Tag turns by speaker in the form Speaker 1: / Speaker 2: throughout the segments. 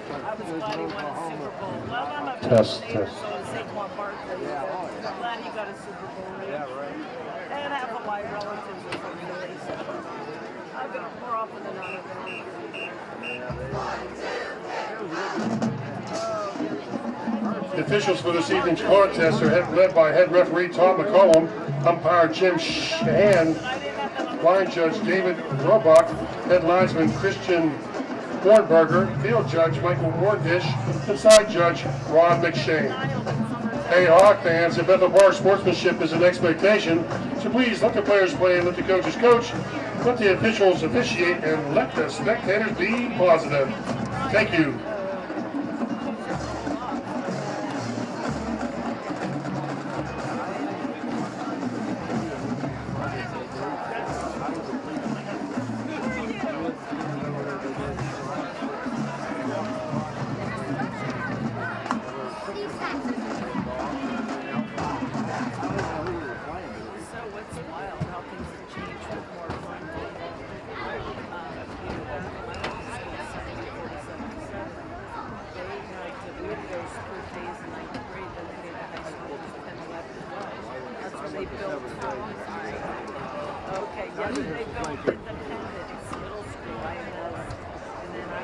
Speaker 1: glad he won a Super Bowl. Well, I'm not
Speaker 2: Test.
Speaker 1: Saquon Barkley. I'm glad he got a Super Bowl ring. And half of my relatives are from Philly, so I've been more often than not.
Speaker 2: The officials for this evening's contest are led by head referee Tom McCollum, umpire Jim Shahan, line judge David Robach, head linesman Christian Hornberger, field judge Michael Wardish, and side judge Ron McShane. Hey Hawk fans, at Bethel Park, sportsmanship is an expectation, so please let the players play and let the coaches coach, let the officials officiate, and let the spectators be positive. Thank you.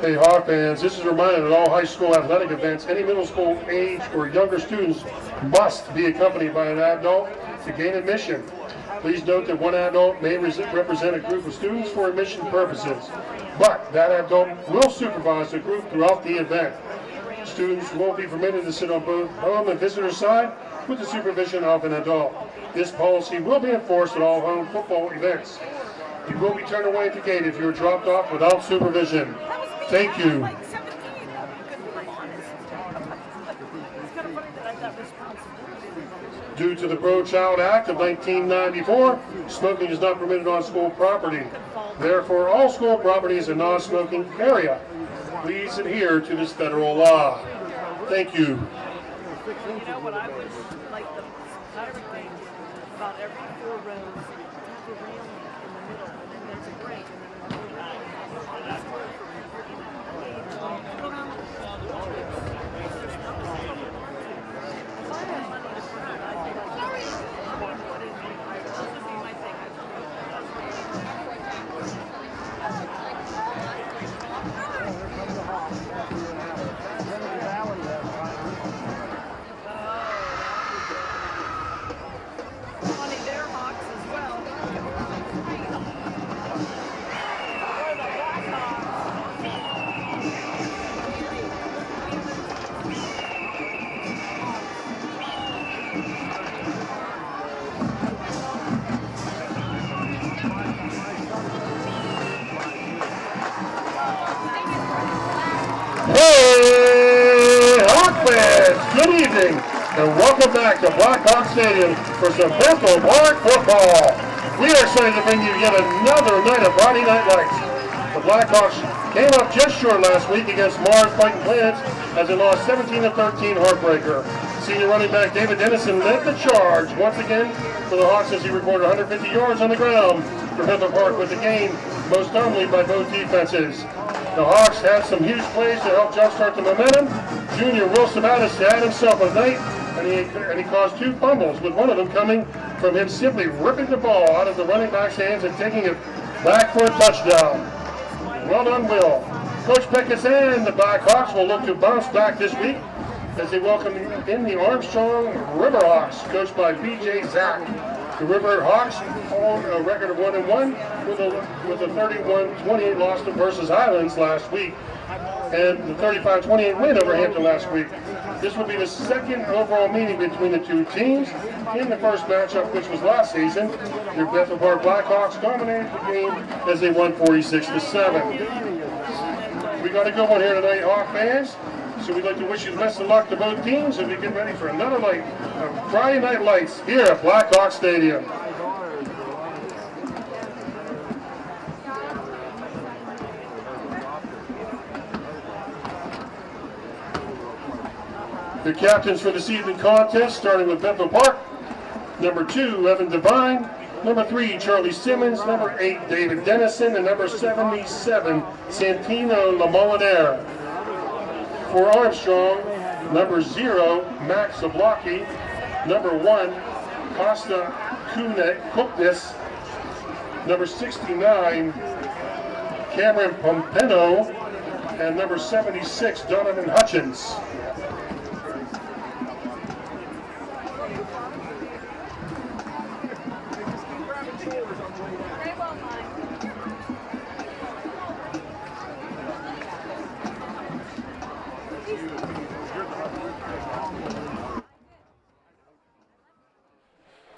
Speaker 2: Hey Hawk fans, this is a reminder that all high school athletic events, any middle school age or younger students must be accompanied by an adult to gain admission. Please note that one adult may represent a group of students for admission purposes, but that adult will supervise the group throughout the event. Students will be permitted to sit on both home and visitor side with the supervision of an adult. This policy will be enforced at all home football events. You will be turned away at the gate if you are dropped off without supervision. Thank you. Due to the Pro-Child Act of 1994, smoking is not permitted on school property. Therefore, all school property is a non-smoking area. Please adhere to this federal law. Thank you.
Speaker 1: You know what I wish, like the pirate thing, about every 4 rows, have a railing in the middle, and then there's a break, and then there's a
Speaker 2: Hey, Hawk fans, good evening, and welcome back to Blackhawk Stadium for some Bethel Park football. We are excited to bring you yet another night of Friday Night Lights. The Blackhawks came up just short last week against Mars Fighting Plants as they lost 17-13 heartbreaker. Senior running back David Dennison led the charge once again for the Hawks as he recorded 150 yards on the ground for Bethel Park with the game, most notably by both defenses. The Hawks had some huge plays to help jumpstart the momentum. Junior Will Sabatis had himself a night, and he caused 2 fumbles, with one of them coming from him simply ripping the ball out of the running back's hands and taking it back for a touchdown. Well done, Will. Coach Peckus and the Blackhawks will look to bounce back this week as they welcome in the Armstrong Riverhawks, coached by B.J. Zack. The Riverhawks hold a record of 1-1 with a 31-28 loss to versus Highlands last week, and the 35-28 win over Hampton last week. This will be the second overall meeting between the two teams. In the first matchup, which was last season, the Bethel Park Blackhawks dominated the game as they won 46-7. We got a good one here tonight, Hawk fans. So we'd like to wish you the best of luck to both teams as we get ready for another night of Friday Night Lights here at Blackhawk Stadium. The captains for this evening contest, starting with Bethel Park. Number 2, Evan Devine. Number 3, Charlie Simmons. Number 8, David Dennison. And number 77, Santino Lamolinera. for Armstrong, number 0, Max Zablocki, number 1, Costa Kuknis, number 69, Cameron Pompeno, and number 76, Donovan Hutchins.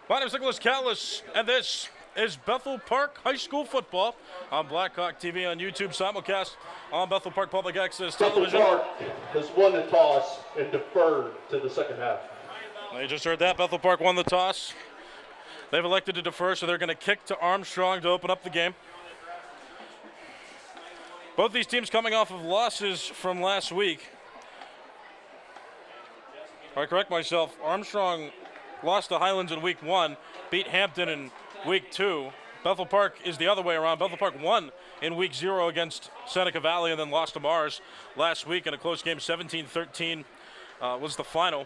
Speaker 3: My name is Nicholas Callis, and this is Bethel Park High School football on Blackhawk TV on YouTube, simulcast on Bethel Park Public Access Television.
Speaker 2: Bethel Park has won the toss and deferred to the second half.
Speaker 3: Well, you just heard that. Bethel Park won the toss. They've elected to defer, so they're going to kick to Armstrong to open up the game. Both these teams coming off of losses from last week. If I correct myself, Armstrong lost to Highlands in week 1, beat Hampton in week 2. Bethel Park is the other way around. Bethel Park won in week 0 against Seneca Valley and then lost to Mars last week in a close game. 17-13 was the final.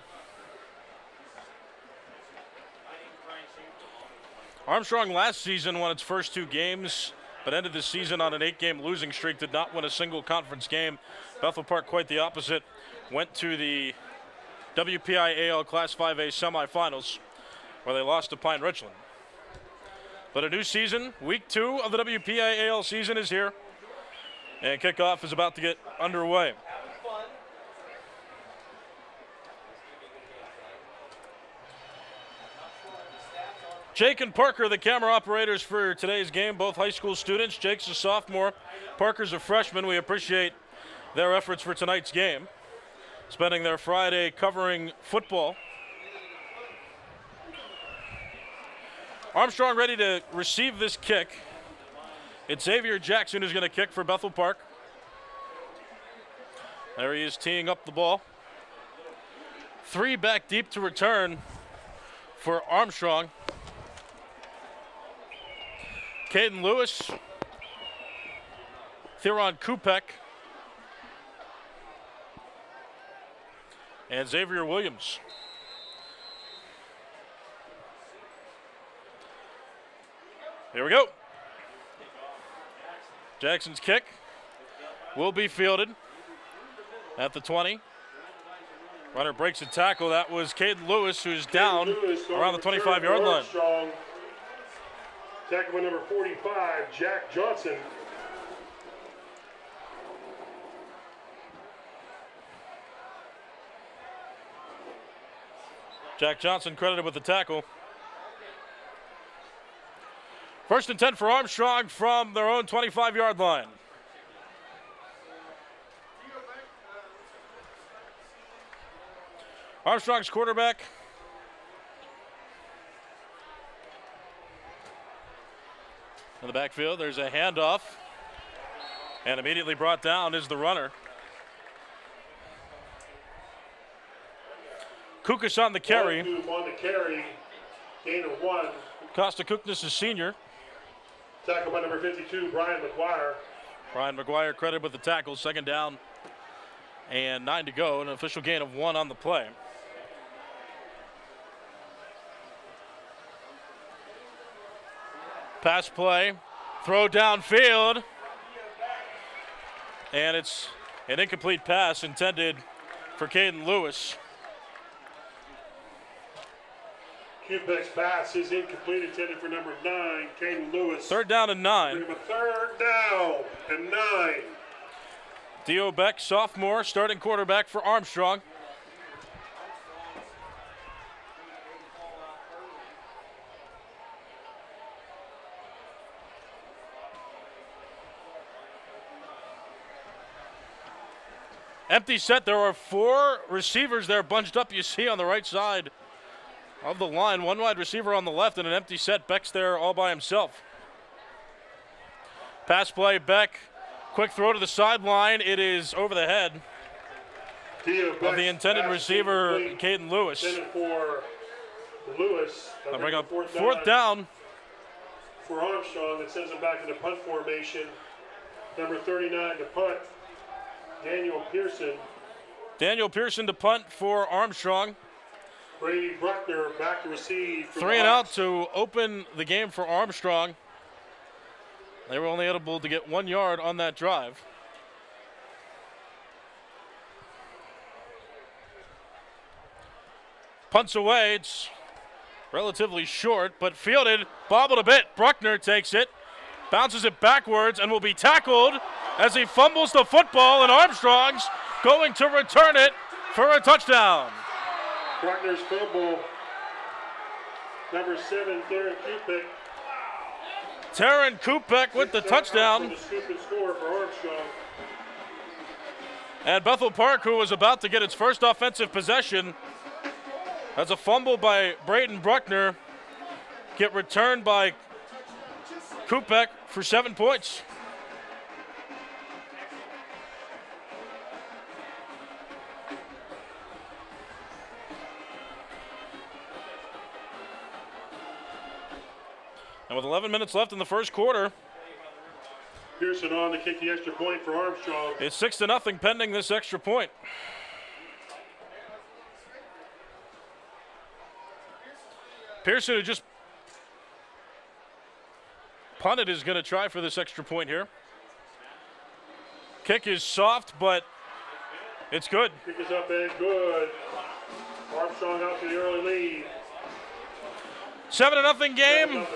Speaker 3: Armstrong last season won its first 2 games, but ended the season on an 8-game losing streak, did not win a single conference game. Bethel Park, quite the opposite, went to the WPIAL Class 5A semifinals, where they lost to Pine Richland. But a new season, week 2 of the WPIAL season is here, and kickoff is about to get underway. Jake and Parker, the camera operators for today's game, both high school students. Jake's a sophomore, Parker's a freshman. We appreciate their efforts for tonight's game, spending their Friday covering football. Armstrong ready to receive this kick. It's Xavier Jackson who's going to kick for Bethel Park. There he is teeing up the ball. 3 back deep to return for Armstrong. Caden Lewis, Theron Kupek, and Xavier Williams. Here we go. Jackson's kick will be fielded at the 20. Runner breaks a tackle. That was Caden Lewis, who's down around the 25-yard line.
Speaker 2: Tackle by number 45, Jack Johnson.
Speaker 3: Jack Johnson credited with the tackle. 1st and 10 for Armstrong from their own 25-yard line. Armstrong's quarterback. In the backfield, there's a handoff. And immediately brought down is the runner. Kukas on the carry.
Speaker 2: On the carry, gain of 1.
Speaker 3: Costa Kuknis is senior.
Speaker 2: Tackle by number 52, Brian McGuire.
Speaker 3: Brian McGuire credited with the tackle. 2nd down and 9 to go. An official gain of 1 on the play. Pass play, throw downfield, and it's an incomplete pass intended for Caden Lewis.
Speaker 2: Kupek's pass is incomplete, intended for number 9, Caden Lewis.
Speaker 3: 3rd down and 9.
Speaker 2: We have a 3rd down and 9.
Speaker 3: Dio Beck, sophomore, starting quarterback for Armstrong. Empty set. There are 4 receivers there bunched up, you see, on the right side of the line. 1 wide receiver on the left and an empty set. Beck's there all by himself. Pass play, Beck. Quick throw to the sideline. It is over the head of the intended receiver, Caden Lewis.
Speaker 2: Intended for Lewis.
Speaker 3: They'll bring up 4th down.
Speaker 2: For Armstrong, that sends him back into punt formation. Number 39 to punt, Daniel Pearson.
Speaker 3: Daniel Pearson to punt for Armstrong.
Speaker 2: Brady Bruckner back to receive.
Speaker 3: 3 and out to open the game for Armstrong. They were only able to get 1 yard on that drive. Punts away. It's relatively short, but fielded, bobbled a bit. Bruckner takes it, bounces it backwards, and will be tackled as he fumbles the football, and Armstrong's going to return it for a touchdown.
Speaker 2: Bruckner's fumble. Number 7, Darren Kupek.
Speaker 3: Taryn Kupek with the touchdown.
Speaker 2: The scoop and score for Armstrong.
Speaker 3: And Bethel Park, who was about to get its first offensive possession, as a fumble by Braden Bruckner, get returned by Kupek for 7 points. And with 11 minutes left in the first quarter,
Speaker 2: Pearson on to kick the extra point for Armstrong.
Speaker 3: it's 6-0 pending this extra point. Pearson, who just punted, is going to try for this extra point here. Kick is soft, but it's good.
Speaker 2: Kick is up and good. Armstrong out to the early lead.
Speaker 3: 7-0 game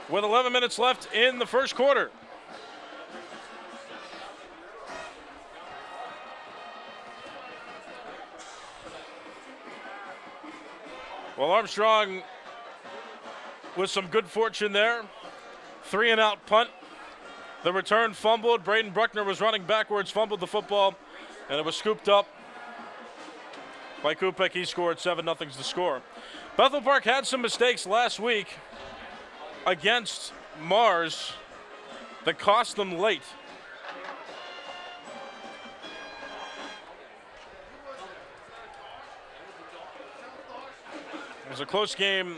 Speaker 3: with 11 minutes left in the first quarter. Well, Armstrong with some good fortune there. 3 and out punt. The return fumbled. Braden Bruckner was running backwards, fumbled the football, and it was scooped up by Kupek. He scored. 7-0's the score. Bethel Park had some mistakes last week against Mars that cost them late. It was a close game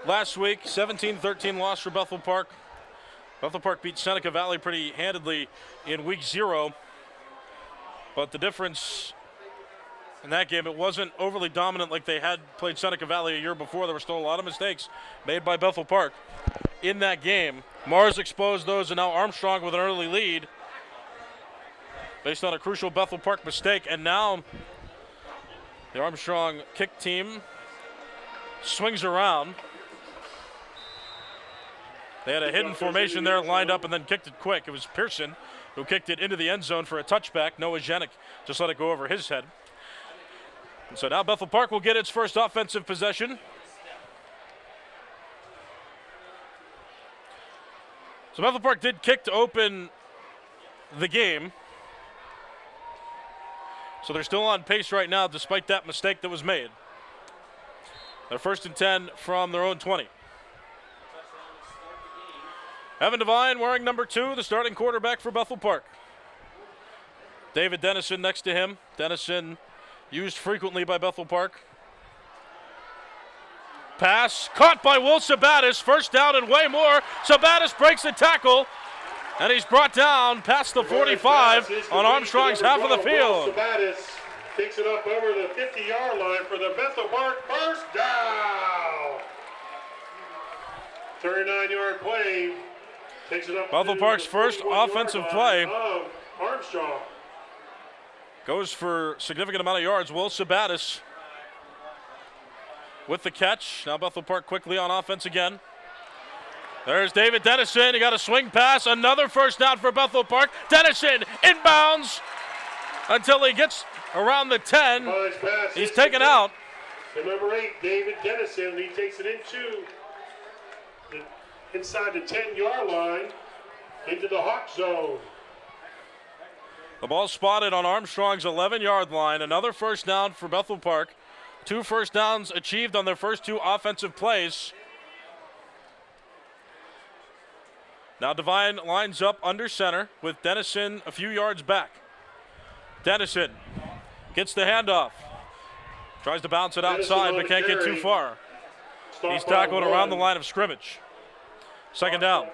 Speaker 3: last week. 17-13 loss for Bethel Park. Bethel Park beat Seneca Valley pretty handedly in week 0. But the difference in that game, it wasn't overly dominant like they had played Seneca Valley a year before. There were still a lot of mistakes made by Bethel Park in that game. Mars exposed those, and now Armstrong with an early lead based on a crucial Bethel Park mistake. And now the Armstrong kick team swings around. They had a hidden formation there lined up and then kicked it quick. It was Pearson who kicked it into the end zone for a touchback. Noah Janik just let it go over his head. And so now Bethel Park will get its first offensive possession. So Bethel Park did kick to open the game. So they're still on pace right now despite that mistake that was made. They're 1st and 10 from their own 20. Evan Devine wearing number 2, the starting quarterback for Bethel Park. David Dennison next to him. Dennison used frequently by Bethel Park. Pass caught by Will Sabatis. First down and way more. Sabatis breaks the tackle, and he's brought down past the 45 on Armstrong's half of the field.
Speaker 2: Sabatis takes it up over the 50-yard line for the Bethel Park first down. 39-yard play. Takes it up
Speaker 3: Bethel Park's first offensive play.
Speaker 2: Armstrong
Speaker 3: goes for a significant amount of yards. Will Sabatis with the catch. Now Bethel Park quickly on offense again. There's David Dennison. He got a swing pass. Another first down for Bethel Park. Dennison inbounds until he gets around the 10. He's taken out.
Speaker 2: And number 8, David Dennison. He takes it inside the 10-yard line into the Hawk zone.
Speaker 3: The ball spotted on Armstrong's 11-yard line. Another first down for Bethel Park. 2 first downs achieved on their first 2 offensive plays. Now Devine lines up under center with Dennison a few yards back. Dennison gets the handoff. Tries to bounce it outside but can't get too far. He's tackled around the line of scrimmage. Second down.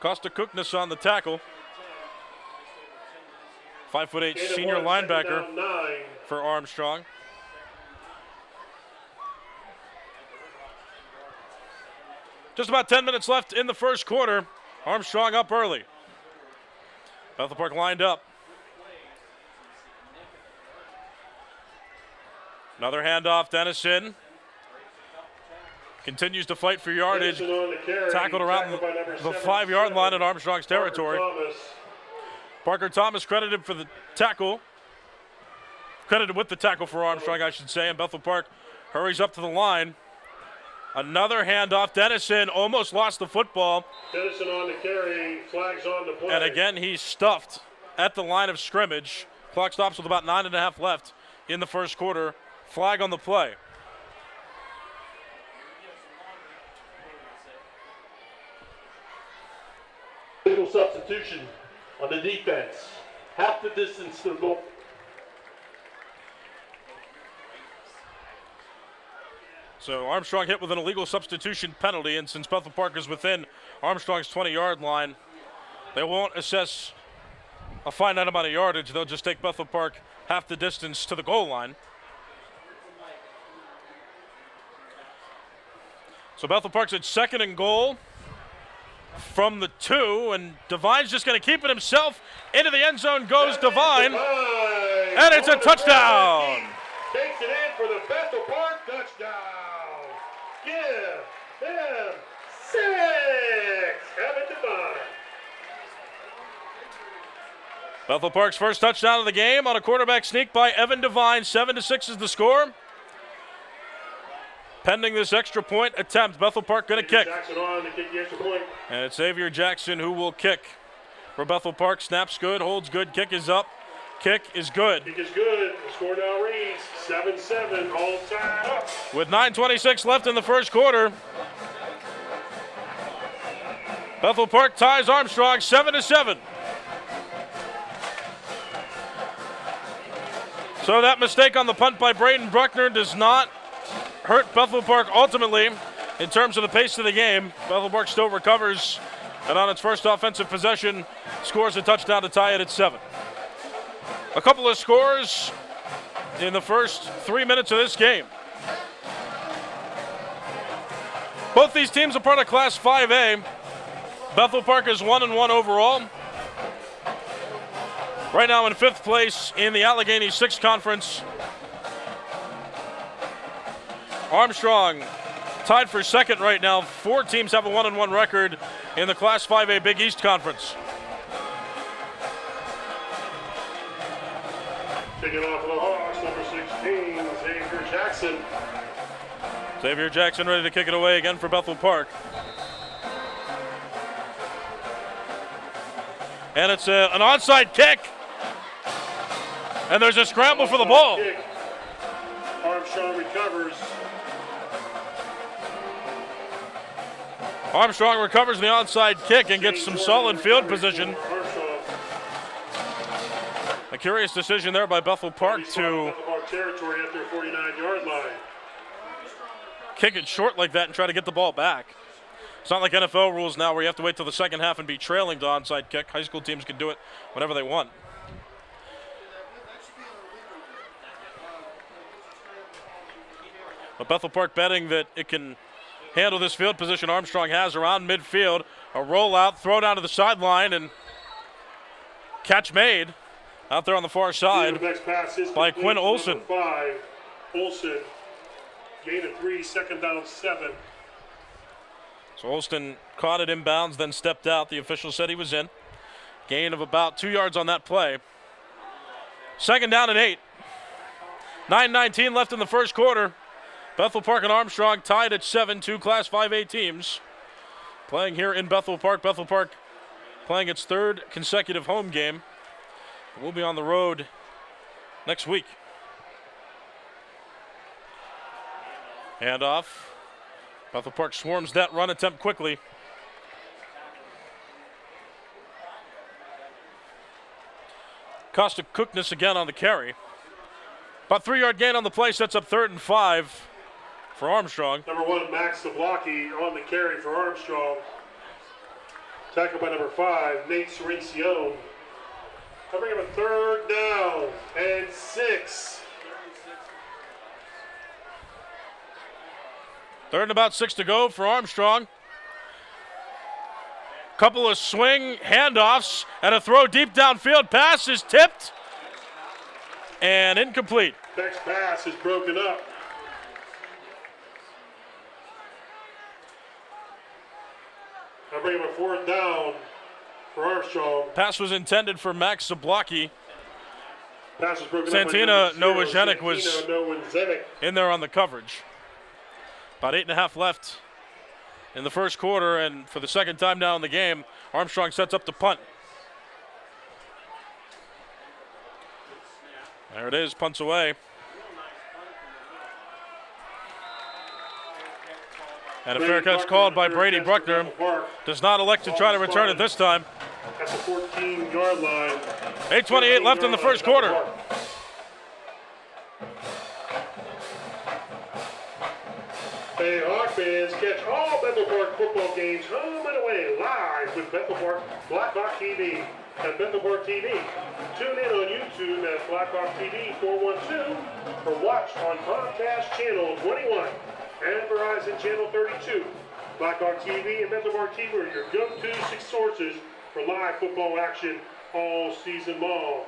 Speaker 3: Costa Cookness on the tackle. 5'8" senior linebacker for Armstrong. Just about 10 minutes left in the first quarter. Armstrong up early. Bethel Park lined up. Another handoff, Dennison. Continues to fight for yardage. Tackled around the 5-yard line in Armstrong's territory. Parker Thomas credited for the tackle. Credited with the tackle for Armstrong, I should say. And Bethel Park hurries up to the line. Another handoff. Dennison almost lost the football.
Speaker 2: Dennison on the carry, flags on the play.
Speaker 3: And again, he's stuffed at the line of scrimmage. Clock stops with about 9.5 left in the first quarter. Flag on the play.
Speaker 4: Little substitution on the defense. Half the distance to the goal.
Speaker 3: So Armstrong hit with an illegal substitution penalty, and since Bethel Park is within Armstrong's 20-yard line, they won't assess a finite amount of yardage. They'll just take Bethel Park half the distance to the goal line. So Bethel Park's at 2nd and goal from the 2, and Devine's just going to keep it himself. Into the end zone goes Devine, and it's a touchdown.
Speaker 2: Takes it in for the Bethel Park touchdown. Give him 6. Evan Devine.
Speaker 3: Bethel Park's first touchdown of the game on a quarterback sneak by Evan Devine. 7-6 is the score. Pending this extra point attempt, Bethel Park going to kick.
Speaker 2: Jackson on to kick the extra point.
Speaker 3: And it's Xavier Jackson who will kick for Bethel Park. Snaps good, holds good, kick is up. Kick is good.
Speaker 2: Kick is good. The score now reads 7-7, all tied up.
Speaker 3: With 9:26 left in the first quarter, Bethel Park ties Armstrong 7-7. So that mistake on the punt by Braden Bruckner does not hurt Bethel Park ultimately in terms of the pace of the game. Bethel Park still recovers, and on its first offensive possession, scores a touchdown to tie it at 7. A couple of scores in the first 3 minutes of this game. Both these teams are part of Class 5A. Bethel Park is 1-1 overall. Right now in 5th place in the Allegheny 6 Conference. Armstrong tied for 2nd right now. 4 teams have a 1-1 record in the Class 5A Big East Conference.
Speaker 2: Taking off for the Hawks, number 16, Xavier Jackson.
Speaker 3: Xavier Jackson ready to kick it away again for Bethel Park. And it's an onside kick. And there's a scramble for the ball.
Speaker 2: Kick. Armstrong recovers.
Speaker 3: Armstrong recovers the onside kick and gets some solid field position. A curious decision there by Bethel Park to
Speaker 2: territory at their 49-yard line.
Speaker 3: Kick it short like that and try to get the ball back. It's not like NFL rules now where you have to wait till the second half and be trailing to onside kick. High school teams can do it whenever they want. But Bethel Park betting that it can handle this field position Armstrong has around midfield. A rollout, throw down to the sideline, and catch made out there on the far side by Quinn Olson.
Speaker 2: 5, Olson, gain of 3, 2nd down 7.
Speaker 3: So Olson caught it inbounds, then stepped out. The official said he was in. Gain of about 2 yards on that play. 2nd down and 8. 9:19 left in the first quarter. Bethel Park and Armstrong tied at 7, 2 Class 5A teams playing here in Bethel Park. Bethel Park playing its 3rd consecutive home game. We'll be on the road next week. Handoff. Bethel Park swarms that run attempt quickly. Costa Cookness again on the carry. About 3-yard gain on the play, sets up 3rd and 5 for Armstrong.
Speaker 2: Number 1, Max Zablocki on the carry for Armstrong. Tackled by number 5, Nate Cerincione. I'll bring him a 3rd down and 6.
Speaker 3: 3rd and about 6 to go for Armstrong. Couple of swing handoffs and a throw deep downfield. Pass is tipped and incomplete.
Speaker 2: Next pass is broken up. I'll bring him a 4th down for Armstrong.
Speaker 3: Pass was intended for Max Zablocki.
Speaker 2: Pass was broken
Speaker 3: Santina
Speaker 2: up by number 0,
Speaker 3: Nowajenik was
Speaker 2: Santino Nowajenik.
Speaker 3: in there on the coverage. About 8.5 left in the first quarter, and for the second time now in the game, Armstrong sets up the punt. There it is, punts away. And a fair catch called by Brady Bruckner. Does not elect to try to return it this time.
Speaker 2: At the 14-yard line.
Speaker 3: 8:28 left in the first quarter.
Speaker 2: Hey, Hawk fans, catch all Bethel Park football games home and away live with Bethel Park Blackhawk TV and Bethel Park TV. Tune in on YouTube at Blackhawk TV 412 or watch on Comcast Channel 21 and Verizon Channel 32. Blackhawk TV and Bethel Park TV are your go-to 6 sources for live football action all season long.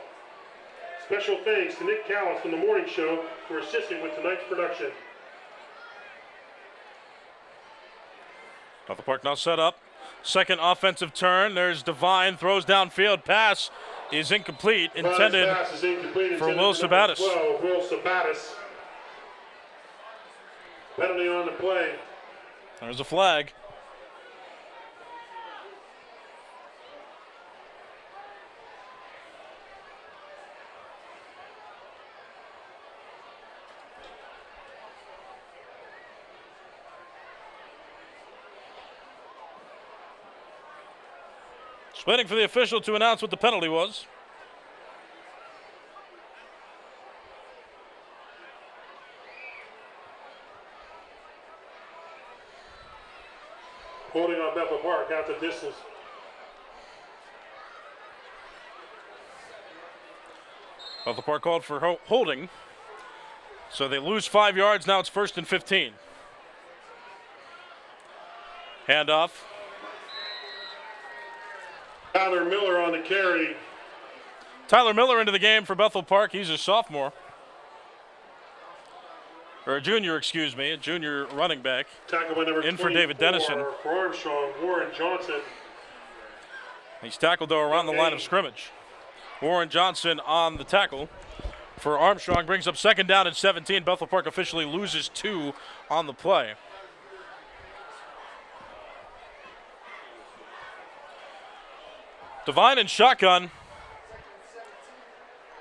Speaker 2: Special thanks to Nick Callis from the Morning Show for assisting with tonight's production.
Speaker 3: Bethel Park now set up. Second offensive turn. There's Devine, throws downfield. Pass is incomplete. Intended for Will Sabatis.
Speaker 2: Will Sabatis. Penalty on the play.
Speaker 3: There's a flag. Just waiting for the official to announce what the penalty was.
Speaker 2: Holding on Bethel Park out the distance.
Speaker 3: Bethel Park called for holding. So they lose 5 yards. Now it's 1st and 15. Handoff.
Speaker 2: Tyler Miller on the carry.
Speaker 3: Tyler Miller into the game for Bethel Park. He's a sophomore. Or a junior, excuse me, a junior running back.
Speaker 2: Tackle by number
Speaker 3: in for David Dennison.
Speaker 2: For Armstrong, Warren Johnson.
Speaker 3: He's tackled, though, around the line of scrimmage. Warren Johnson on the tackle for Armstrong. Brings up 2nd down and 17. Bethel Park officially loses 2 on the play. Devine and shotgun.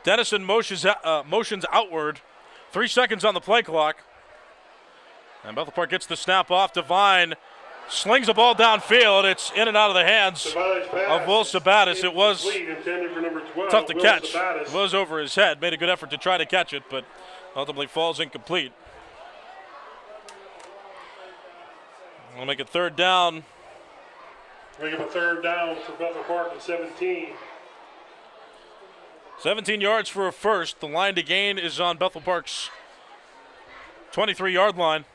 Speaker 3: Dennison motions outward. 3 seconds on the play clock. And Bethel Park gets the snap off. Devine slings the ball downfield. It's in and out of the hands of Will Sabatis. It was tough to catch. It was over his head. Made a good effort to try to catch it, but ultimately falls incomplete. We'll make it 3rd down.
Speaker 2: We give a 3rd down for Bethel Park at 17.
Speaker 3: 17 yards for a first. The line to gain is on Bethel Park's 23-yard line.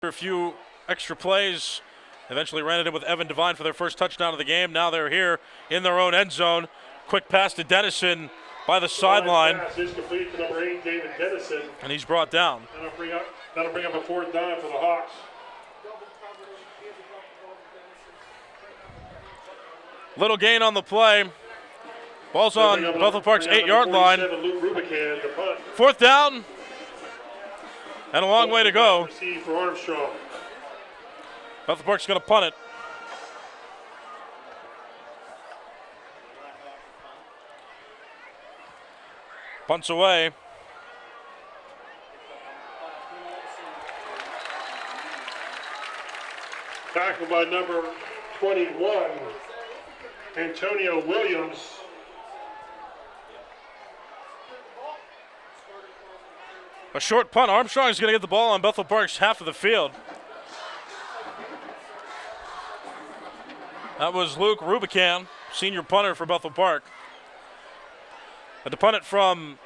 Speaker 3: A few extra plays. Eventually ran it in with Evan Devine for their first touchdown of the game. Now they're here in their own end zone. Quick pass to Dennison by the sideline.
Speaker 2: Pass is complete to number 8, David Dennison.
Speaker 3: And he's brought down.
Speaker 2: That'll bring up a 4th down for the Hawks.
Speaker 3: Little gain on the play. Ball's on Bethel Park's 8-yard line. 4th down. And a long way to go.
Speaker 2: For Armstrong.
Speaker 3: Bethel Park's going to punt it. Punts away.
Speaker 2: Tackled by number 21, Antonio Williams.
Speaker 3: A short punt. Armstrong's going to get the ball on Bethel Park's half of the field. That was Luke Rubican, senior punter for Bethel Park. Had to punt it from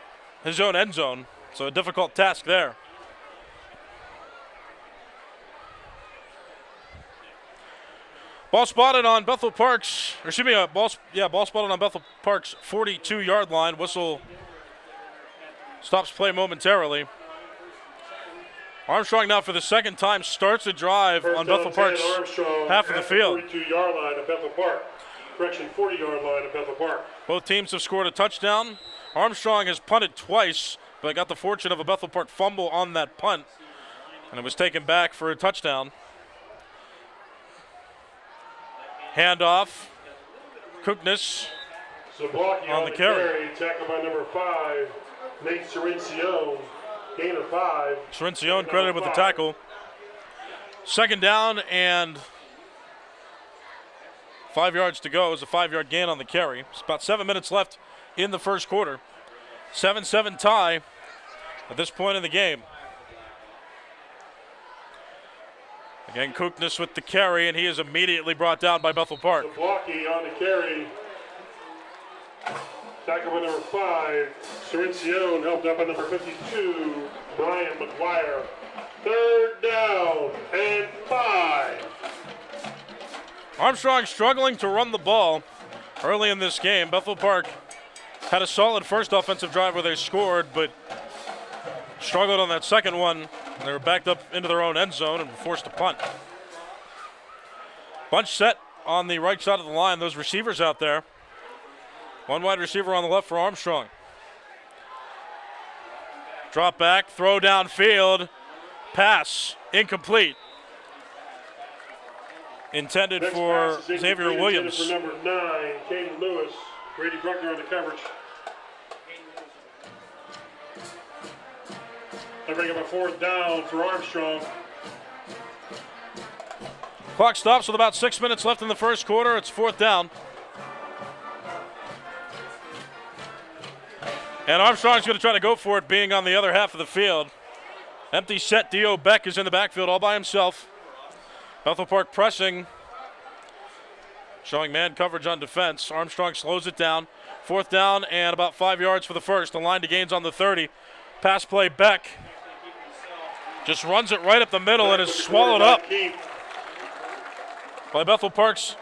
Speaker 3: his own end zone, so a difficult task there. Ball spotted on Bethel Park's, or excuse me, ball spotted on Bethel Park's 42-yard line. Whistle stops play momentarily. Armstrong now for the second time starts a drive on Bethel Park's half of the field.
Speaker 4: 42-yard line of Bethel Park. Correction, 40-yard line of Bethel Park.
Speaker 3: Both teams have scored a touchdown. Armstrong has punted twice, but got the fortune of a Bethel Park fumble on that punt, and it was taken back for a touchdown. Handoff. Kookness
Speaker 4: Zablocki
Speaker 3: on the carry.
Speaker 4: Tackled by number 5, Nate Cerencione. Gain of 5.
Speaker 3: Cerencione credited with the tackle. Second down and 5 yards to go. It was a 5-yard gain on the carry. It's about 7 minutes left in the first quarter. 7-7 tie at this point in the game. Again, Kookness with the carry, and he is immediately brought down by Bethel Park.
Speaker 4: Zablocki on the carry. Tackle by number 5, Cerencione, helped up by number 52, Brian McGuire. Third down and 5.
Speaker 3: Armstrong struggling to run the ball early in this game. Bethel Park had a solid first offensive drive where they scored, but struggled on that second one. They were backed up into their own end zone and were forced to punt. Bunch set on the right side of the line. Those receivers out there. One wide receiver on the left for Armstrong. Drop back, throw downfield, pass, incomplete. Intended
Speaker 4: Next
Speaker 3: for
Speaker 4: pass is
Speaker 3: Xavier
Speaker 4: incomplete,
Speaker 3: Williams.
Speaker 4: intended for number 9, Caden Lewis. Brady Bruckner on the coverage. They bring up a 4th down for Armstrong.
Speaker 3: Clock stops with about 6 minutes left in the first quarter. It's 4th down. And Armstrong's going to try to go for it, being on the other half of the field. Empty set, Dio Beck is in the backfield all by himself. Bethel Park pressing, showing man coverage on defense. Armstrong slows it down. 4th down and about 5 yards for the first. The line to gains on the 30. Pass play, Beck just runs it right up the middle and is swallowed up by Bethel Park's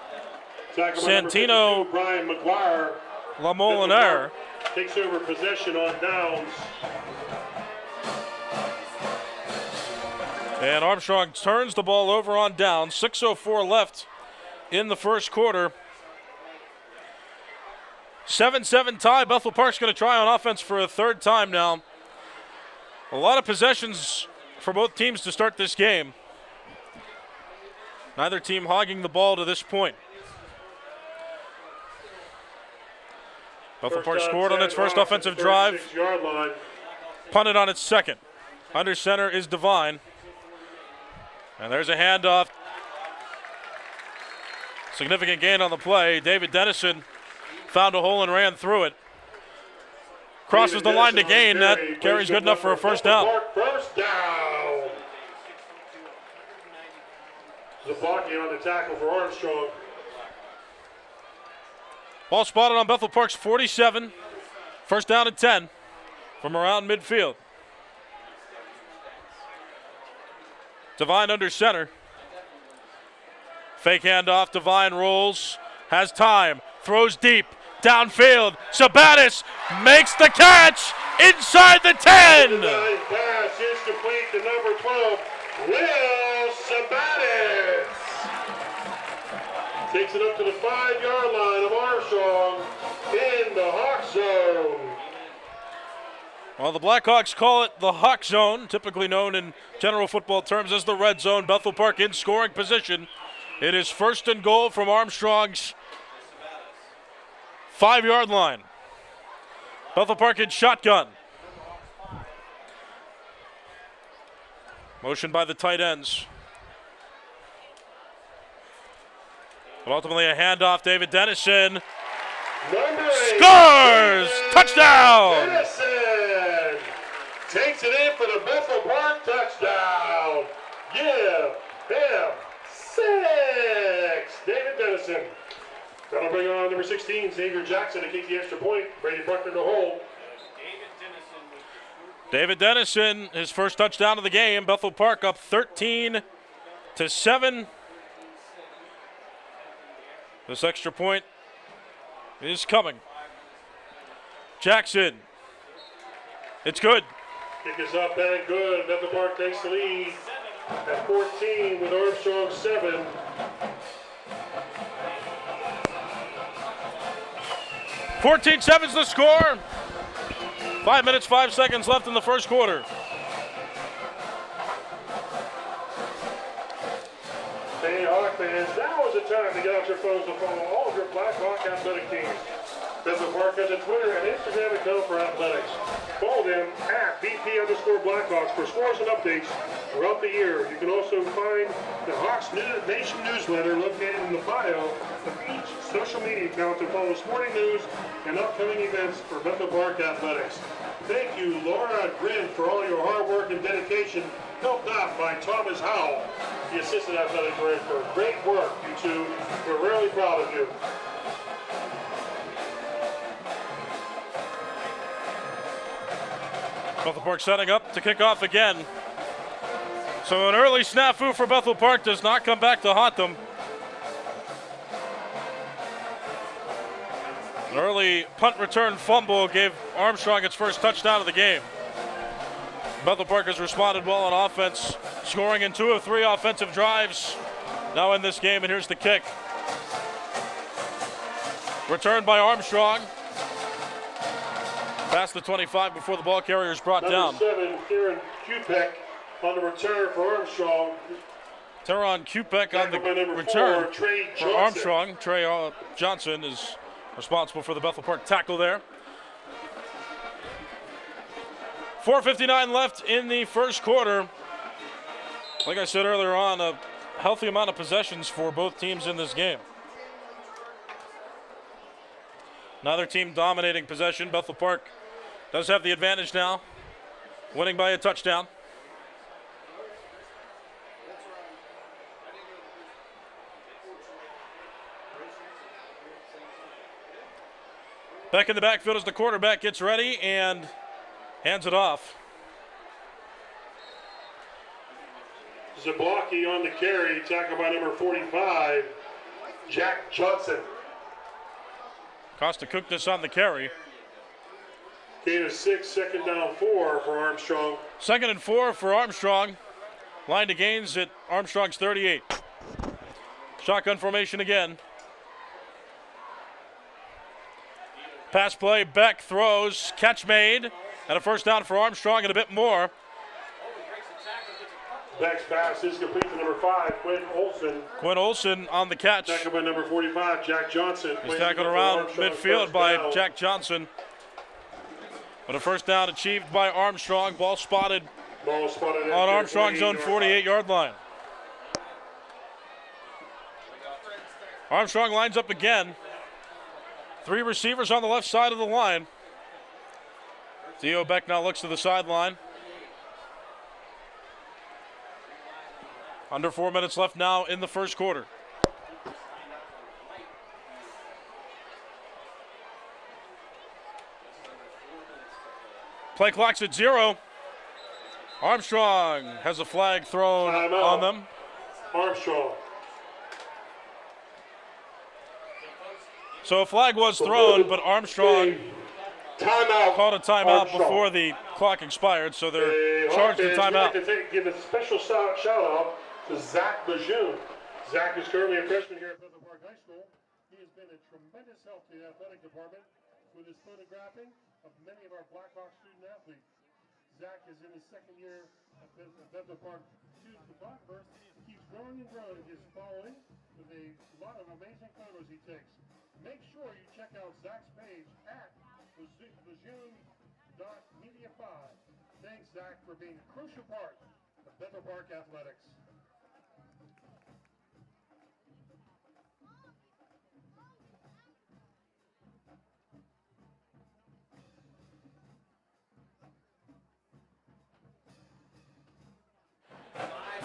Speaker 3: Santino
Speaker 4: Brian McGuire.
Speaker 3: Lamolinaire.
Speaker 4: Takes over possession on downs.
Speaker 3: And Armstrong turns the ball over on downs. 6:04 left in the first quarter. 7-7 tie. Bethel Park's going to try on offense for a third time now. A lot of possessions for both teams to start this game. Neither team hogging the ball to this point. Bethel Park scored on its first offensive drive. Punted on its second. Under center is Devine. And there's a handoff. Significant gain on the play. David Dennison found a hole and ran through it. Crosses the line to gain. That carry's good enough for a first down.
Speaker 4: First down. Zablocki on the tackle for Armstrong.
Speaker 3: Ball spotted on Bethel Park's 47. First down and 10 from around midfield. Devine under center. Fake handoff. Devine rolls. Has time. Throws deep. Downfield. Sabatis makes the catch inside the 10.
Speaker 4: Pass is complete to number 12, Will Sabatis. Takes it up to the 5-yard line of Armstrong in the Hawk zone.
Speaker 3: Well, the Blackhawks call it the Hawk zone, typically known in general football terms as the red zone. Bethel Park in scoring position. It is 1st and goal from Armstrong's 5-yard line. Bethel Park in shotgun. Motion by the tight ends. But ultimately a handoff. David Dennison scores! Touchdown!
Speaker 4: Dennison takes it in for the Bethel Park touchdown. Give him 6. David Dennison. Dennison. That'll bring on number 16, Xavier Jackson, to kick the extra point. Brady Buckner to hold.
Speaker 3: David Dennison, his first touchdown of the game. Bethel Park up 13-7. This extra point is coming. Jackson. It's good.
Speaker 4: Kick is up and good. Bethel Park takes the lead at 14 with Armstrong 7.
Speaker 3: "14-7's the score. 5 minutes, 5 seconds left in the first quarter.
Speaker 4: Hey, Hawk fans, now is the time to get out your phones to follow all of your Blackhawk athletic teams. Bethel Park has a Twitter and Instagram account for athletics. Follow them at BP_Blackhawks for scores and updates throughout the year. You can also find the Hawks Nation newsletter located in the bio of each social media account to follow sporting news and upcoming events for Bethel Park athletics. Thank you, Laura Grin, for all your hard work and dedication, helped out by Thomas Howell, the assistant athletic director. Great work, you two. We're really proud of you.
Speaker 3: Bethel Park setting up to kick off again. So an early snafu for Bethel Park does not come back to haunt them. An early punt return fumble gave Armstrong its first touchdown of the game. Bethel Park has responded well on offense, scoring in 2 of 3 offensive drives now in this game, and here's the kick. Returned by Armstrong. Past the 25 before the ball carrier is brought down.
Speaker 4: Number 7, Kieran Kupek on the return for Armstrong.
Speaker 3: Teron Kupek on the return for Armstrong. Trey Johnson is responsible for the Bethel Park tackle there. 4:59 left in the first quarter. Like I said earlier on, a healthy amount of possessions for both teams in this game. Neither team dominating possession. Bethel Park does have the advantage now, winning by a touchdown. Back in the backfield as the quarterback gets ready and hands it off.
Speaker 4: Zablocki on the carry, tackled by number 45, Jack Johnson.
Speaker 3: Costa Cookness on the carry.
Speaker 4: Gain of 6, second down 4 for Armstrong.
Speaker 3: 2nd and 4 for Armstrong. Line to gains at Armstrong's 38. Shotgun formation again. Pass play, Beck throws, catch made, and a first down for Armstrong and a bit more.
Speaker 4: Beck's pass is complete to number 5, Quinn Olson.
Speaker 3: Quinn Olson on the catch.
Speaker 4: Tackled by number 45, Jack Johnson.
Speaker 3: He's tackled around midfield by Jack Johnson. But a first down achieved by Armstrong. Ball spotted on Armstrong's own 48-yard line. Armstrong lines up again. 3 receivers on the left side of the line. Theo Beck now looks to the sideline. Under 4 minutes left now in the first quarter. Play clock's at 0. Armstrong has a flag thrown on them.
Speaker 4: Armstrong.
Speaker 3: So a flag was thrown, but Armstrong called a timeout before the clock expired, so they're charged with timeout.
Speaker 4: I'd like to give a special shout out to Zach Lejeune. Zach is currently a freshman here at Bethel Park High School. He has been a tremendous help to the athletic department with his photographing of many of our Blackhawk student athletes. Zach is in his 2nd year at Bethel Park. Student photographer, keeps growing and growing his following with a lot of amazing photos he takes. Make sure you check out Zach's page at Lejeune.media5. Thanks, Zach, for being a crucial part of Bethel Park athletics.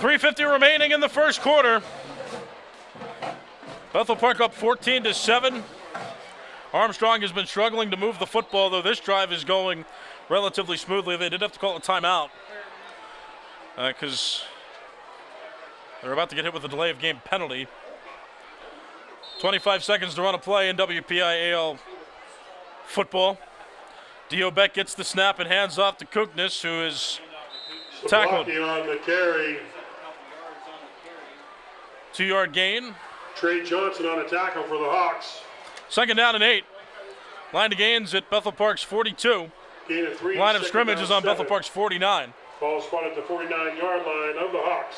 Speaker 3: .350 remaining in the first quarter. Bethel Park up 14-7. Armstrong has been struggling to move the football, though this drive is going relatively smoothly. They did have to call a timeout because they're about to get hit with a delay of game penalty. 25 seconds to run a play in WPIAL football. Dio Beck gets the snap and hands off to Kuknis, who is tackled.
Speaker 4: On the carry.
Speaker 3: 2-yard gain.
Speaker 4: Trey Johnson on a tackle for the Hawks.
Speaker 3: 2nd down and 8. Line to gains at Bethel Park's 42.
Speaker 4: Gain of 3.
Speaker 3: Line of scrimmage is on
Speaker 4: 7.
Speaker 3: Bethel Park's 49.
Speaker 4: Ball spotted at the 49-yard line of the Hawks.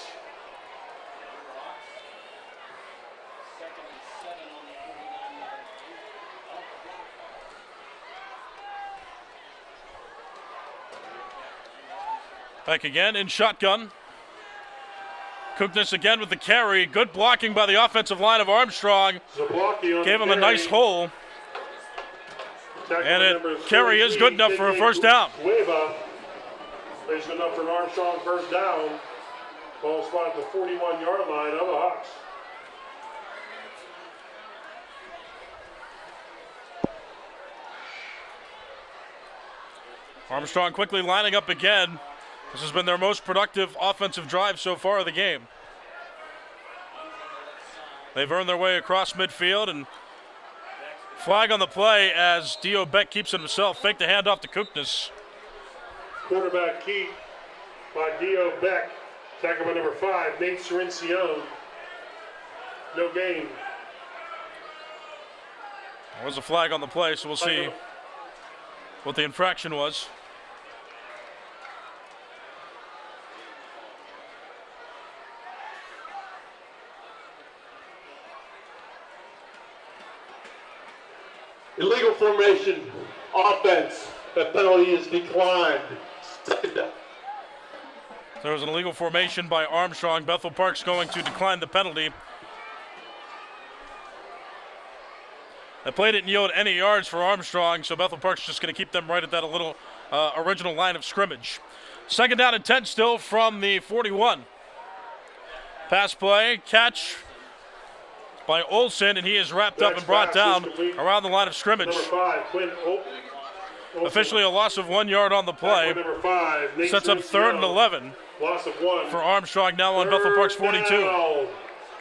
Speaker 3: Back again in shotgun. Kuknis again with the carry. Good blocking by the offensive line of Armstrong. Gave him a nice hole. And it carry is good enough for a first down.
Speaker 4: Is good enough for an Armstrong first down. Ball spot at the 41-yard line of the Hawks.
Speaker 3: Armstrong quickly lining up again. This has been their most productive offensive drive so far of the game. They've earned their way across midfield, and flag on the play as Dio Beck keeps it himself. Fake the handoff to Kuknis.
Speaker 4: Quarterback key by Dio Beck. Tackle by number 5, Nate Cerencione. No gain.
Speaker 3: There was a flag on the play, so we'll see what the infraction was.
Speaker 5: Illegal formation, offense. That penalty is declined.
Speaker 3: There was an illegal formation by Armstrong. Bethel Park's going to decline the penalty. The play didn't yield any yards for Armstrong, so Bethel Park's just going to keep them right at that original line of scrimmage. 2nd down and 10 still from the 41. Pass play, catch by Olsen, and he is wrapped up and brought down around the line of scrimmage.
Speaker 4: Number 5, Quinn
Speaker 3: Officially a loss of 1 yard on the play.
Speaker 4: Number 5, Nate
Speaker 3: Sets up 3rd and 11.
Speaker 4: Loss of 1.
Speaker 3: For Armstrong now on Bethel Park's 42.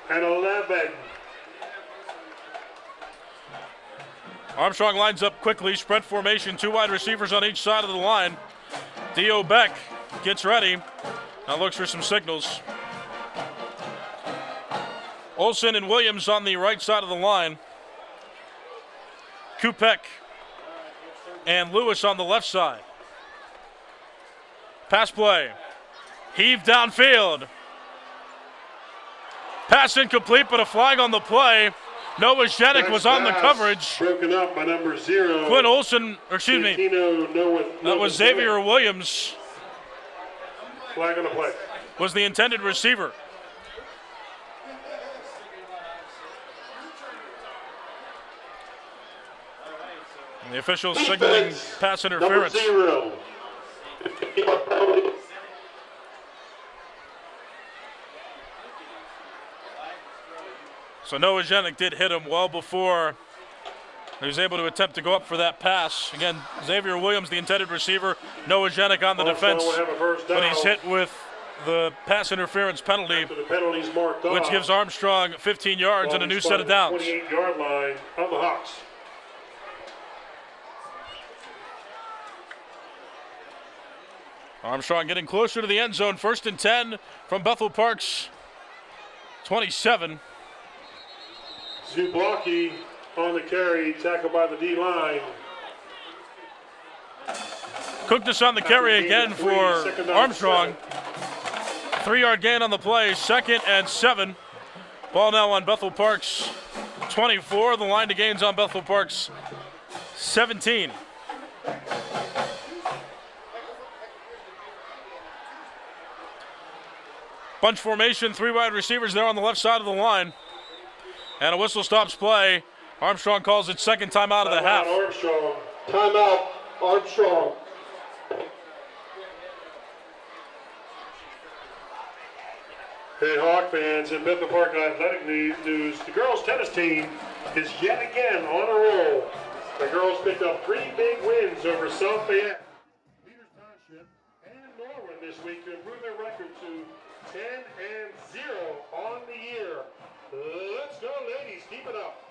Speaker 4: And 11.
Speaker 3: Armstrong lines up quickly, spread formation, 2 wide receivers on each side of the line. Dio Beck gets ready, now looks for some signals. Olsen and Williams on the right side of the line. Kupek and Lewis on the left side. Pass play. Heave downfield. Pass incomplete, but a flag on the play. Noah Zdenek was on the coverage.
Speaker 4: Broken up by number 0.
Speaker 3: Quinn Olsen, that was Xavier Williams.
Speaker 4: Flag on the play.
Speaker 3: Was the intended receiver. And the officials signaling pass interference.
Speaker 5: Number 0.
Speaker 3: So Noah Zdenek did hit him well before he was able to attempt to go up for that pass. Again, Xavier Williams, the intended receiver. Noah Zdenek on the defense. But he's hit with the pass interference penalty, which gives Armstrong 15 yards and a new set of downs.
Speaker 4: 28-yard line of the Hawks.
Speaker 3: Armstrong getting closer to the end zone. 1st and 10 from Bethel Park's 27.
Speaker 4: Zublocki on the carry, tackled by the D-line.
Speaker 3: Kuknis on the carry again for Armstrong. 3-yard gain on the play, 2nd and 7. Ball now on Bethel Park's 24. The line to gains on Bethel Park's 17. Bunch formation, 3 wide receivers there on the left side of the line. And a whistle stops play. Armstrong calls it 2nd timeout of the half.
Speaker 4: Armstrong.
Speaker 5: Timeout, Armstrong.
Speaker 4: Hey, Hawk fans, in Bethel Park Athletic News, the girls' tennis team is yet again on a roll. The girls picked up 3 big wins over South Fayette, Peters Township, and Norwin this week to improve their record to 10-0 on the year. Let's go, ladies. Keep it up.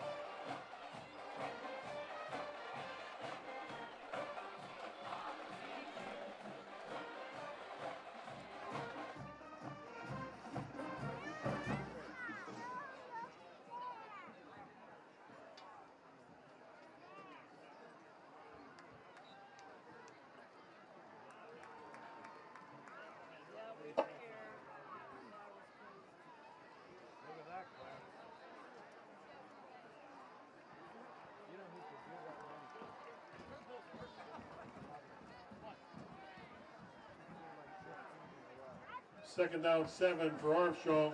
Speaker 4: Second down 7 for Armstrong.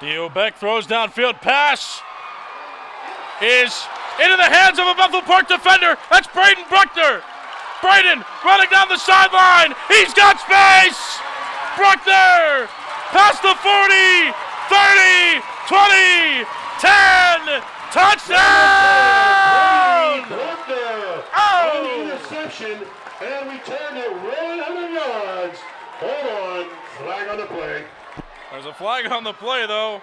Speaker 3: Dio Beck throws downfield. Pass is into the hands of a Bethel Park defender. That's Braden Bruckner. Braden running down the sideline. He's got space. Bruckner past the 40, 30, 20, 10. Touchdown!
Speaker 4: Oh! Interception, and we turned it 100 yards. Hold on. Flag on the play.
Speaker 3: There's a flag on the play, though.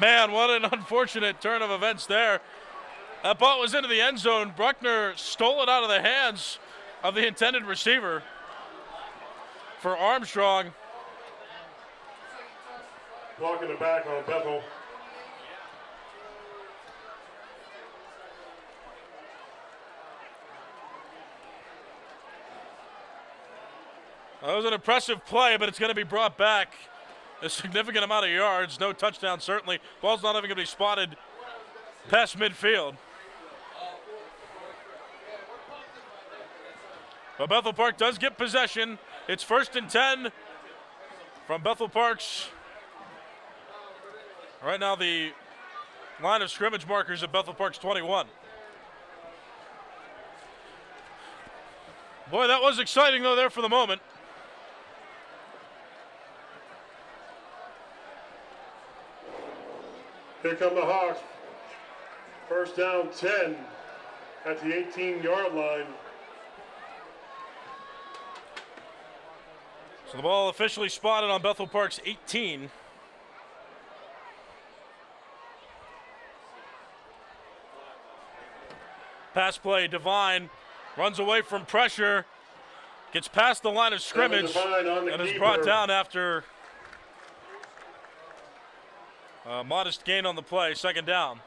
Speaker 3: Man, what an unfortunate turn of events there. That ball was into the end zone. Bruckner stole it out of the hands of the intended receiver for Armstrong.
Speaker 4: Clock in the back on Bethel.
Speaker 3: That was an impressive play, but it's going to be brought back a significant amount of yards. No touchdown, certainly. Ball's not even going to be spotted past midfield. But Bethel Park does get possession. It's 1st and 10 from Bethel Park's. Right now, the line of scrimmage markers at Bethel Park's 21. Boy, that was exciting, though, there for the moment.
Speaker 4: Here come the Hawks. First down 10 at the 18-yard line.
Speaker 3: So the ball officially spotted on Bethel Park's 18. Pass play, Devine runs away from pressure, gets past the line of scrimmage, and is brought down after a modest gain on the play, 2nd down.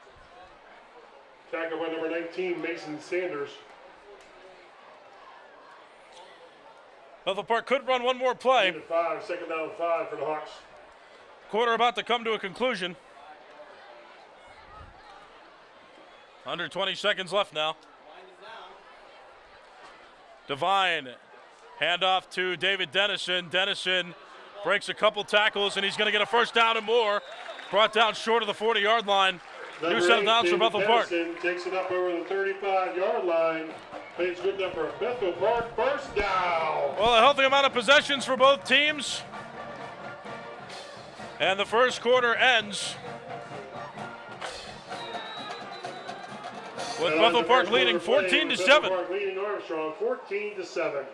Speaker 4: Tackled by number 19, Mason Sanders.
Speaker 3: Bethel Park could run one more play.
Speaker 4: 2nd down 5 for the Hawks.
Speaker 3: Quarter about to come to a conclusion. Under 20 seconds left now. Devine, handoff to David Dennison. Dennison breaks a couple tackles, and he's going to get a 1st down and more. Brought down short of the 40-yard line. New set of downs for Bethel Park.
Speaker 4: Takes it up over the 35-yard line. Plays good enough for Bethel Park. 1st down.
Speaker 3: Well, a healthy amount of possessions for both teams. And the first quarter ends with Bethel Park leading 14-7.
Speaker 4: Bethel Park leading Armstrong 14-7.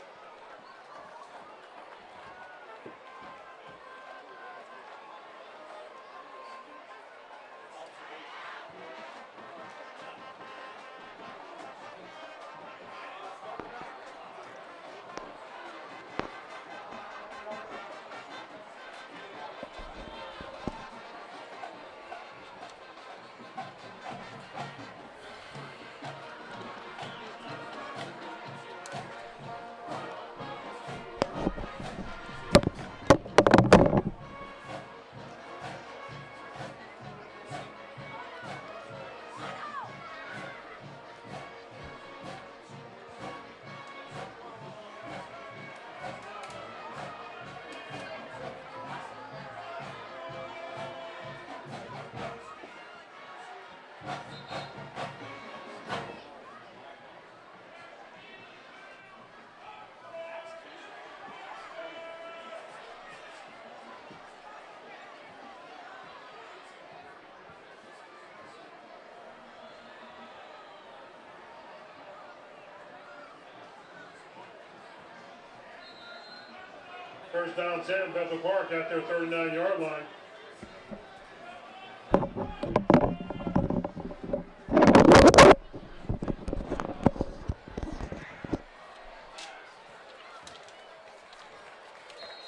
Speaker 4: First down 10, Bethel Park at their 39-yard line.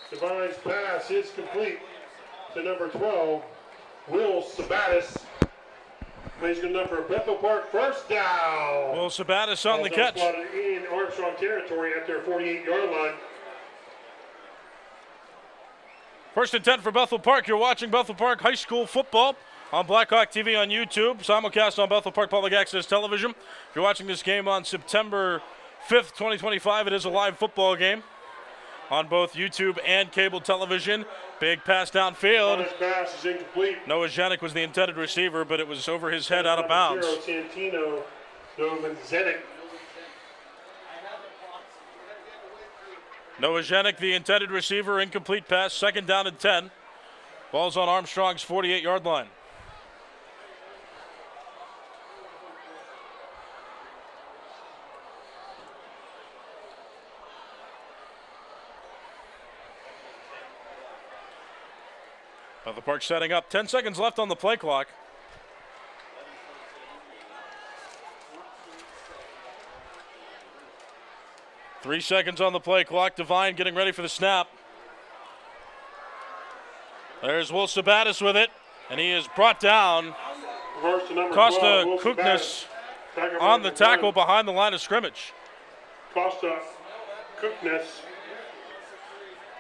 Speaker 4: Divine's pass is complete to number 12, Will Sabatis. Plays good enough for Bethel Park, first down.
Speaker 3: Will Sabatis on the catch.
Speaker 4: Spotted in Armstrong territory at their 48-yard line.
Speaker 3: First and 10 for Bethel Park. You're watching Bethel Park High School football on Blackhawk TV on YouTube, simulcast on Bethel Park Public Access Television. If you're watching this game on September 5th, 2025, it is a live football game on both YouTube and cable television. Big pass downfield.
Speaker 4: This pass is incomplete.
Speaker 3: Noah Janik was the intended receiver, but it was over his head out of bounds.
Speaker 4: Santino, Dovan Zenik.
Speaker 3: Noah Janik, the intended receiver, incomplete pass, second down and 10. Ball's on Armstrong's 48-yard line. Bethel Park setting up. 10 seconds left on the play clock. Three seconds on the play clock. Devine getting ready for the snap. There's Will Sabatis with it, and he is brought down. Costa Kuknis on the tackle behind the line of scrimmage.
Speaker 4: Costa Kuknis.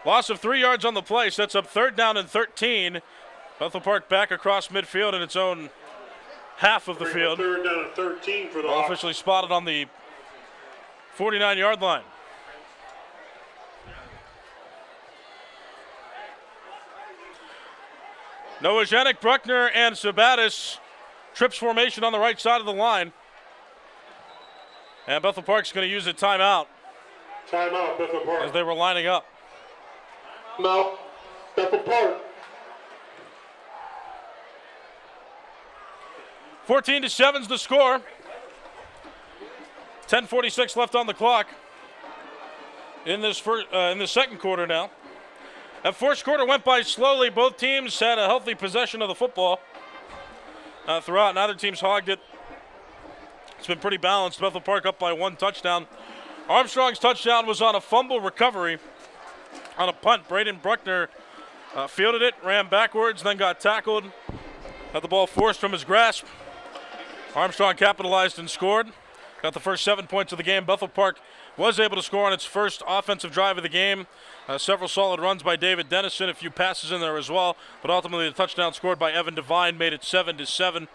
Speaker 3: Loss of 3 yards on the play sets up third down and 13. Bethel Park back across midfield in its own half of the field.
Speaker 4: Third down and 13 for the
Speaker 3: Ball
Speaker 4: Hawks.
Speaker 3: officially spotted on the 49-yard line. Noah Janik, Bruckner, and Sabatis. Trips formation on the right side of the line. And Bethel Park's going to use a timeout
Speaker 4: Timeout, Bethel Park.
Speaker 3: as they were lining up.
Speaker 5: Now, Bethel Park.
Speaker 3: 14-7 is the score. 10:46 left on the clock in this second quarter now. That first quarter went by slowly. Both teams had a healthy possession of the football throughout. Neither team's hogged it. It's been pretty balanced. Bethel Park up by 1 touchdown. Armstrong's touchdown was on a fumble recovery on a punt. Braden Bruckner fielded it, ran backwards, then got tackled. Had the ball forced from his grasp. Armstrong capitalized and scored. Got the first 7 points of the game. Bethel Park was able to score on its first offensive drive of the game. Several solid runs by David Dennison, a few passes in there as well. But ultimately the touchdown scored by Evan Devine made it 7-7.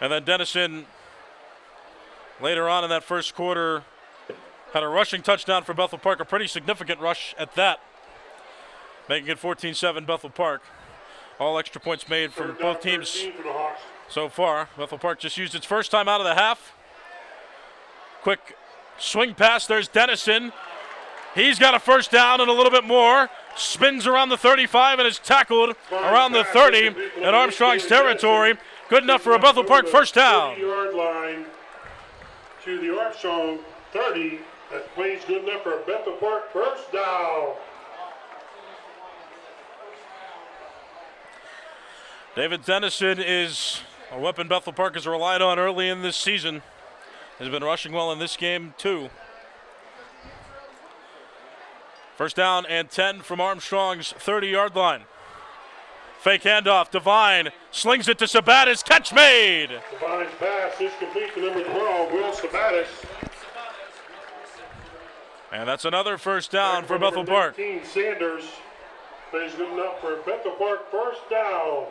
Speaker 3: And then Dennison, later on in that first quarter, had a rushing touchdown for Bethel Park, a pretty significant rush at that, making it 14-7 Bethel Park. All extra points made from both teams so far. Bethel Park just used its first time out of the half. Quick swing pass, there's Dennison. He's got a first down and a little bit more. Spins around the 35 and is tackled around the 30 in Armstrong's territory. Good enough for a Bethel Park first down.
Speaker 4: 30-yard line to the Armstrong 30. That plays good enough for a Bethel Park first down.
Speaker 3: David Dennison is a weapon Bethel Park has relied on early in this season. Has been rushing well in this game too. First down and 10 from Armstrong's 30-yard line. Fake handoff, Devine slings it to Sabatis, catch made!
Speaker 4: Devine's pass is complete to number 12, Will Sabatis.
Speaker 3: And that's another first down for Bethel Park.
Speaker 4: 15, Sanders plays good enough for Bethel Park first down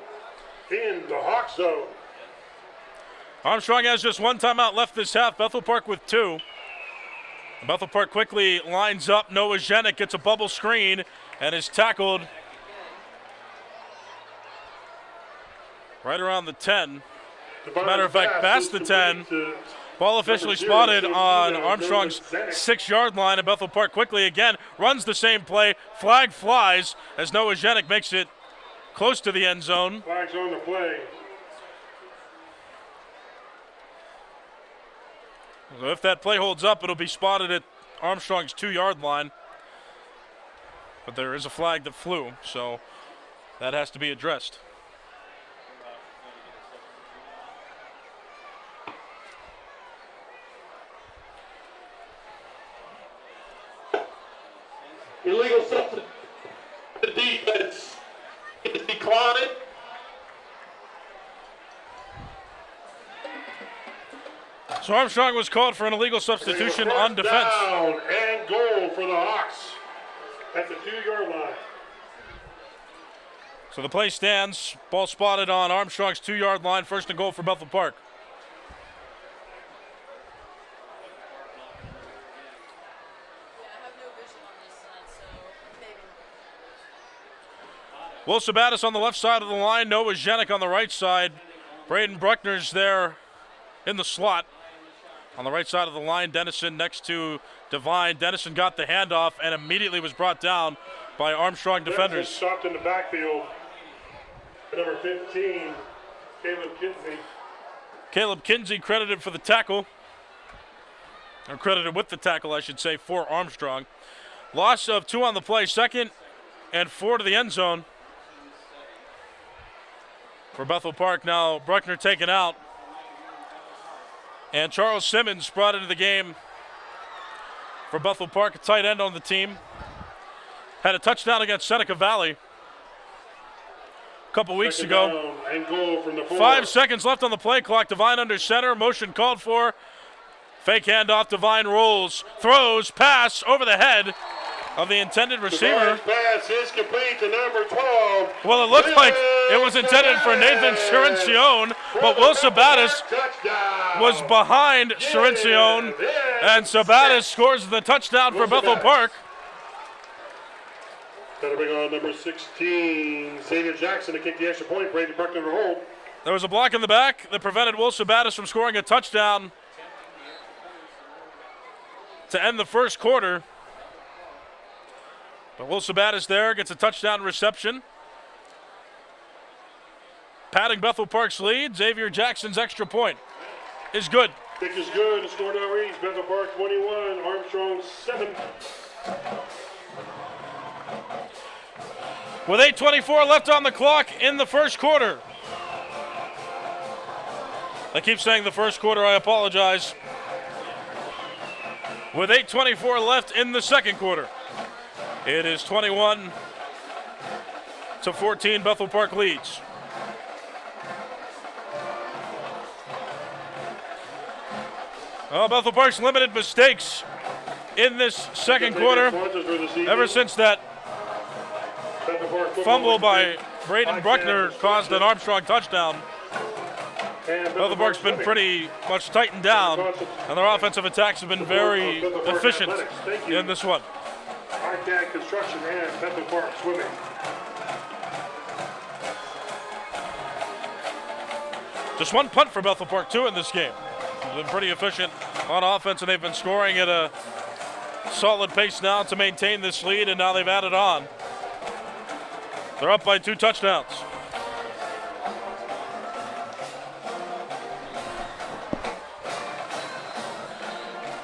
Speaker 4: in the Hawk zone.
Speaker 3: Armstrong has just one timeout left this half, Bethel Park with 2. Bethel Park quickly lines up. Noah Janik gets a bubble screen and is tackled right around the 10. Matter of fact, past the 10. Ball officially spotted on Armstrong's 6-yard line, and Bethel Park quickly again runs the same play. Flag flies as Noah Janik makes it close to the end zone.
Speaker 4: Flags on the play.
Speaker 3: So if that play holds up, it'll be spotted at Armstrong's 2-yard line. but there is a flag that flew, so that has to be addressed.
Speaker 5: Illegal substitution. The defense is declining.
Speaker 3: So Armstrong was called for an illegal substitution on defense.
Speaker 4: Down and goal for the Hawks at the 2-yard line.
Speaker 3: So the play stands. Ball spotted on Armstrong's 2-yard line. First and goal for Bethel Park. Will Sabatis on the left side of the line. Noah Zhenik on the right side. Braden Bruckner's there in the slot. On the right side of the line, Dennison next to Devine. Dennison got the handoff and immediately was brought down by Armstrong defenders.
Speaker 4: Stopped in the backfield. Number 15, Caleb Kinsey.
Speaker 3: Caleb Kinsey credited for the tackle. Or credited with the tackle, I should say, for Armstrong. Loss of 2 on the play. 2nd and 4 to the end zone for Bethel Park. Now Bruckner taken out. And Charles Simmons brought into the game for Bethel Park, a tight end on the team. Had a touchdown against Seneca Valley a couple weeks ago.
Speaker 4: And goal from the 4.
Speaker 3: 5 seconds left on the play clock. Devine under center, motion called for. Fake handoff, Devine rolls, throws, pass over the head of the intended receiver.
Speaker 4: Pass is complete to number 12.
Speaker 3: Well, it looked like it was intended for Nathan Cirencione, but Will Sabatis was behind Cirencione, and Sabatis scores the touchdown for Bethel Park.
Speaker 4: Got to bring on number 16, Xavier Jackson, to kick the extra point. Brady Bruckner to hold.
Speaker 3: There was a block in the back that prevented Will Sabatis from scoring a touchdown to end the first quarter. But Will Sabatis there gets a touchdown reception. Padding Bethel Park's lead. Xavier Jackson's extra point is good.
Speaker 4: Kick is good. The score now reads Bethel Park 21, Armstrong 7.
Speaker 3: With 8:24 left on the clock in the first quarter. I keep saying the first quarter, I apologize. With 8:24 left in the second quarter. It is 21-14, Bethel Park leads. Well, Bethel Park's limited mistakes in this second quarter. Ever since that fumble by Braden Bruckner caused an Armstrong touchdown, Bethel Park's been pretty much tightened down, and their offensive attacks have been very efficient in this one.
Speaker 4: Arcad Construction and Bethel Park Swimming.
Speaker 3: Just one punt for Bethel Park, too, in this game. They've been pretty efficient on offense, and they've been scoring at a solid pace now to maintain this lead, and now they've added on. They're up by 2 touchdowns.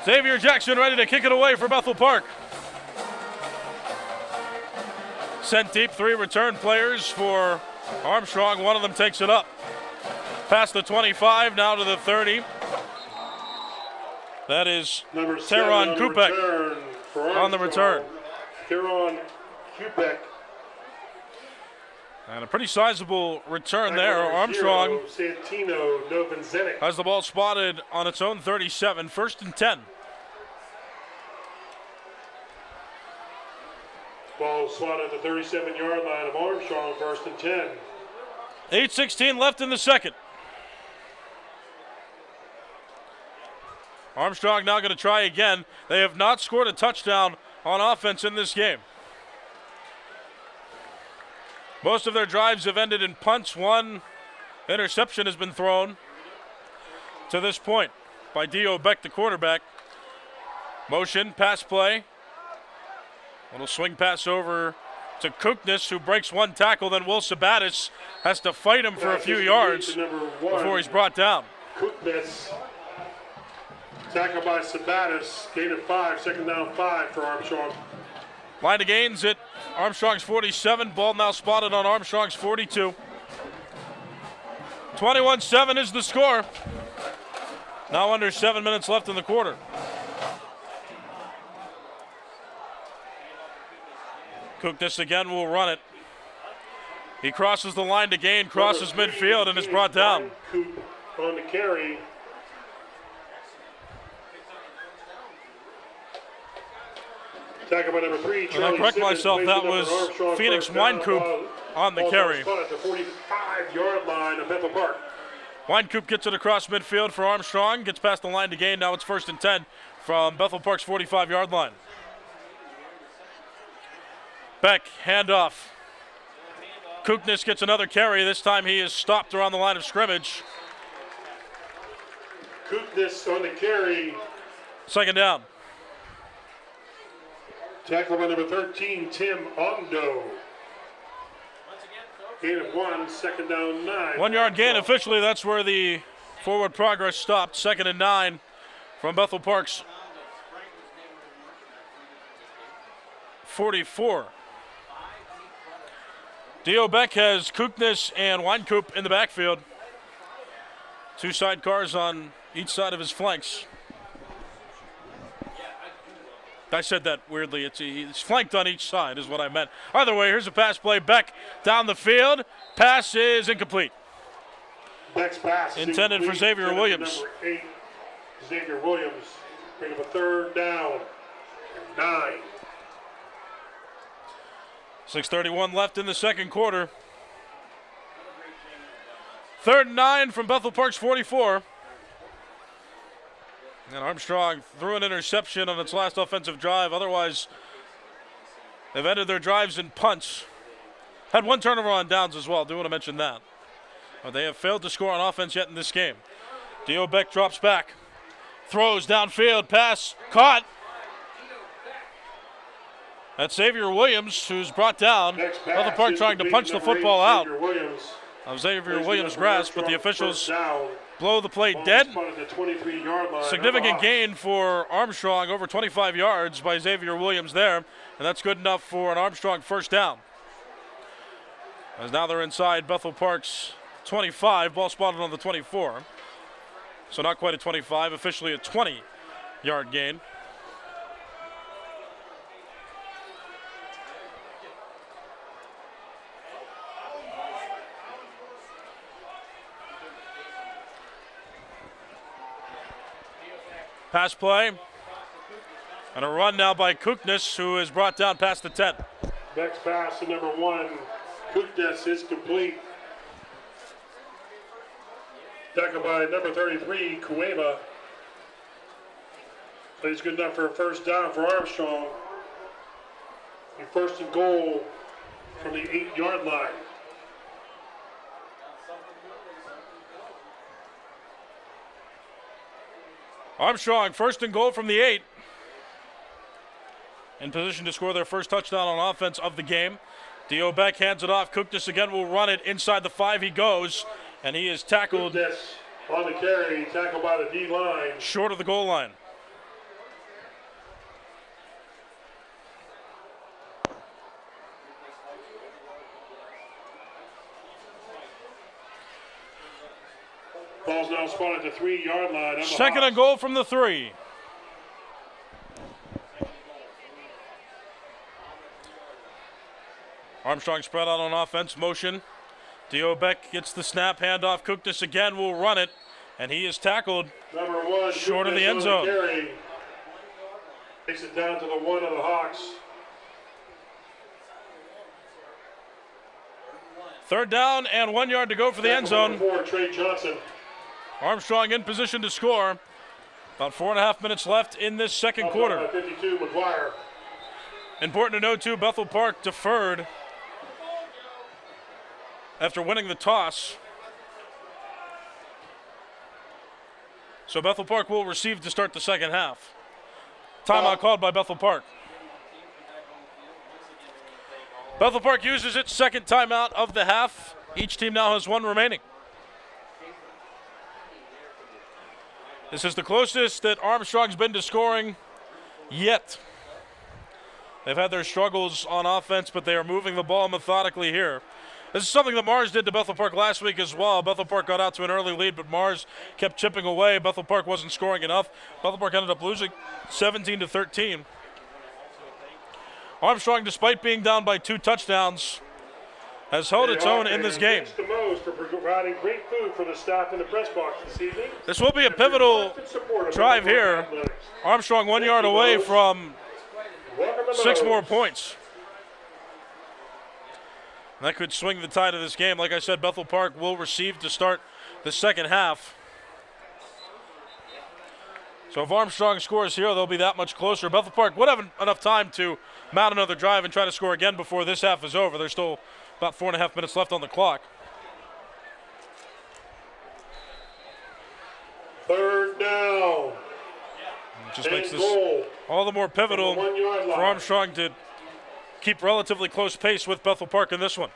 Speaker 3: Xavier Jackson ready to kick it away for Bethel Park. Sent deep, 3 return players for Armstrong. One of them takes it up. Past the 25, now to the 30. That is Teron Kupek on the return.
Speaker 4: Teron Kupek.
Speaker 3: And a pretty sizable return there. Armstrong
Speaker 4: Santino Novinzenik
Speaker 3: has the ball spotted on its own 37, 1st and 10.
Speaker 4: Ball swatted at the 37-yard line of Armstrong, 1st and 10.
Speaker 3: 8:16 left in the second. Armstrong now going to try again. They have not scored a touchdown on offense in this game. Most of their drives have ended in punts. 1 interception has been thrown to this point by Dio Beck, the quarterback. Motion, pass play. Little swing pass over to Kuknis, who breaks 1 tackle. Then Will Sabatis has to fight him for a few yards before he's brought down.
Speaker 4: Kuknis, tackled by Sabatis, gain of 5, 2nd down 5 for Armstrong.
Speaker 3: Line of gains at Armstrong's 47. Ball now spotted on Armstrong's 42. 21-7 is the score. Now under 7 minutes left in the quarter. Kuknis again will run it. He crosses the line to gain, crosses midfield, and is brought down.
Speaker 4: On the carry. Tackle by number 3,
Speaker 3: And I correct myself, that was Phoenix Winecoop on the carry.
Speaker 4: At the 45-yard line of Bethel Park.
Speaker 3: Winecoop gets it across midfield for Armstrong, gets past the line to gain. Now it's 1st and 10 from Bethel Park's 45-yard line. Beck, handoff. Kuknis gets another carry. This time he is stopped around the line of scrimmage.
Speaker 4: Kuknis on the carry.
Speaker 3: 2nd down.
Speaker 4: Tackle by number 13, Tim Ondo. Gain of 1, 2nd down, 9.
Speaker 3: 1 yard gain officially. That's where the forward progress stopped. 2nd and 9 from Bethel Park's 44. Dio Beck has Kuknis and Winecoop in the backfield. 2 sidecars on each side of his flanks. I said that weirdly. He's flanked on each side is what I meant. Either way, here's a pass play. Beck down the field. Pass is incomplete.
Speaker 4: Beck's pass
Speaker 3: intended for Xavier Williams.
Speaker 4: Number 8, Xavier Williams. Bring up a 3rd down. 9.
Speaker 3: 6:31 left in the second quarter. 3rd and 9 from Bethel Park's 44. And Armstrong threw an interception on its last offensive drive. Otherwise, they've ended their drives in punts. Had 1 turnover on downs as well. Do want to mention that. But they have failed to score on offense yet in this game. Dio Beck drops back. Throws downfield. Pass caught. That's Xavier Williams, who's brought down. Bethel Park trying to punch the football out of Xavier Williams' grasp, but the officials blow the play dead. Significant gain for Armstrong, over 25 yards by Xavier Williams there, and that's good enough for an Armstrong 1st down. As now they're inside Bethel Park's 25, ball spotted on the 24. So not quite a 25, officially a 20-yard gain. Pass play. And a run now by Kuknis, who is brought down past the 10.
Speaker 4: Beck's pass to number 1, Kuknis, is complete. Tackle by number 33, Cueva. Plays good enough for a 1st down for Armstrong. A 1st and goal from the 8-yard line.
Speaker 3: Armstrong, 1st and goal from the 8. In position to score their 1st touchdown on offense of the game. Dio Beck hands it off. Kuknis again will run it. Inside the 5 he goes. And he is tackled.
Speaker 4: Kuknis on the carry, tackled by the D-line.
Speaker 3: Short of the goal line.
Speaker 4: Ball's now spotted at the 3-yard line.
Speaker 3: 2nd and goal from the 3. Armstrong spread out on offense, motion. Dio Beck gets the snap, handoff. Kuknis again will run it, and he is tackled
Speaker 4: number 1,
Speaker 3: short
Speaker 4: Kuknis
Speaker 3: of the end zone.
Speaker 4: Takes it down to the 1 of the Hawks.
Speaker 3: 3rd down and 1 yard to go for the end zone.
Speaker 4: 4, Trey Johnson.
Speaker 3: Armstrong in position to score. About 4.5 minutes left in this second quarter.
Speaker 4: 52, McGuire.
Speaker 3: Important to note, too, Bethel Park deferred after winning the toss. So Bethel Park will receive to start the second half. Timeout called by Bethel Park. Bethel Park uses its 2nd timeout of the half. Each team now has 1 remaining. This is the closest that Armstrong's been to scoring yet. They've had their struggles on offense, but they are moving the ball methodically here. This is something that Mars did to Bethel Park last week as well. Bethel Park got out to an early lead, but Mars kept chipping away. Bethel Park wasn't scoring enough. Bethel Park ended up losing 17-13. Armstrong, despite being down by 2 touchdowns, has held its own in this game.
Speaker 4: Thanks to Moe's for providing great food for the staff in the press box this evening.
Speaker 3: This will be a pivotal drive here. Armstrong 1 yard away from 6 more points. That could swing the tide of this game. Like I said, Bethel Park will receive to start the second half. So if Armstrong scores here, they'll be that much closer. Bethel Park would have enough time to mount another drive and try to score again before this half is over. There's still about 4.5 minutes left on the clock.
Speaker 4: 3rd down.
Speaker 3: It just makes this all the more pivotal for Armstrong to keep relatively close pace with Bethel Park in this one.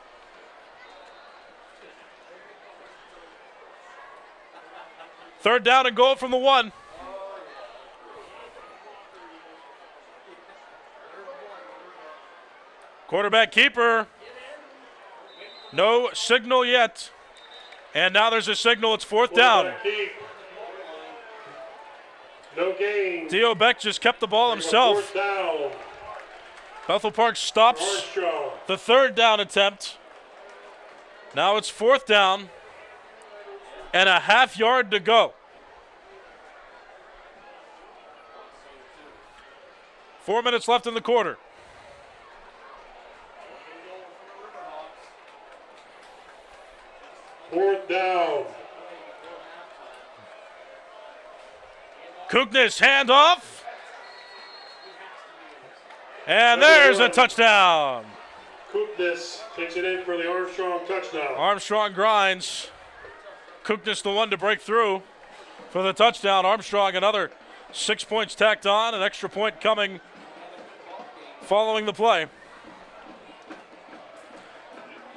Speaker 3: Third down and goal from the 1. Quarterback keeper. No signal yet. And now there's a signal. It's 4th down.
Speaker 4: No gain.
Speaker 3: Theo Beck just kept the ball himself.
Speaker 4: 4th down.
Speaker 3: Bethel Park stops
Speaker 4: Armstrong.
Speaker 3: the 3rd down attempt. Now it's 4th down and a half yard to go. 4 minutes left in the quarter.
Speaker 4: Fourth down.
Speaker 3: Kuknis handoff. And there's a touchdown.
Speaker 4: Kuknis takes it in for the Armstrong touchdown.
Speaker 3: Armstrong grinds. Kuknis the one to break through for the touchdown. Armstrong another 6 points tacked on. An extra point coming following the play.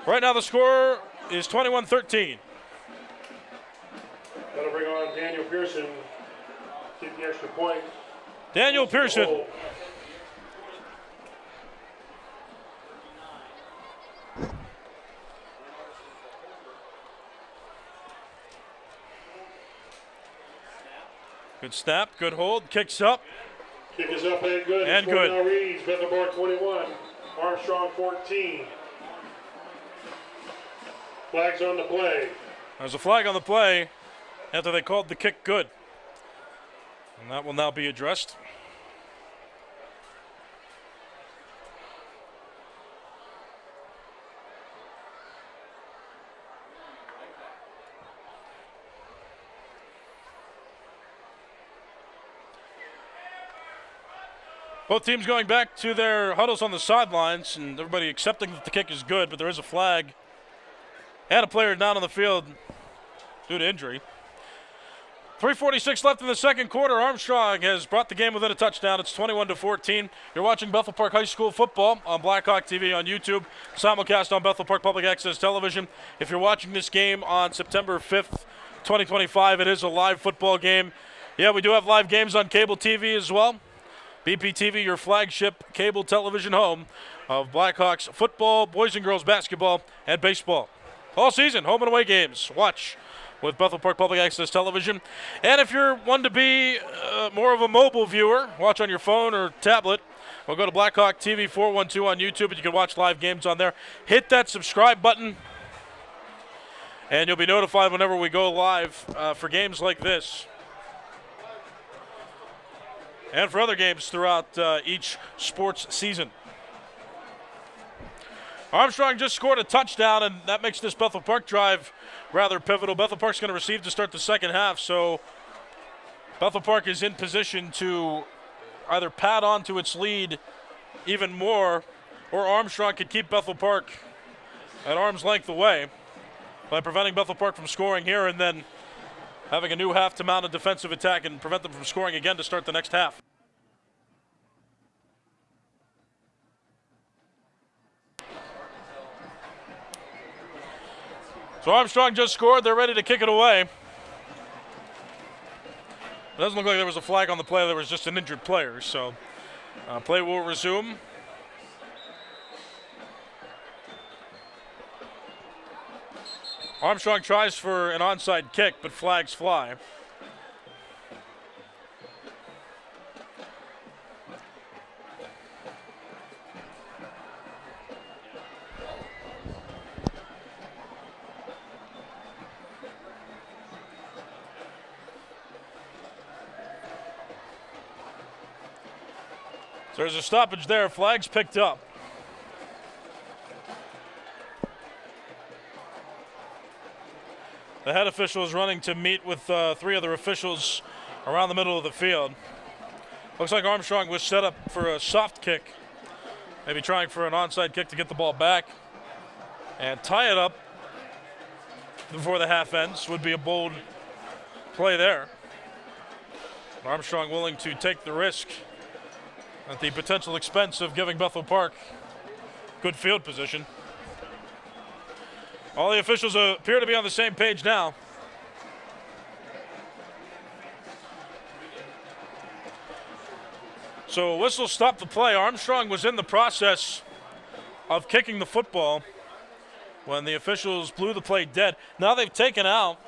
Speaker 3: Right now the score is 21-13.
Speaker 4: That'll bring on Daniel Pearson. Keep the extra point.
Speaker 3: Daniel Pearson. Good snap, good hold, kicks up.
Speaker 4: Kick is up and good.
Speaker 3: And good.
Speaker 4: Now reads Bethel Park 21, Armstrong 14. Flags on the play.
Speaker 3: There's a flag on the play after they called the kick good. And that will now be addressed. Both teams going back to their huddles on the sidelines, and everybody accepting that the kick is good, but there is a flag and a player down on the field due to injury. 3:46 left in the second quarter. Armstrong has brought the game within a touchdown. It's 21-14. You're watching Bethel Park High School football on Blackhawk TV on YouTube, simulcast on Bethel Park Public Access Television. If you're watching this game on September 5th, 2025, it is a live football game. Yeah, we do have live games on cable TV as well. BPTV, your flagship cable television home of Blackhawks football, boys and girls basketball, and baseball. All season, home and away games. Watch with Bethel Park Public Access Television. And if you're one to be more of a mobile viewer, watch on your phone or tablet, we'll go to Blackhawk TV 412 on YouTube, and you can watch live games on there. Hit that subscribe button, and you'll be notified whenever we go live for games like this. And for other games throughout each sports season. Armstrong just scored a touchdown, and that makes this Bethel Park drive rather pivotal. Bethel Park's going to receive to start the second half, so Bethel Park is in position to either pad on to its lead even more, or Armstrong could keep Bethel Park at arm's length away by preventing Bethel Park from scoring here and then having a new half to mount a defensive attack and prevent them from scoring again to start the next half. So Armstrong just scored. They're ready to kick it away. It doesn't look like there was a flag on the play. There was just an injured player. So play will resume. Armstrong tries for an onside kick, but flags fly. So there's a stoppage there. Flags picked up. The head official is running to meet with 3 other officials around the middle of the field. Looks like Armstrong was set up for a soft kick. Maybe trying for an onside kick to get the ball back and tie it up before the half ends. Would be a bold play there. Armstrong willing to take the risk at the potential expense of giving Bethel Park good field position. All the officials appear to be on the same page now. So a whistle stopped the play. Armstrong was in the process of kicking the football when the officials blew the play dead. Now they've taken out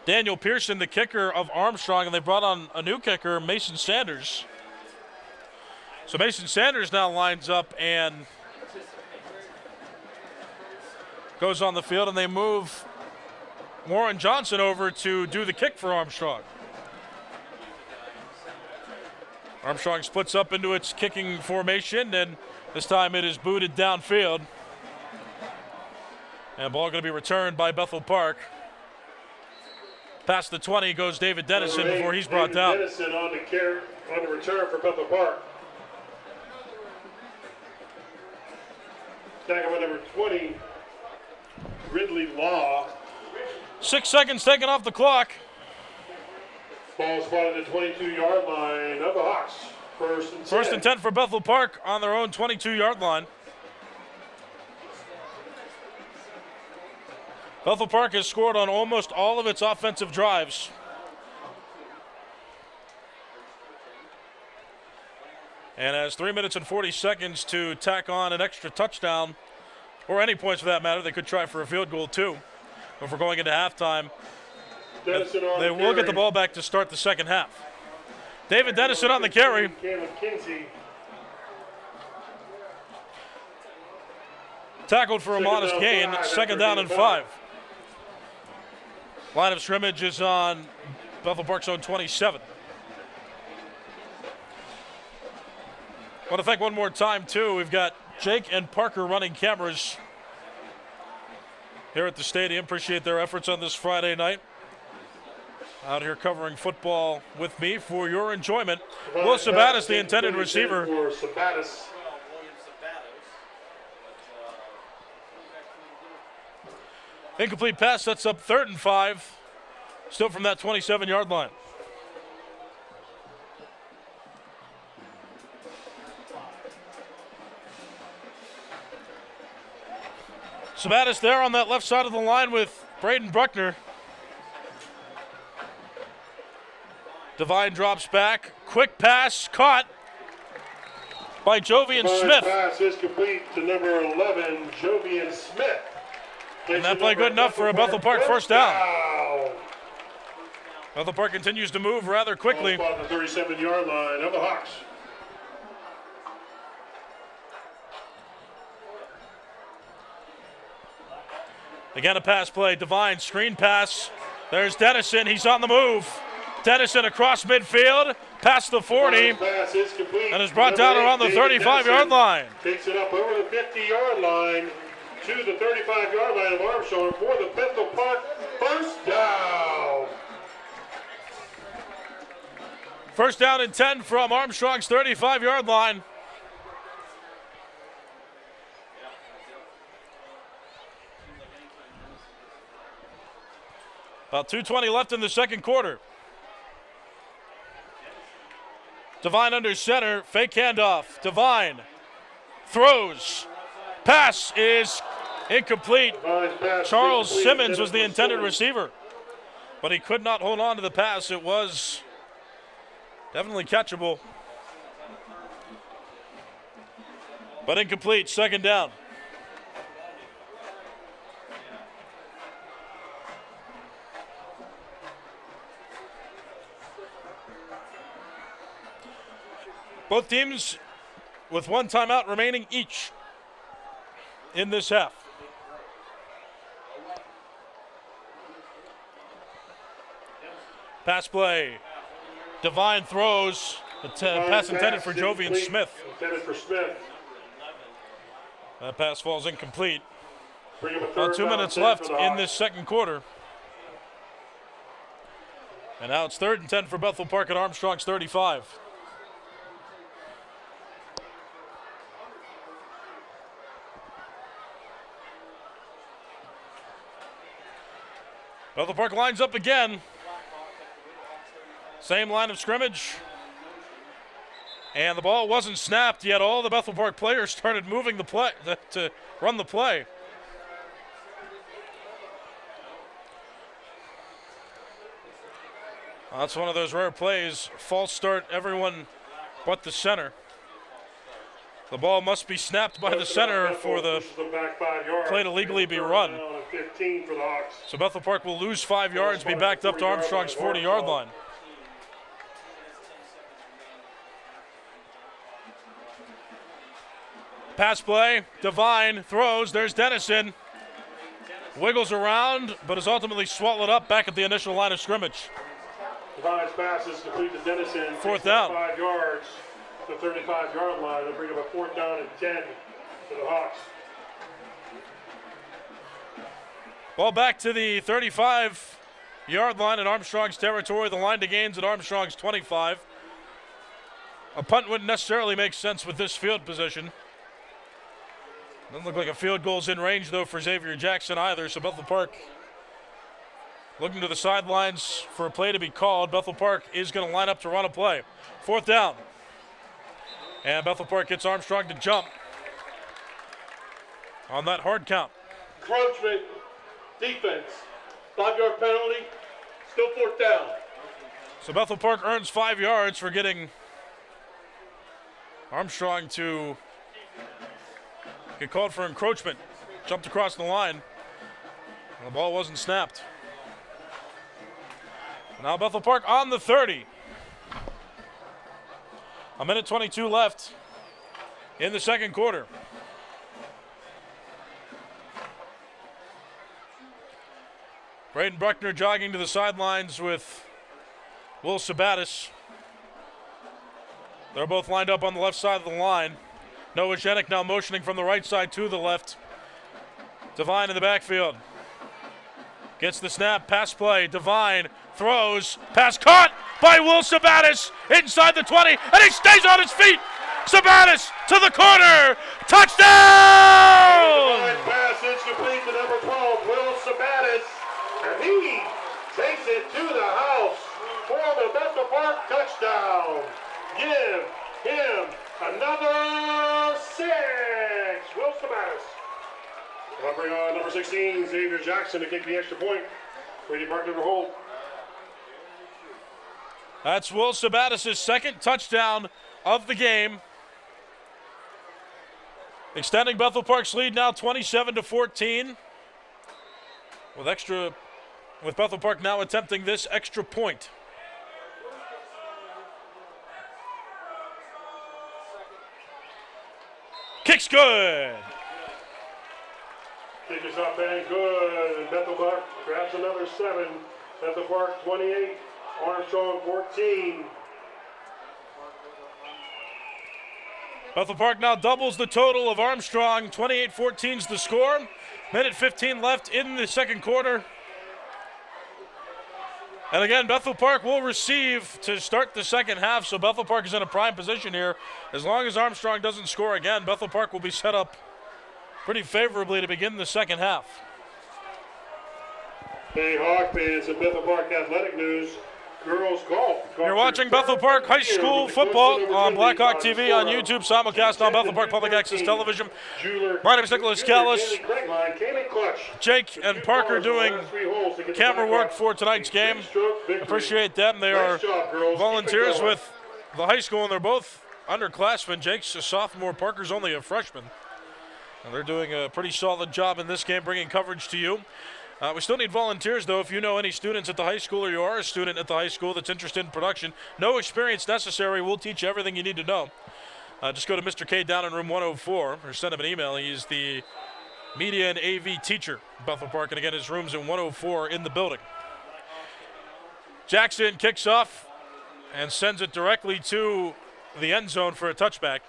Speaker 3: Daniel Pearson, the kicker of Armstrong, and they brought on a new kicker, Mason Sanders. So Mason Sanders now lines up and goes on the field, and they move Warren Johnson over to do the kick for Armstrong. Armstrong splits up into its kicking formation, and this time it is booted downfield. And ball going to be returned by Bethel Park. Past the 20 goes David Dennison before he's brought down.
Speaker 4: Dennison on the return for Bethel Park. Tackle with number 20, Ridley Law.
Speaker 3: 6 seconds taken off the clock.
Speaker 4: Ball spotted at the 22-yard line of the Hawks.
Speaker 3: First and 10 for Bethel Park on their own 22-yard line. Bethel Park has scored on almost all of its offensive drives. And has 3 minutes and 40 seconds to tack on an extra touchdown, or any points for that matter. They could try for a field goal too. If we're going into halftime, they will get the ball back to start the second half. David Dennison on the carry. Tackled for a modest gain. Second down and 5. Line of scrimmage is on Bethel Park's own 27. I want to thank one more time, too. We've got Jake and Parker running cameras here at the stadium. Appreciate their efforts on this Friday night. Out here covering football with me for your enjoyment. Will Sabatis, the intended receiver. Incomplete pass sets up 3rd and 5. Still from that 27-yard line. Sabatis there on that left side of the line with Braden Bruckner. Devine drops back. Quick pass caught by Jovian Smith.
Speaker 4: Pass is complete to number 11, Jovian Smith.
Speaker 3: And that play good enough for a Bethel Park first down. Bethel Park continues to move rather quickly.
Speaker 4: On the 37-yard line of the Hawks.
Speaker 3: Again, a pass play. Devine, screen pass. There's Dennison. He's on the move. Dennison across midfield, past the 40, and is brought down around the 35-yard line.
Speaker 4: Takes it up over the 50-yard line to the 35-yard line of Armstrong for the Bethel Park first down.
Speaker 3: First down and 10 from Armstrong's 35-yard line. About 2:20 left in the second quarter. Devine under center, fake handoff. Devine throws. Pass is incomplete. Charles Simmons was the intended receiver, but he could not hold on to the pass. It was definitely catchable, but incomplete. Second down. Both teams with one timeout remaining each in this half. Pass play. Devine throws. Pass intended for Jovian Smith.
Speaker 4: Intended for Smith.
Speaker 3: That pass falls incomplete.
Speaker 4: About
Speaker 3: About 2 minutes left in this second quarter. And now it's 3rd and 10 for Bethel Park at Armstrong's 35. Bethel Park lines up again. Same line of scrimmage. And the ball wasn't snapped, yet all the Bethel Park players started moving the play to run the play. That's one of those rare plays. False start, everyone but the center. The ball must be snapped by the center for the play to legally be run. So Bethel Park will lose 5 yards, be backed up to Armstrong's 40-yard line. Pass play, Devine throws, there's Dennison. Wiggles around, but is ultimately swallowed up back at the initial line of scrimmage.
Speaker 4: Devine's pass is complete to Dennison.
Speaker 3: 4th down.
Speaker 4: 5 yards to the 35-yard line. They'll bring up a 4th down and 10 to the Hawks.
Speaker 3: Ball back to the 35-yard line in Armstrong's territory. The line to gains at Armstrong's 25. A punt wouldn't necessarily make sense with this field position. Doesn't look like a field goal's in range, though, for Xavier Jackson either. So Bethel Park looking to the sidelines for a play to be called. Bethel Park is going to line up to run a play. 4th down. And Bethel Park gets Armstrong to jump on that hard count.
Speaker 5: Encroachment, defense, 5-yard penalty, still 4th down.
Speaker 3: So Bethel Park earns 5 yards for getting Armstrong to get called for encroachment. Jumped across the line. The ball wasn't snapped. Now Bethel Park on the 30. 1:22 left in the second quarter. Braden Bruckner jogging to the sidelines with Will Sabatis. They're both lined up on the left side of the line. Noah Jenik now motioning from the right side to the left. Devine in the backfield. Gets the snap, pass play, Devine throws, pass caught by Will Sabatis inside the 20, and he stays on his feet. Sabatis to the corner, touchdown!
Speaker 4: Devine pass is complete to number 12, Will Sabatis, and he takes it to the house for the Bethel Park touchdown. Give him another 6. Will Sabatis. I'll bring on number 16, Xavier Jackson, to kick the extra point. Brady Park number hold.
Speaker 3: That's Will Sabatis' second touchdown of the game. Extending Bethel Park's lead now 27-14. With Bethel Park now attempting this extra point. Kick's good.
Speaker 4: Kick is up and good. And Bethel Park grabs another 7. Bethel Park 28, Armstrong 14.
Speaker 3: Bethel Park now doubles the total of Armstrong. 28-14's the score. Minute 15 left in the second quarter. And again, Bethel Park will receive to start the second half, so Bethel Park is in a prime position here. As long as Armstrong doesn't score again, Bethel Park will be set up pretty favorably to begin the second half.
Speaker 4: Hey, Hawk fans and Bethel Park athletic news. Girls golf.
Speaker 3: You're watching Bethel Park High School football on Blackhawk TV on YouTube, simulcast on Bethel Park Public Access Television. My name is Nicholas Callis. Jake and Parker doing camera work for tonight's game. Appreciate them. They are volunteers with the high school, and they're both underclassmen. Jake's a sophomore, Parker's only a freshman. And they're doing a pretty solid job in this game, bringing coverage to you. We still need volunteers, though. If you know any students at the high school or you are a student at the high school that's interested in production, no experience necessary. We'll teach you everything you need to know. Just go to Mr. K down in room 104 or send him an email. He's the media and AV teacher at Bethel Park. And again, his room's in 104 in the building. Jackson kicks off and sends it directly to the end zone for a touchback.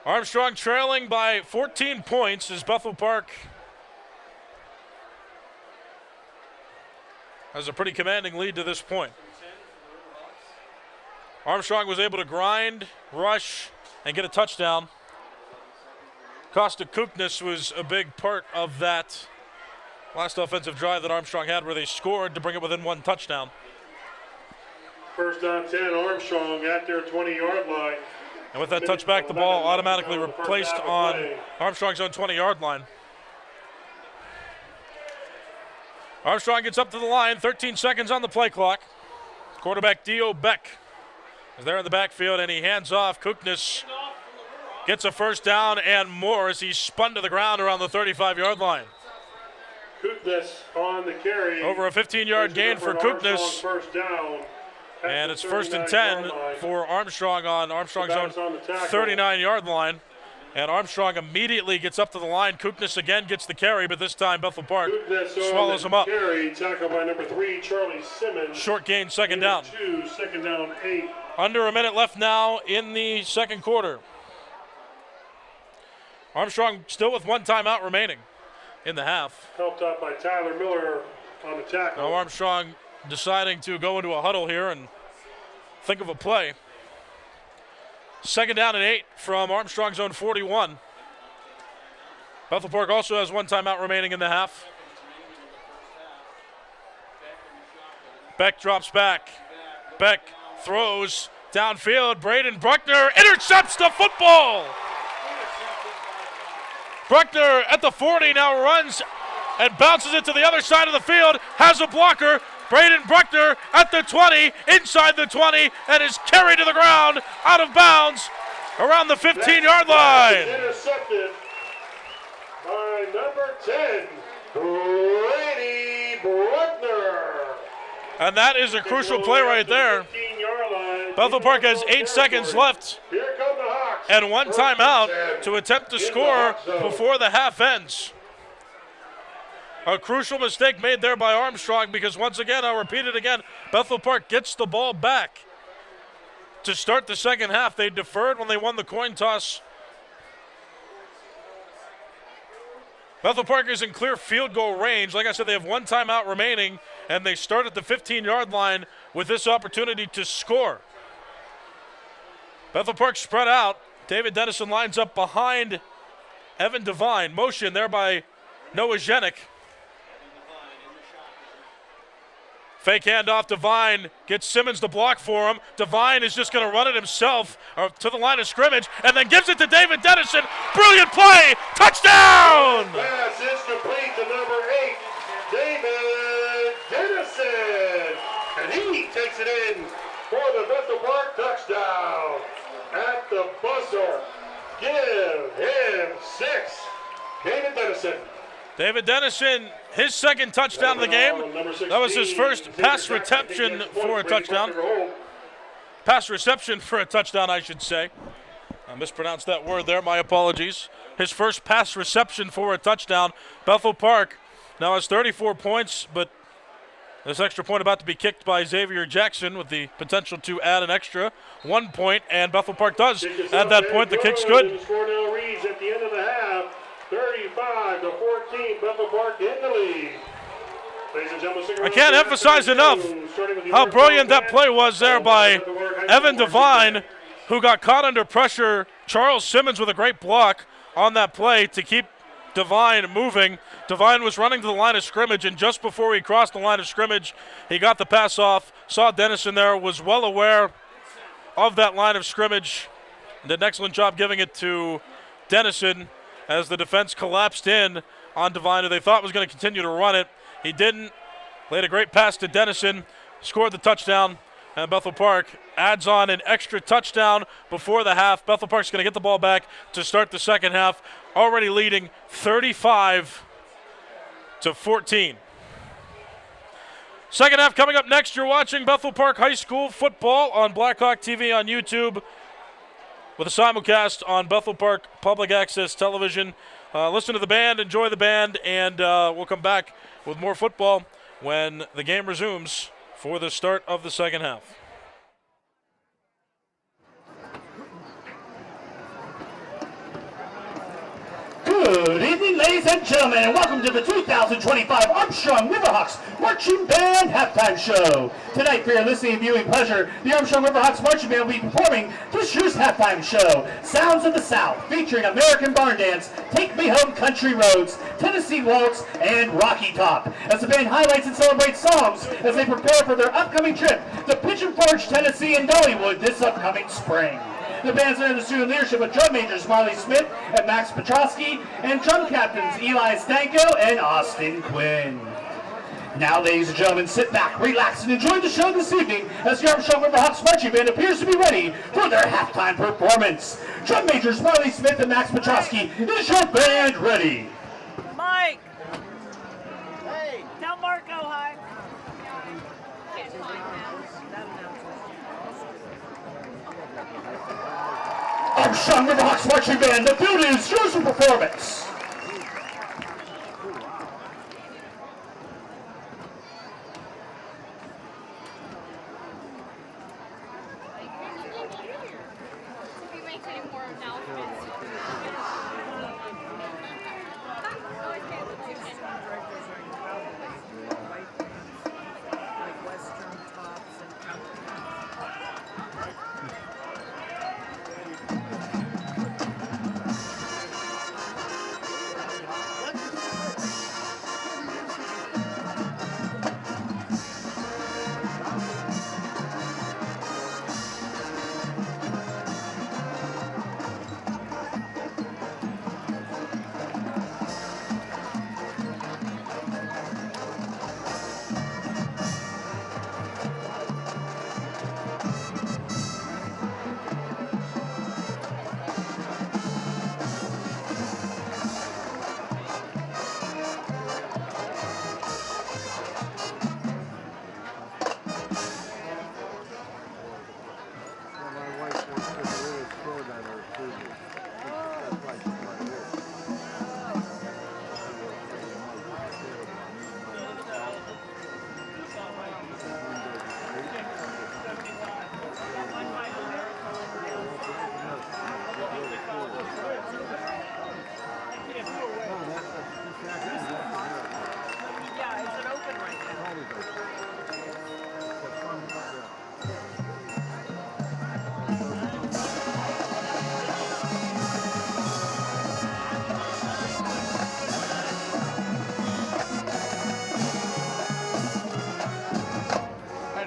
Speaker 3: Armstrong trailing by 14 points as Bethel Park has a pretty commanding lead to this point. Armstrong was able to grind, rush, and get a touchdown. Costa Kuknis was a big part of that last offensive drive that Armstrong had where they scored to bring it within one touchdown.
Speaker 4: First down 10, Armstrong at their 20-yard line.
Speaker 3: And with that touchback, the ball automatically replaced on Armstrong's own 20-yard line. Armstrong gets up to the line, 13 seconds on the play clock. Quarterback Dio Beck is there in the backfield, and he hands off. Kuknis gets a first down and more as he's spun to the ground around the 35-yard line.
Speaker 4: Kuknis on the carry.
Speaker 3: Over a 15-yard gain for Kuknis.
Speaker 4: First down.
Speaker 3: And it's 1st and 10 for Armstrong on Armstrong's own 39-yard line. And Armstrong immediately gets up to the line. Kuknis again gets the carry, but this time Bethel Park swallows him up.
Speaker 4: Carry, tackled by number 3, Charlie Simmons.
Speaker 3: Short gain, second down.
Speaker 4: 2, second down, 8.
Speaker 3: Under a minute left now in the second quarter. Armstrong still with one timeout remaining in the half.
Speaker 4: Helped out by Tyler Miller on the tackle.
Speaker 3: Now Armstrong deciding to go into a huddle here and think of a play. Second down and 8 from Armstrong's own 41. Bethel Park also has one timeout remaining in the half. Beck drops back. Beck throws downfield. Braden Bruckner intercepts the football. Bruckner at the 40 now runs and bounces it to the other side of the field. Has a blocker. Braden Bruckner at the 20, inside the 20, and is carried to the ground, out of bounds, around the 15-yard line.
Speaker 4: Intercepted by number 10, Brady Bruckner.
Speaker 3: And that is a crucial play right there. Bethel Park has 8 seconds left
Speaker 4: Here come the Hawks.
Speaker 3: and one timeout to attempt to score before the half ends. A crucial mistake made there by Armstrong because once again, I'll repeat it again, Bethel Park gets the ball back. To start the second half, they deferred when they won the coin toss. Bethel Park is in clear field goal range. Like I said, they have one timeout remaining, and they start at the 15-yard line with this opportunity to score. Bethel Park spread out. David Dennison lines up behind Evan Devine. Motion there by Noah Zenick. Fake handoff, Devine gets Simmons to block for him. Devine is just going to run it himself to the line of scrimmage and then gives it to David Dennison. Brilliant play, touchdown!
Speaker 4: Pass is complete to number 8, David Dennison. And he takes it in for the Bethel Park touchdown. At the buzzer, give him 6, David Dennison.
Speaker 3: David Dennison, his second touchdown of the game. That was his first pass reception for a touchdown. Pass reception for a touchdown, I should say. I mispronounced that word there, my apologies. His first pass reception for a touchdown. Bethel Park now has 34 points, but this extra point about to be kicked by Xavier Jackson with the potential to add an extra 1 point, and Bethel Park does at that point. The kick's good.
Speaker 4: Cornell Reeds at the end of the half. 35-14, Bethel Park in the lead. Ladies and gentlemen,
Speaker 3: I can't emphasize enough how brilliant that play was there by Evan Devine, who got caught under pressure. Charles Simmons with a great block on that play to keep Devine moving. Devine was running to the line of scrimmage, and just before he crossed the line of scrimmage, he got the pass off, saw Dennison there, was well aware of that line of scrimmage, did an excellent job giving it to Dennison as the defense collapsed in on Devine, who they thought was going to continue to run it. He didn't. Laid a great pass to Dennison, scored the touchdown. And Bethel Park adds on an extra touchdown before the half. Bethel Park's going to get the ball back to start the second half, already leading 35-14. Second half coming up next. You're watching Bethel Park High School football on Blackhawk TV on YouTube with a simulcast on Bethel Park Public Access Television. Listen to the band, enjoy the band, and we'll come back with more football when the game resumes for the start of the second half.
Speaker 6: Good evening, ladies and gentlemen, and welcome to the 2025 Armstrong Riverhawks Marching Band Halftime Show. Tonight, for your listening and viewing pleasure, the Armstrong Riverhawks Marching Band will be performing this year's halftime show, Sounds of the South, featuring American Barn Dance, Take Me Home Country Roads, Tennessee Waltz, and Rocky Top, as the band highlights and celebrates songs as they prepare for their upcoming trip to Pigeon Forge, Tennessee, and Dollywood this upcoming spring. The band's under the student leadership of drum majors Marley Smith and Max Petrosky, and drum captains Eli Stanko and Austin Quinn. Now, ladies and gentlemen, sit back, relax, and enjoy the show this evening as the Armstrong Riverhawks Marching Band appears to be ready for their halftime performance. Drum majors Marley Smith and Max Petrosky, is your band ready?
Speaker 1: Mike! Hey! Tell Marco hi.
Speaker 6: Armstrong Riverhawks Marching Band, the field is yours for performance.
Speaker 7: If you make any more announcements.
Speaker 1: Like Western tops and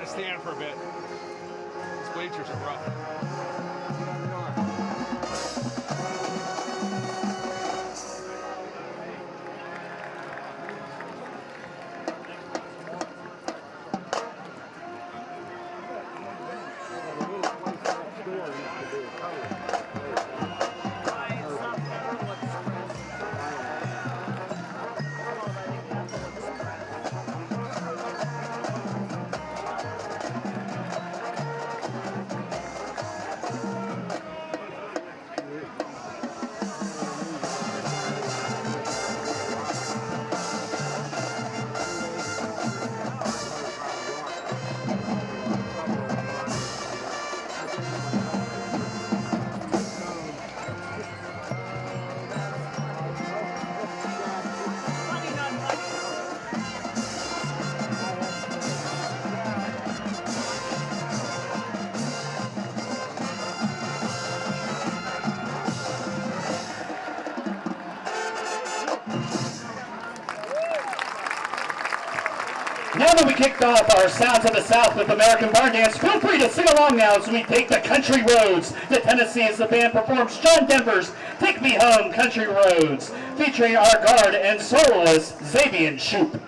Speaker 8: stand for a bit. These bleachers are rough.
Speaker 6: Now that we kicked off our Sounds of the South with American Barn Dance, feel free to sing along now as we take the country roads to Tennessee as the band performs John Denver's Take Me Home Country Roads, featuring our guard and soloist, Xavier Shoup.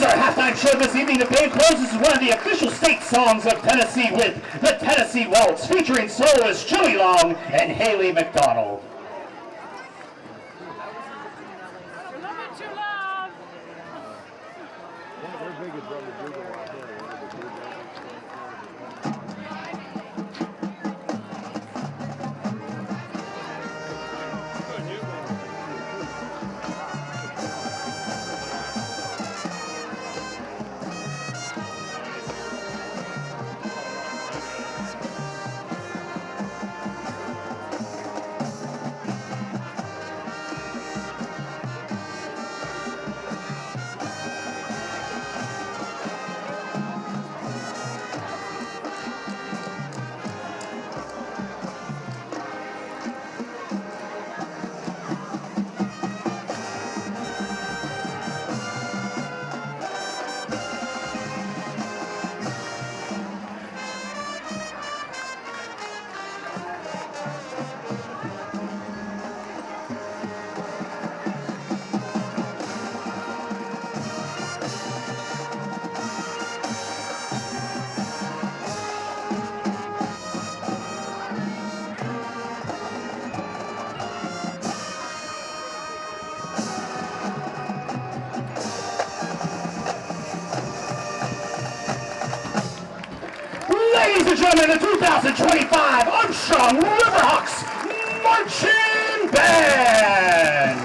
Speaker 6: our halftime show this evening. The band closes with one of the official state songs of Tennessee with the Tennessee Waltz, featuring soloists Joey Long and Haley McDonald. Ladies and gentlemen, the 2025 Armstrong Riverhawks Marching Band!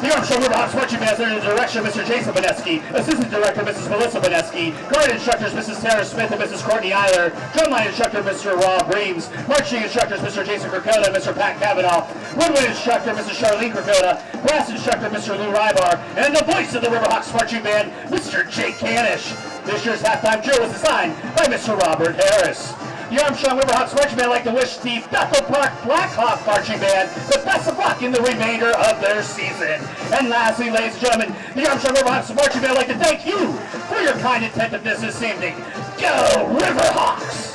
Speaker 6: The Armstrong Riverhawks Marching Band is under the direction of Mr. Jason Boneski, Assistant Director Mrs. Melissa Boneski, Guard Instructors Mrs. Tara Smith and Mrs. Courtney Eiler, Drumline Instructor Mr. Rob Reams, Marching Instructors Mr. Jason Krakota and Mr. Pat Cavanaugh, Woodwind Instructor Mrs. Charlene Krakota, Brass Instructor Mr. Lou Rybar, and the voice of the Riverhawks Marching Band, Mr. Jake Canish. This year's halftime drill was assigned by Mr. Robert Harris. The Armstrong Riverhawks Marching Band like to wish the Bethel Park Blackhawk Marching Band the best of luck in the remainder of their season. And lastly, ladies and gentlemen, the Armstrong Riverhawks Marching Band like to thank you for your kind attentiveness this evening. Go Riverhawks!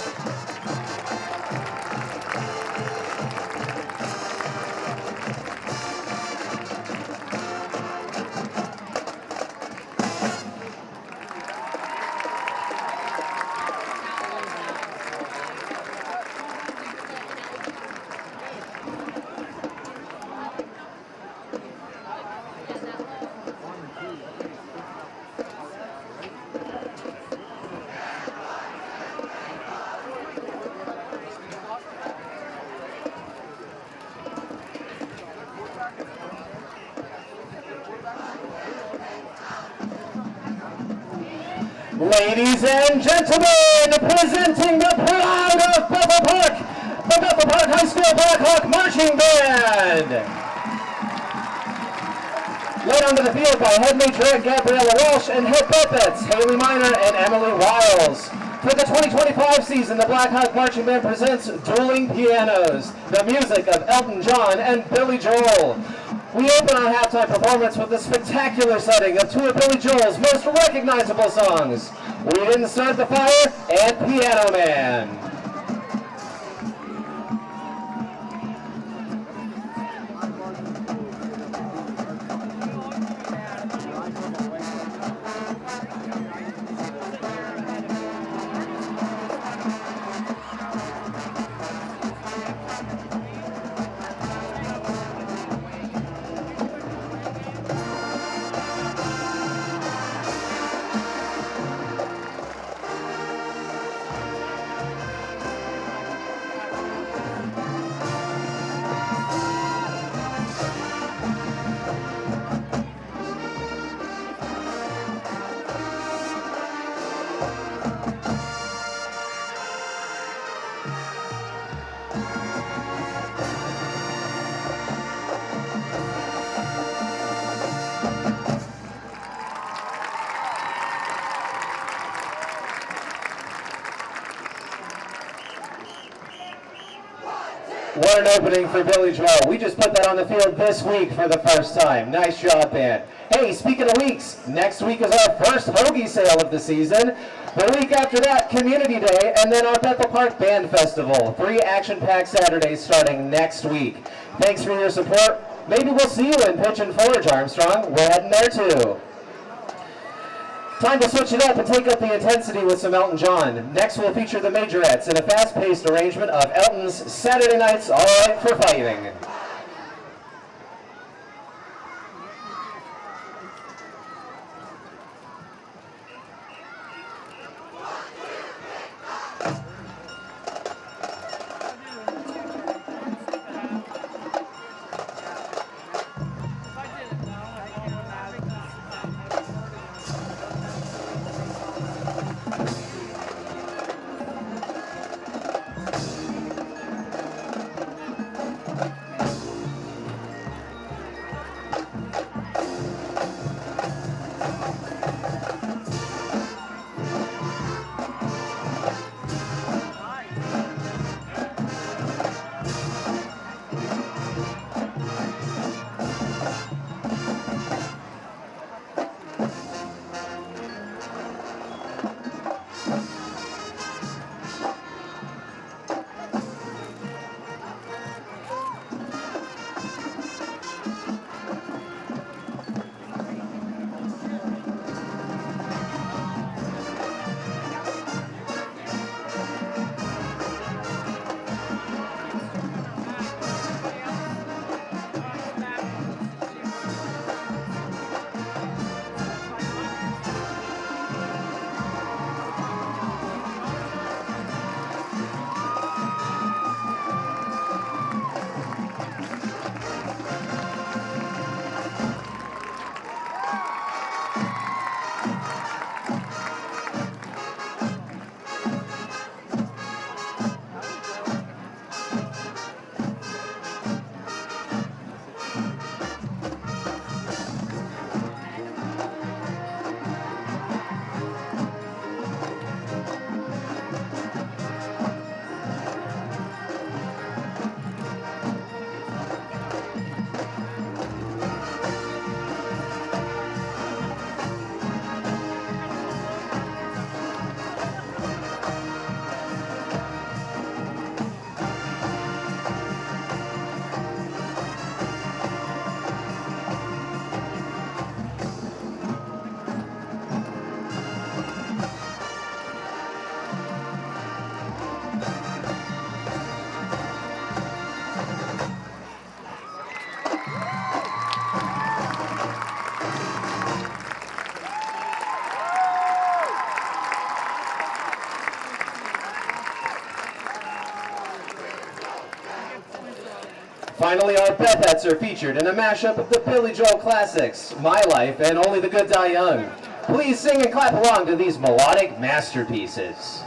Speaker 6: Ladies and gentlemen, presenting the pride of Bethel Park, the Bethel Park High School Blackhawk Marching Band. Led onto the field by head matron Gabriella Walsh and head puppets Haley Miner and Emily Wiles. For the 2025 season, the Blackhawk Marching Band presents Dueling Pianos, the music of Elton John and Billy Joel. We open our halftime performance with a spectacular setting of two of Billy Joel's most recognizable songs, We Didn't Start the Fire and Piano Man. What an opening for Billy Joel. We just put that on the field this week for the first time. Nice job, band. Hey, speaking of weeks, next week is our first hoagie sale of the season. The week after that, Community Day, and then our Bethel Park Band Festival. 3 action-packed Saturdays starting next week. Thanks for your support. Maybe we'll see you in Pitch and Forge, Armstrong. We're heading there too.
Speaker 9: Time to switch it up and take up the intensity with some Elton John. Next we'll feature the Majorettes in a fast-paced arrangement of Elton's Saturday Night's All Right for Fighting. Finally, our Bethettes are featured in a mashup of the Billy Joel classics, My Life and Only the Good Die Young. Please sing and clap along to these melodic masterpieces.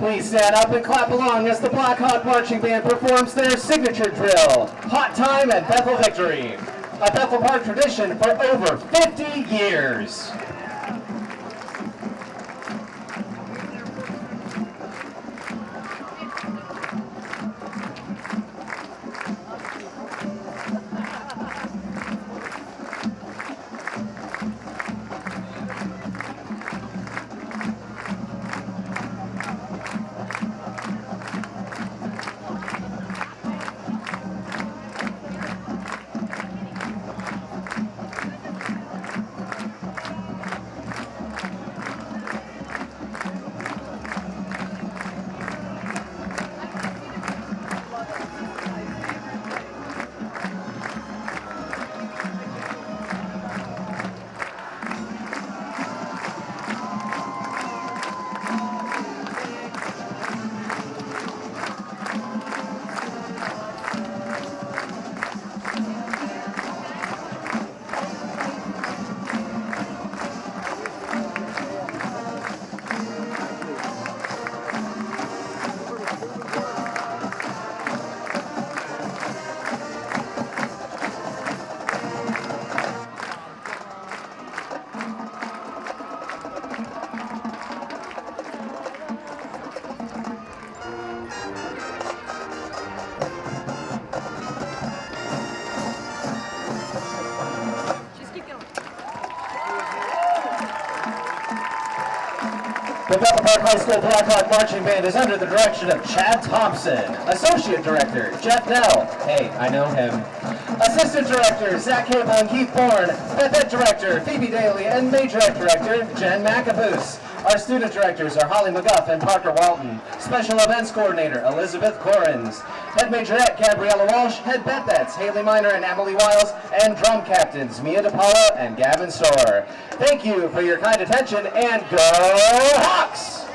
Speaker 9: Please stand up and clap along as the Black Hawk Marching Band performs their signature drill, Hot Time and Bethel Victory, a Bethel Park tradition for over 50 years. The Bethel Park High School Black Hawk Marching Band is under the direction of Chad Thompson. Associate Director, Jeff Nell. Hey, I know him. Assistant Director, Zach Cable and Keith Bourne. Beth Ed Director, Phoebe Daly, and Major Ed Director, Jen McAboose. Our student directors are Holly McGuff and Parker Walton. Special Events Coordinator, Elizabeth Corrins. Head Majorette, Gabriella Walsh. Head Bethettes, Haley Miner and Emily Wiles. And Drum Captains, Mia DePaulo and Gavin Storr. Thank you for your kind attention, and go Hawks!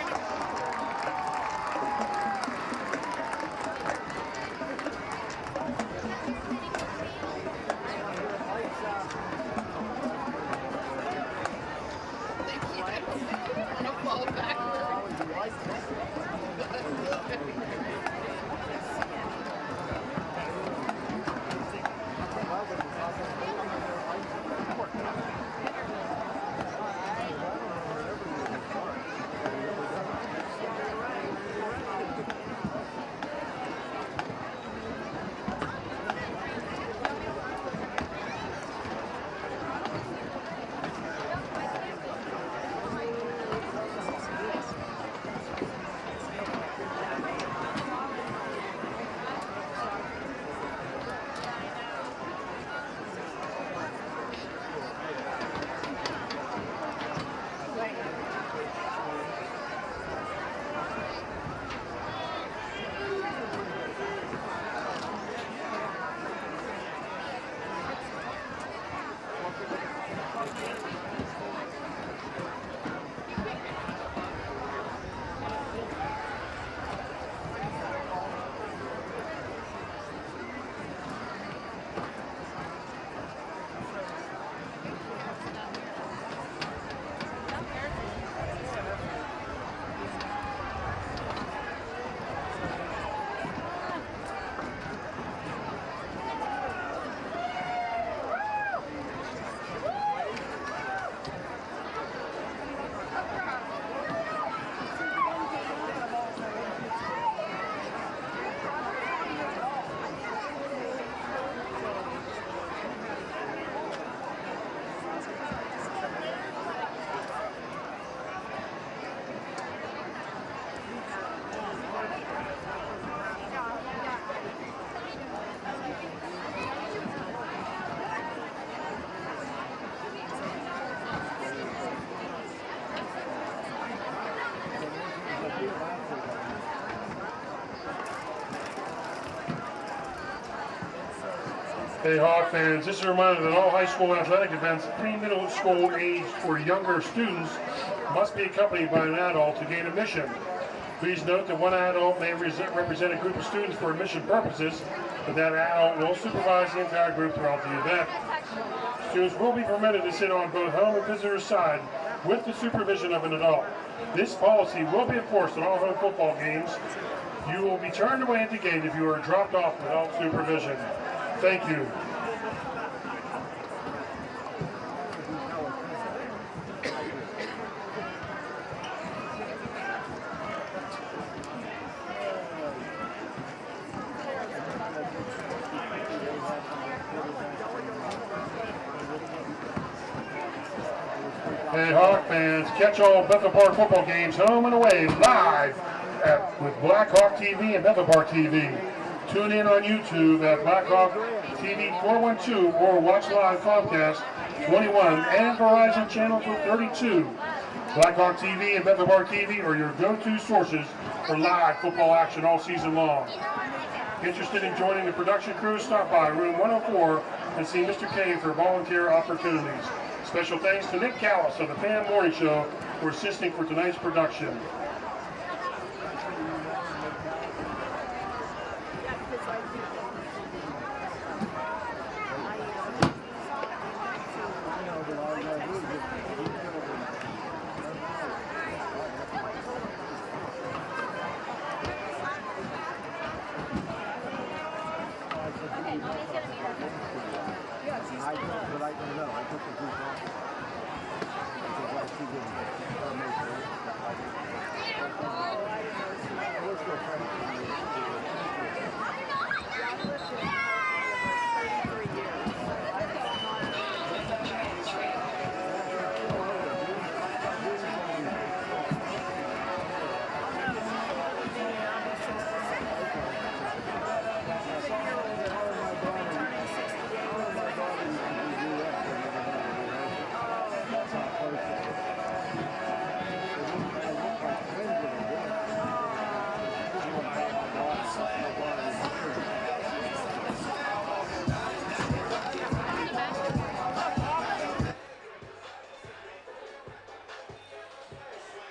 Speaker 2: Hey Hawk fans, this is a reminder that all high school athletic events pre-middle school age or younger students must be accompanied by an adult to gain admission. Please note that one adult may represent a group of students for admission purposes, but that adult will supervise the entire group throughout the event. Students will be permitted to sit on both home and visitor side with the supervision of an adult. This policy will be enforced at all home football games. You will be turned away at the gate if you are dropped off without supervision. Thank you. Hey Hawk fans, catch all Bethel Park football games home and away live with Blackhawk TV and Bethel Park TV. Tune in on YouTube at Blackhawk TV 412 or watch live Comcast 21 and Verizon Channel 32. Blackhawk TV and Bethel Park TV are your go-to sources for live football action all season long. Interested in joining the production crew? Stop by room 104 and see Mr. K for volunteer opportunities. Special thanks to Nick Callis of the Fan Morning Show for assisting for tonight's production.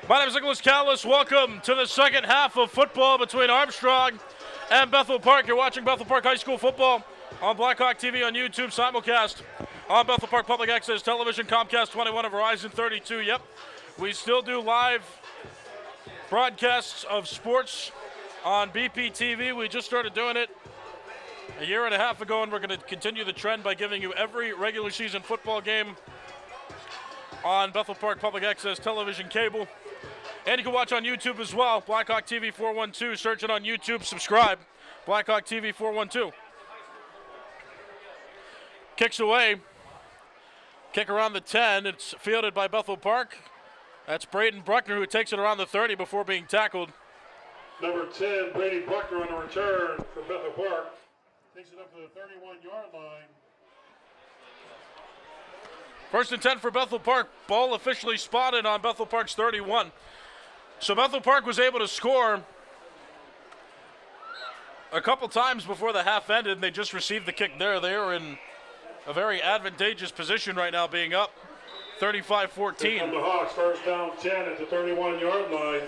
Speaker 3: My name is Nicholas Callis. Welcome to the second half of football between Armstrong and Bethel Park. You're watching Bethel Park High School football on Blackhawk TV on YouTube, simulcast on Bethel Park Public Access Television, Comcast 21 and Verizon 32. Yep, we still do live broadcasts of sports on BPTV. We just started doing it a year and a half ago, and we're going to continue the trend by giving you every regular season football game on Bethel Park Public Access Television cable. And you can watch on YouTube as well. Blackhawk TV 412. Search it on YouTube. Subscribe. Blackhawk TV 412. Kicks away. Kick around the 10. It's fielded by Bethel Park. That's Braden Bruckner who takes it around the 30 before being tackled.
Speaker 2: Number 10, Brady Bruckner on a return for Bethel Park. Takes it up to the 31-yard line.
Speaker 3: First and 10 for Bethel Park. Ball officially spotted on Bethel Park's 31. So Bethel Park was able to score a couple times before the half ended, and they just received the kick there. They are in a very advantageous position right now, being up 35-14.
Speaker 2: Here come the Hawks, first down 10 at the 31-yard line.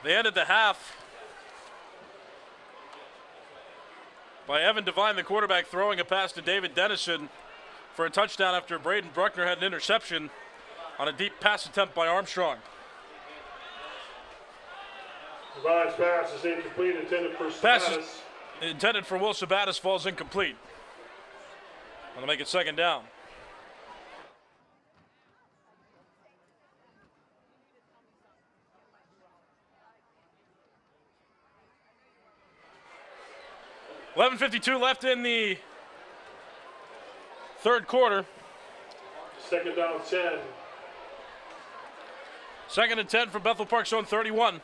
Speaker 3: They ended the half by Evan Devine, the quarterback, throwing a pass to David Dennison for a touchdown after Braden Bruckner had an interception on a deep pass attempt by Armstrong.
Speaker 2: Devine's pass is incomplete, intended for
Speaker 3: Pass
Speaker 2: Sabatis.
Speaker 3: intended for Will Sabatis falls incomplete. Going to make it second down. $11:52 left in the third quarter.
Speaker 2: Second down 10.
Speaker 3: Second and 10 from Bethel Park's own 31.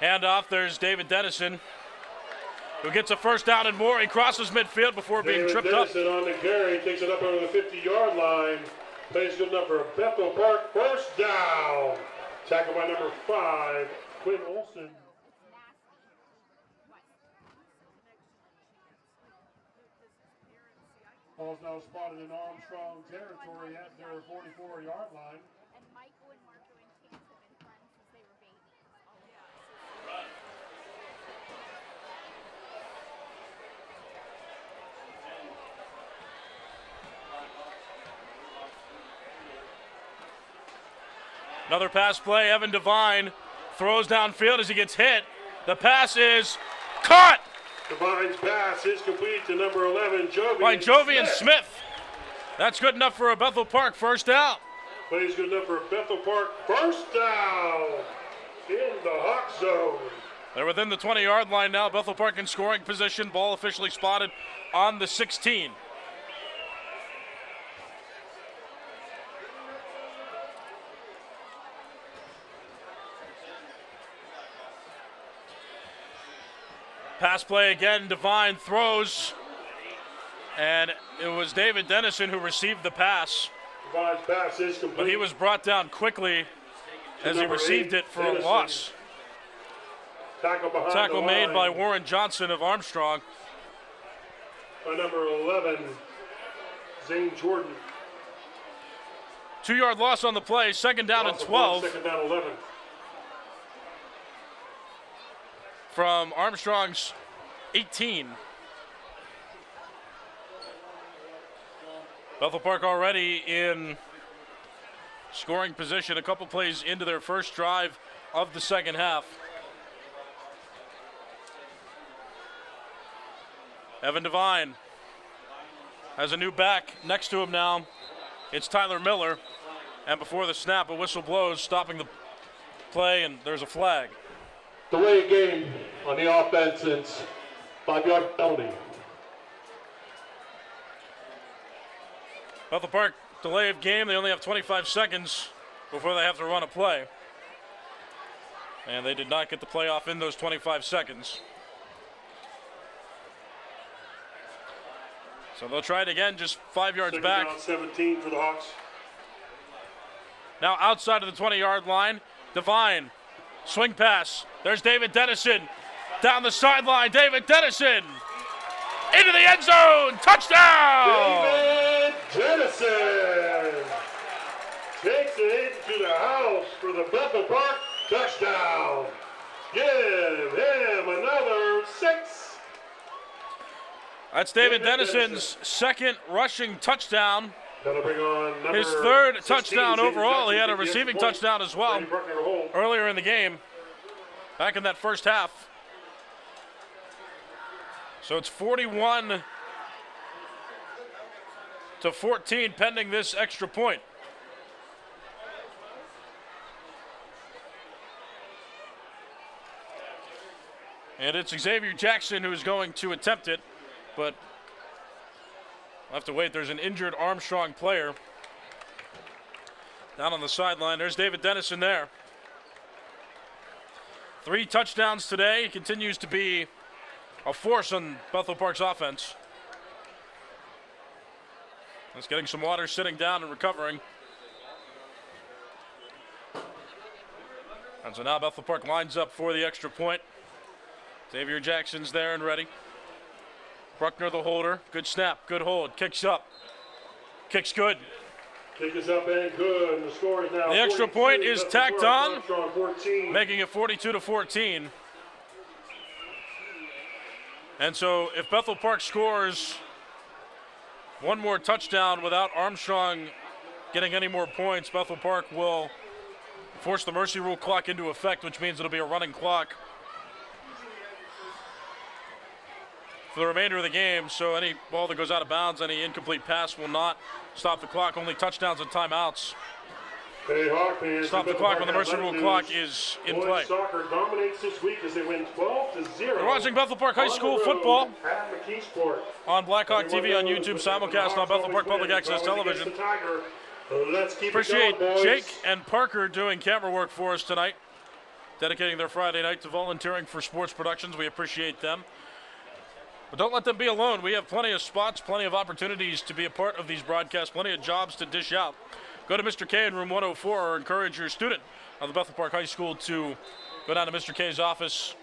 Speaker 3: Handoff, there's David Dennison, who gets a first down and more. He crosses midfield before being tripped up.
Speaker 2: Dennison on the carry, takes it up over the 50-yard line.
Speaker 4: Plays good enough for Bethel Park. First down. Tackled by number 5, Quinn Olson. Ball's now spotted in Armstrong territory at their 44-yard line.
Speaker 7: And Michael and Marco and Chance have been friends since they were babies.
Speaker 3: Another pass play. Evan Devine throws downfield as he gets hit. The pass is caught
Speaker 4: Devine's pass is complete to number 11, Jovian
Speaker 3: by Jovian Smith. That's good enough for a Bethel Park first down.
Speaker 4: Plays good enough for Bethel Park. First down in the Hawk zone.
Speaker 3: They're within the 20-yard line now. Bethel Park in scoring position. Ball officially spotted on the 16. Pass play again, Devine throws, and it was David Dennison who received the pass.
Speaker 4: Devine's pass is complete.
Speaker 3: But he was brought down quickly as he received it for a loss. Tackle made by Warren Johnson of Armstrong.
Speaker 4: By number 11, Zane Jordan.
Speaker 3: 2-yard loss on the play, second down and 12.
Speaker 4: Second down 11.
Speaker 3: From Armstrong's 18. Bethel Park already in scoring position, a couple plays into their first drive of the second half. Evan Devine has a new back next to him now. It's Tyler Miller. And before the snap, a whistle blows, stopping the play, and there's a flag.
Speaker 5: Delay game on the offense, it's 5-yard penalty.
Speaker 3: Bethel Park delay of game. They only have 25 seconds before they have to run a play. And they did not get the play off in those 25 seconds. So they'll try it again, just 5 yards back.
Speaker 4: Second down 17 for the Hawks.
Speaker 3: Now outside of the 20-yard line, Devine, swing pass. There's David Dennison down the sideline. David Dennison into the end zone. Touchdown!
Speaker 4: David Dennison takes it into the house for the Bethel Park touchdown. Give him another 6.
Speaker 3: That's David Dennison's second rushing touchdown.
Speaker 4: That'll bring on number
Speaker 3: His third
Speaker 4: 16,
Speaker 3: touchdown
Speaker 4: Xavier
Speaker 3: overall. He had a
Speaker 4: Jackson,
Speaker 3: receiving
Speaker 4: 58
Speaker 3: touchdown as well
Speaker 4: Brady Bruckner to hold.
Speaker 3: earlier in the game, back in that first half. So it's 41-14 pending this extra point. And it's Xavier Jackson who is going to attempt it, but we'll have to wait. There's an injured Armstrong player down on the sideline. There's David Dennison there. 3 touchdowns today. He continues to be a force on Bethel Park's offense. He's getting some water, sitting down and recovering. And so now Bethel Park lines up for the extra point. Xavier Jackson's there and ready. Bruckner the holder. Good snap, good hold. Kicks up. Kicks good.
Speaker 4: Kick is up and good. And the score is now
Speaker 3: The extra
Speaker 4: 42.
Speaker 3: point is
Speaker 4: Bethel
Speaker 3: tacked
Speaker 4: Park,
Speaker 3: on,
Speaker 4: Armstrong 14.
Speaker 3: making it 42-14. And so if Bethel Park scores one more touchdown without Armstrong getting any more points, Bethel Park will force the mercy rule clock into effect, which means it'll be a running clock for the remainder of the game. So any ball that goes out of bounds, any incomplete pass will not stop the clock. Only touchdowns and timeouts
Speaker 4: Hey, Hawk fans,
Speaker 3: stop the clock when the mercy rule clock is in
Speaker 4: Boys
Speaker 3: play.
Speaker 4: Soccer dominates this week as they win 12-0.
Speaker 3: You're watching Bethel Park High
Speaker 4: on
Speaker 3: School
Speaker 4: the road
Speaker 3: football
Speaker 4: at McKeesport.
Speaker 3: on Blackhawk TV, on YouTube, simulcast on Bethel Park Public Access Television.
Speaker 4: Let's keep
Speaker 3: Appreciate
Speaker 4: it going, boys.
Speaker 3: Jake and Parker doing camera work for us tonight, dedicating their Friday night to volunteering for sports productions. We appreciate them. But don't let them be alone. We have plenty of spots, plenty of opportunities to be a part of these broadcasts, plenty of jobs to dish out. Go to Mr. K in room 104 or encourage your student of the Bethel Park High School to go down to Mr. K's office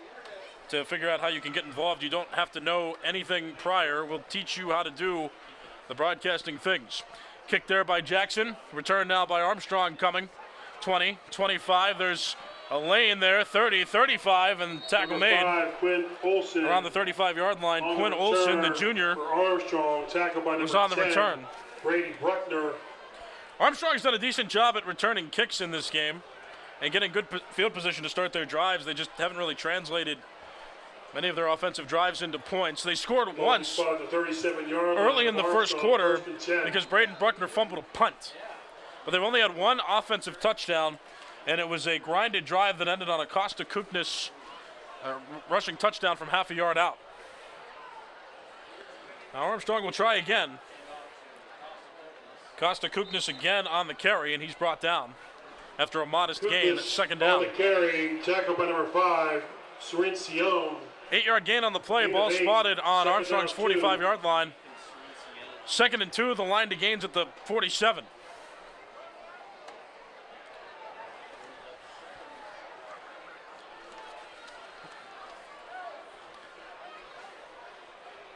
Speaker 3: to figure out how you can get involved. You don't have to know anything prior. We'll teach you how to do the broadcasting things. Kick there by Jackson. Return now by Armstrong coming. 20, 25. There's a lane there, 30, 35, and tackle made
Speaker 4: Quinn Olson
Speaker 3: around the 35-yard line. Quinn Olson, the junior,
Speaker 4: Armstrong, tackled by
Speaker 3: was on the
Speaker 4: 10,
Speaker 3: return.
Speaker 4: Brady Bruckner.
Speaker 3: Armstrong's done a decent job at returning kicks in this game and getting good field position to start their drives. They just haven't really translated many of their offensive drives into points. They scored once early in the first quarter because Braden Bruckner fumbled a punt. But they've only had one offensive touchdown, and it was a grinded drive that ended on a Costa Kuknis rushing touchdown from half a yard out. Now Armstrong will try again. Costa Kuknis again on the carry, and he's brought down after a modest gain at second down.
Speaker 4: On the carry, tackled by number 5, Surincione.
Speaker 3: 8-yard gain on the play, ball spotted on Armstrong's 45-yard line. 2nd and 2, the line to gains at the 47.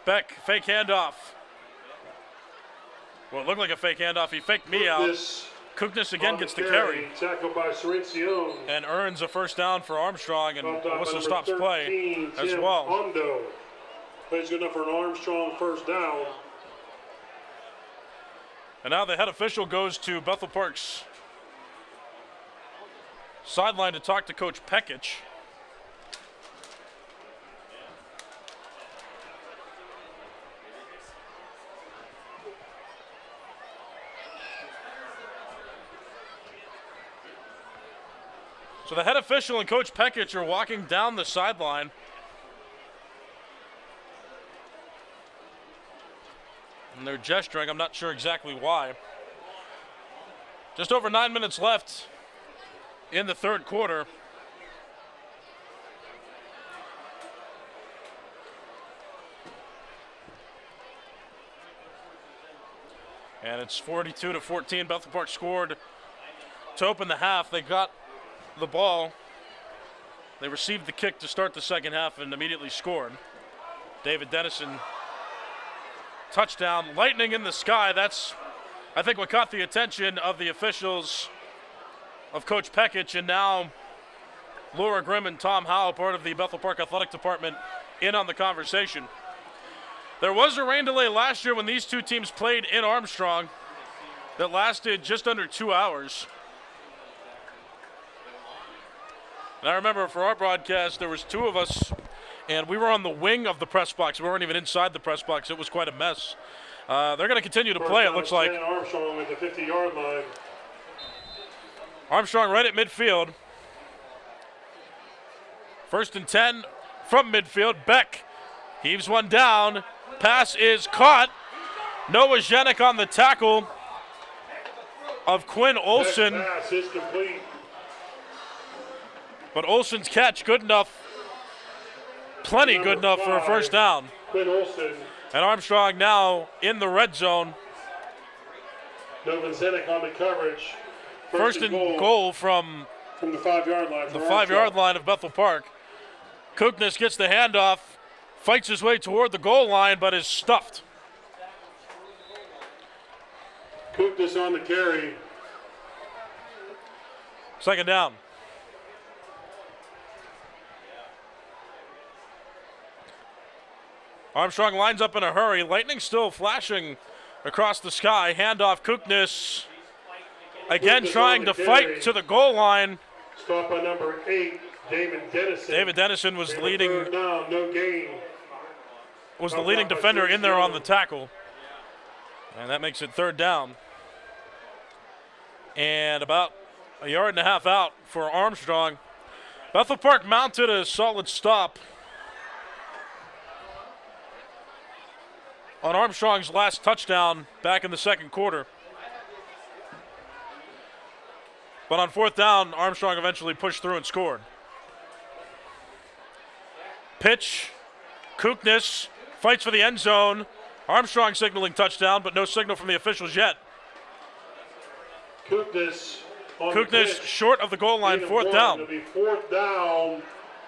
Speaker 3: Beck, fake handoff. Well, it looked like a fake handoff. He faked me out. Kuknis again gets the carry.
Speaker 4: Tackled by Surincione.
Speaker 3: And earns a first down for Armstrong, and the whistle stops play as well.
Speaker 4: Hondo. Plays good enough for an Armstrong first down.
Speaker 3: And now the head official goes to Bethel Park's sideline to talk to Coach Pekic. So the head official and Coach Pekic are walking down the sideline. And they're gesturing. I'm not sure exactly why. Just over 9 minutes left in the third quarter. And it's 42-14. Bethel Park scored to open the half. They got the ball. They received the kick to start the second half and immediately scored. David Dennison, touchdown, lightning in the sky. That's, I think, what caught the attention of the officials, of Coach Pekic, and now Laura Grimm and Tom Howe, part of the Bethel Park Athletic Department, in on the conversation. There was a rain delay last year when these two teams played in Armstrong that lasted just under 2 hours. And I remember for our broadcast, there was 2 of us, and we were on the wing of the press box. We weren't even inside the press box. It was quite a mess. They're going to continue to play, it looks like.
Speaker 4: Armstrong at the 50-yard line.
Speaker 3: Armstrong right at midfield. 1st and 10 from midfield. Beck heaves one down. Pass is caught. Noah Zhenik on the tackle of Quinn Olson.
Speaker 4: Pass is complete.
Speaker 3: But Olson's catch good enough, plenty good enough for a first down.
Speaker 4: Quinn Olson.
Speaker 3: And Armstrong now in the red zone.
Speaker 4: Noah Zhenik on the coverage.
Speaker 3: First and goal from
Speaker 4: the 5-yard line.
Speaker 3: The 5-yard line of Bethel Park. Kuknis gets the handoff, fights his way toward the goal line, but is stuffed.
Speaker 4: Kuknis on the carry.
Speaker 3: Second down. Armstrong lines up in a hurry. Lightning still flashing across the sky. Handoff, Kuknis. Again trying to fight to the goal line.
Speaker 4: Stopped by number 8, David Dennison.
Speaker 3: David Dennison was leading.
Speaker 4: Third down, no gain.
Speaker 3: Was the leading defender in there on the tackle. And that makes it third down. And about a yard and a half out for Armstrong. Bethel Park mounted a solid stop on Armstrong's last touchdown back in the second quarter. But on fourth down, Armstrong eventually pushed through and scored. Pitch, Kuknis fights for the end zone. Armstrong signaling touchdown, but no signal from the officials yet. Kuknis short of the goal line, fourth down.
Speaker 4: It'll be fourth down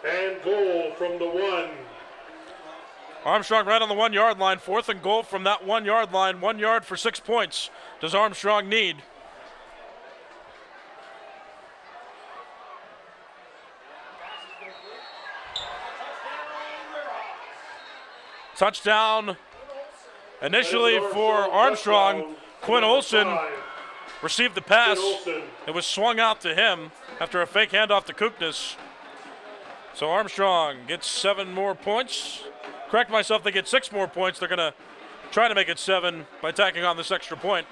Speaker 4: and goal from the 1.
Speaker 3: Armstrong right on the 1 yard line, fourth and goal from that 1 yard line. 1 yard for 6 points. Does Armstrong need? Touchdown initially for Armstrong. Quinn Olson received the pass. It was swung out to him after a fake handoff to Kuknis. So Armstrong gets 7 more points. Correct myself, they get 6 more points. They're going to try to make it 7 by tacking on this extra point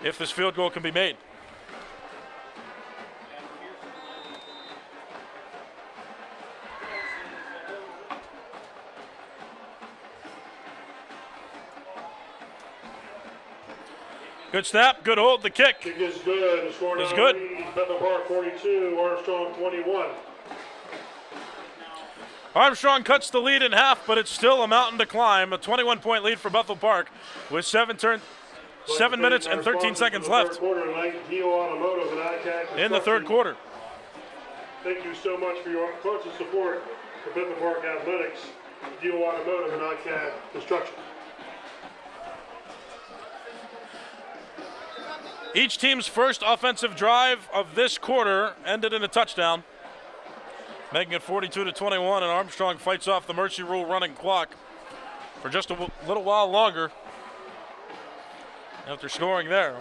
Speaker 3: if this field goal can be made. Good snap, good hold, the kick.
Speaker 4: Kick is good. The score
Speaker 3: is
Speaker 4: now
Speaker 3: good.
Speaker 4: reads Bethel Park 42, Armstrong 21.
Speaker 3: Armstrong cuts the lead in half, but it's still a mountain to climb. A 21-point lead for Bethel Park with 7 minutes and 13 seconds left in the third quarter.
Speaker 4: Thank you so much for your constant support for Bethel Park Athletics, Geo Automotive, and ICAD Construction.
Speaker 3: Each team's first offensive drive of this quarter ended in a touchdown, making it 42-21, and Armstrong fights off the mercy rule running clock for just a little while longer after scoring there.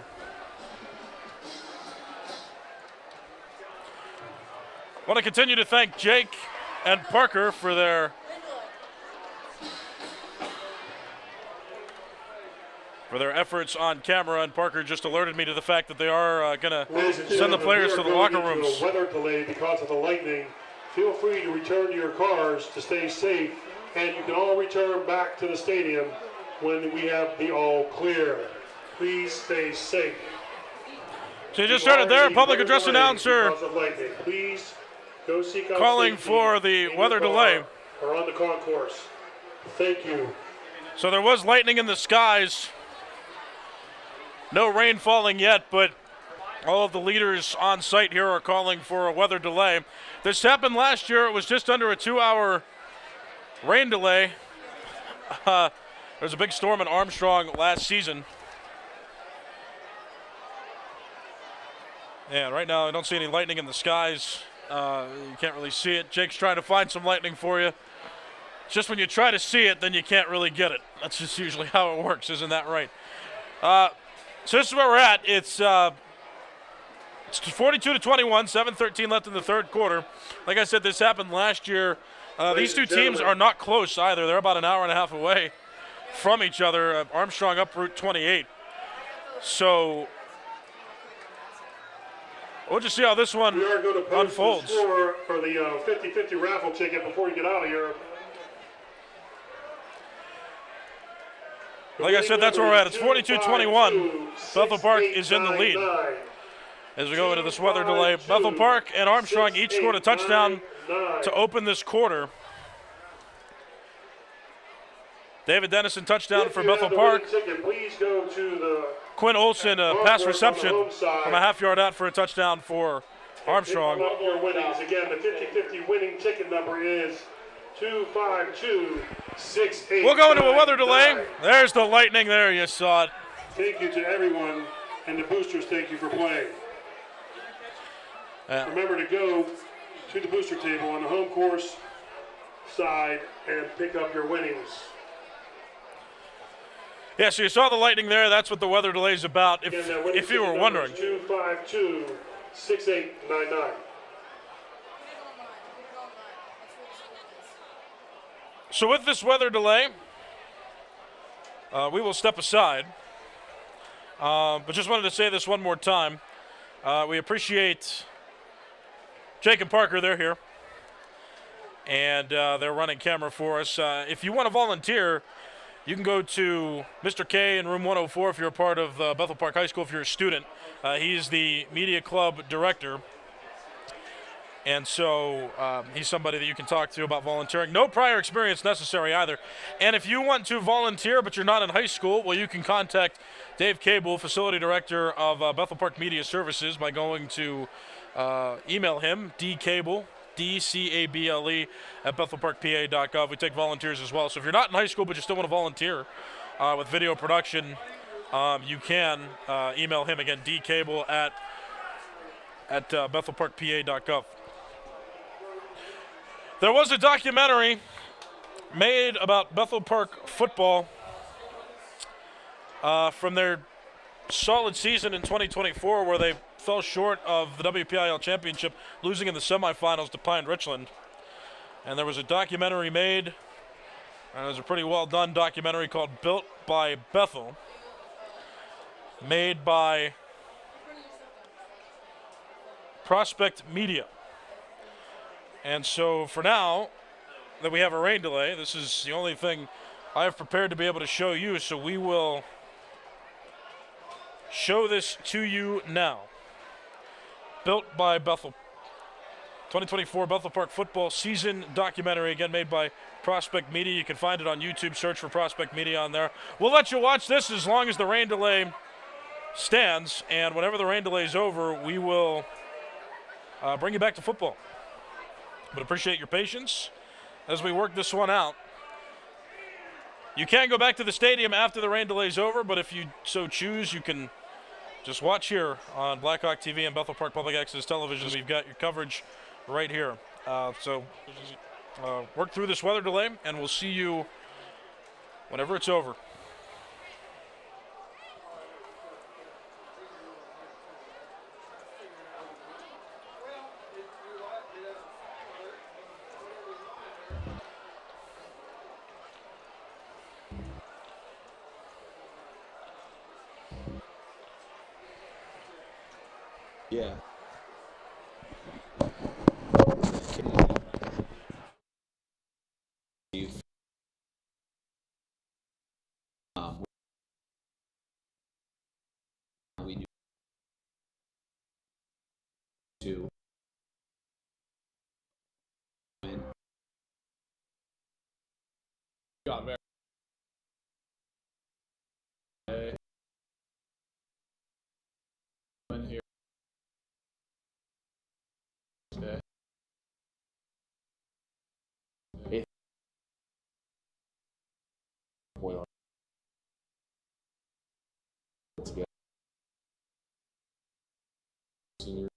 Speaker 3: I want to continue to thank Jake and Parker for their efforts on camera, and Parker just alerted me to the fact that they are going to send the players to the locker rooms.
Speaker 4: Weather delay because of the lightning. Feel free to return to your cars to stay safe, and you can all return back to the stadium when we have the all clear. Please stay safe.
Speaker 3: So you just heard it there, public address announcer
Speaker 4: Please go seek out
Speaker 3: calling for the weather delay.
Speaker 4: Or on the concourse. Thank you.
Speaker 3: So there was lightning in the skies. No rain falling yet, but all of the leaders on site here are calling for a weather delay. This happened last year. It was just under a 2-hour rain delay. There was a big storm in Armstrong last season. Yeah, right now I don't see any lightning in the skies. You can't really see it. Jake's trying to find some lightning for you. It's just when you try to see it, then you can't really get it. That's just usually how it works, isn't that right? So this is where we're at. It's 42-21, 7:13 left in the third quarter. Like I said, this happened last year. These two teams are not close either. They're about an hour and a half away from each other. Armstrong up Route 28. So we'll just see how this one
Speaker 4: We are going to post
Speaker 3: unfolds.
Speaker 4: the score for the 50-50 raffle ticket before you get out of here.
Speaker 3: Like I said, that's where we're at. It's 42-21. Bethel Park is in the lead. As we go into this weather delay, Bethel Park and Armstrong each scored a touchdown to open this quarter. David Dennison touchdown for Bethel Park. Quinn Olson a pass reception from a half-yard out for a touchdown for Armstrong.
Speaker 4: Your winnings. Again, the 50-50 winning ticket number is 25268.
Speaker 3: We'll go into a weather delay. There's the lightning there. You saw it.
Speaker 4: Thank you to everyone, and the boosters, thank you for playing. Remember to go to the booster table on the home course side and pick up your winnings.
Speaker 3: Yeah, so you saw the lightning there. That's what the weather delay is about, if you were wondering.
Speaker 4: 2526899.
Speaker 3: So with this weather delay, we will step aside. But just wanted to say this one more time. We appreciate Jake and Parker. They're here. And they're running camera for us. If you want to volunteer, you can go to Mr. K in room 104 if you're a part of Bethel Park High School, if you're a student. He's the media club director. And so he's somebody that you can talk to about volunteering. No prior experience necessary either. And if you want to volunteer but you're not in high school, well, you can contact Dave Cable, Facility Director of Bethel Park Media Services, by going to email him, dcable, D-C-A-B-L-E, at bethelparkpa.gov. We take volunteers as well. So if you're not in high school but you still want to volunteer with video production, you can email him again, dcable at bethelparkpa.gov. There was a documentary made about Bethel Park football from their solid season in 2024, where they fell short of the WPIL championship, losing in the semifinals to Pine Richland. And there was a documentary made, and it was a pretty well done documentary called Built by Bethel, made by Prospect Media. And so for now that we have a rain delay, this is the only thing I have prepared to be able to show you, so we will show this to you now. Built by Bethel, 2024 Bethel Park football season documentary, again made by Prospect Media. You can find it on YouTube, search for Prospect Media on there. We'll let you watch this as long as the rain delay stands, and whenever the rain delay is over, we will bring you back to football. But appreciate your patience as we work this one out. You can go back to the stadium after the rain delay is over, but if you so choose, you can just watch here on Blackhawk TV and Bethel Park Public Access Television. We've got your coverage right here. So work through this weather delay, and we'll see you whenever it's over.
Speaker 10: Yeah. We do to win. Got very here. Okay. Boy, together. Senior.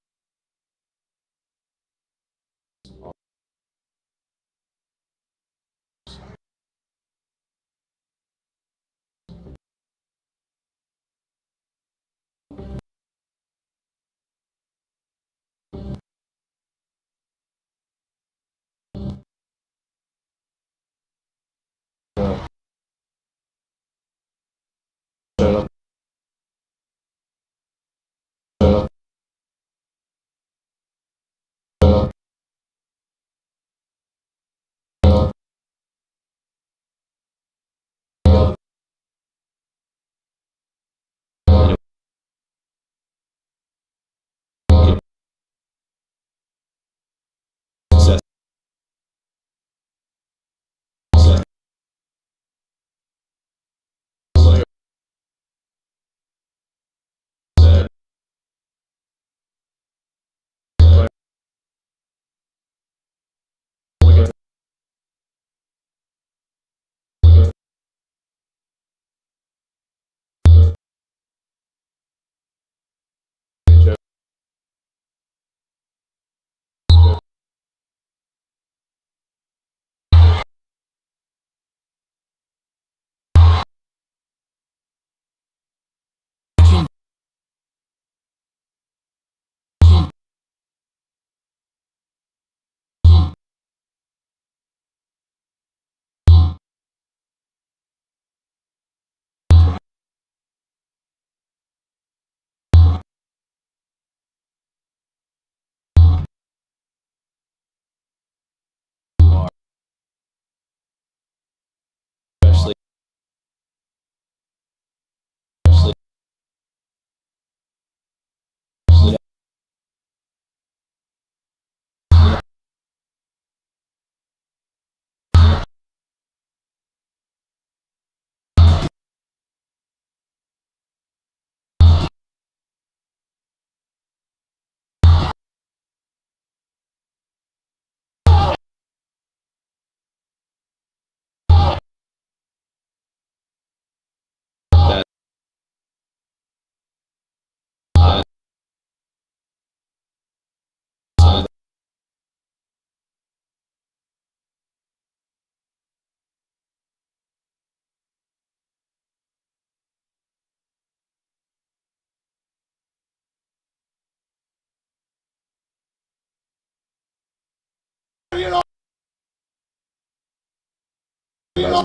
Speaker 11: Yeah,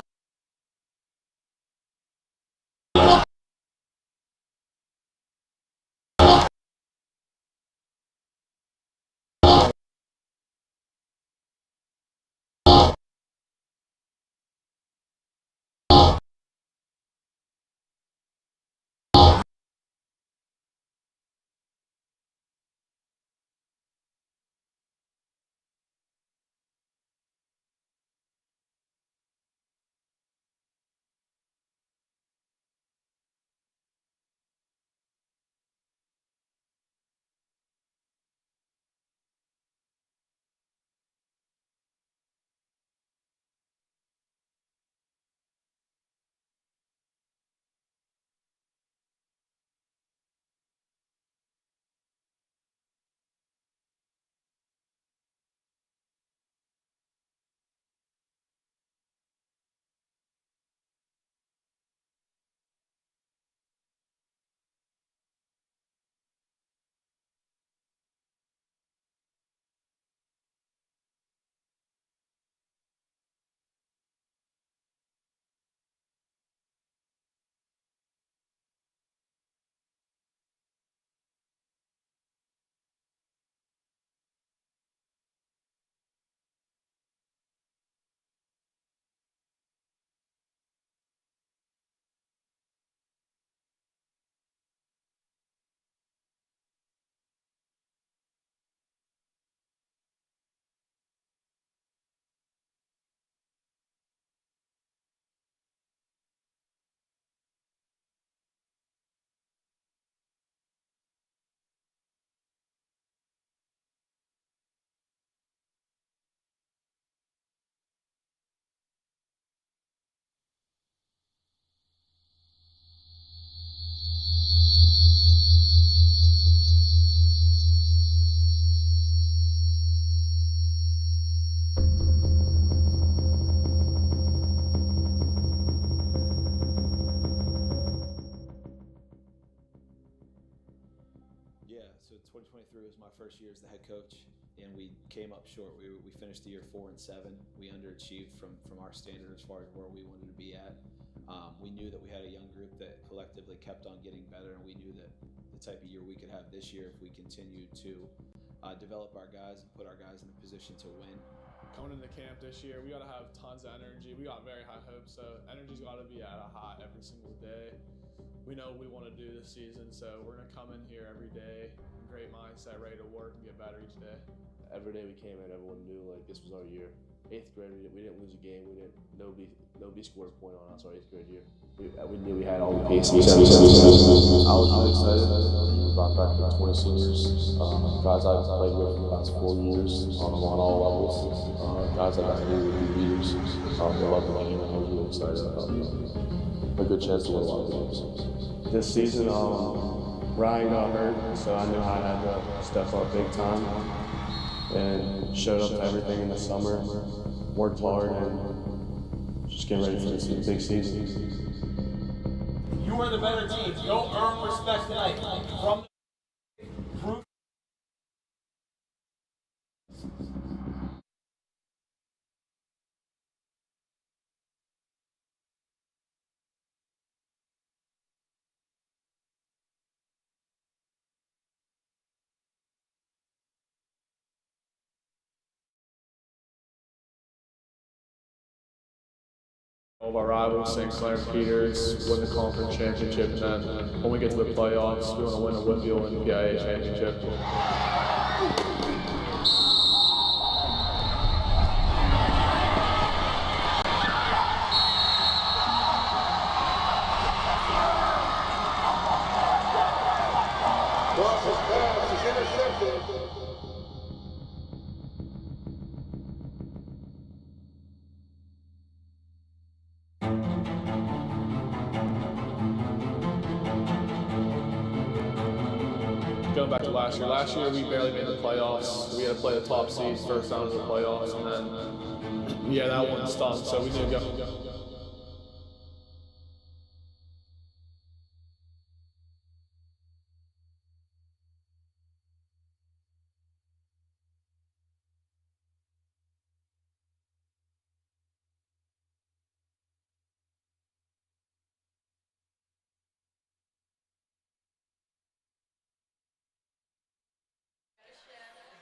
Speaker 11: so 2023 was my first year as the head coach, and we came up short. We finished the year 4-7. We underachieved from our standard as far as where we wanted to be at. We knew that we had a young group that collectively kept on getting better, and we knew that the type of year we could have this year if we continued to develop our guys and put our guys in a position to win.
Speaker 10: Coming into camp this year, we got to have tons of energy. We got very high hopes, so energy's got to be at a high every single day. We know what we want to do this season, so we're going to come in here every day, great mindset, ready to work and get better each day.
Speaker 12: Every day we came in, everyone knew like this was our year. 8th grade, we didn't lose a game. Nobody scored a point on us our 8th grade year. We knew we had all the pieces. I was really excited. We brought back 20 seniors, guys I've played with for the past 4 years on all levels. Guys that got to be leaders. They love the game, and I was really excited about a good chance to win a lot of games.
Speaker 13: This season, Ryan got hurt, so I knew I had to step up big time and showed up to everything in the summer, worked hard, and just getting ready for this big season.
Speaker 14: You were the better team. Go earn respect tonight. From
Speaker 10: All of our rivals, St. Clair and Peters, win the conference championship, and then when we get to the playoffs, we want to win a Whitfield and PIA championship. Going back to last year we barely made the playoffs. We had to play the top seeds first round of the playoffs, and then yeah, that one stunk. So we need to go.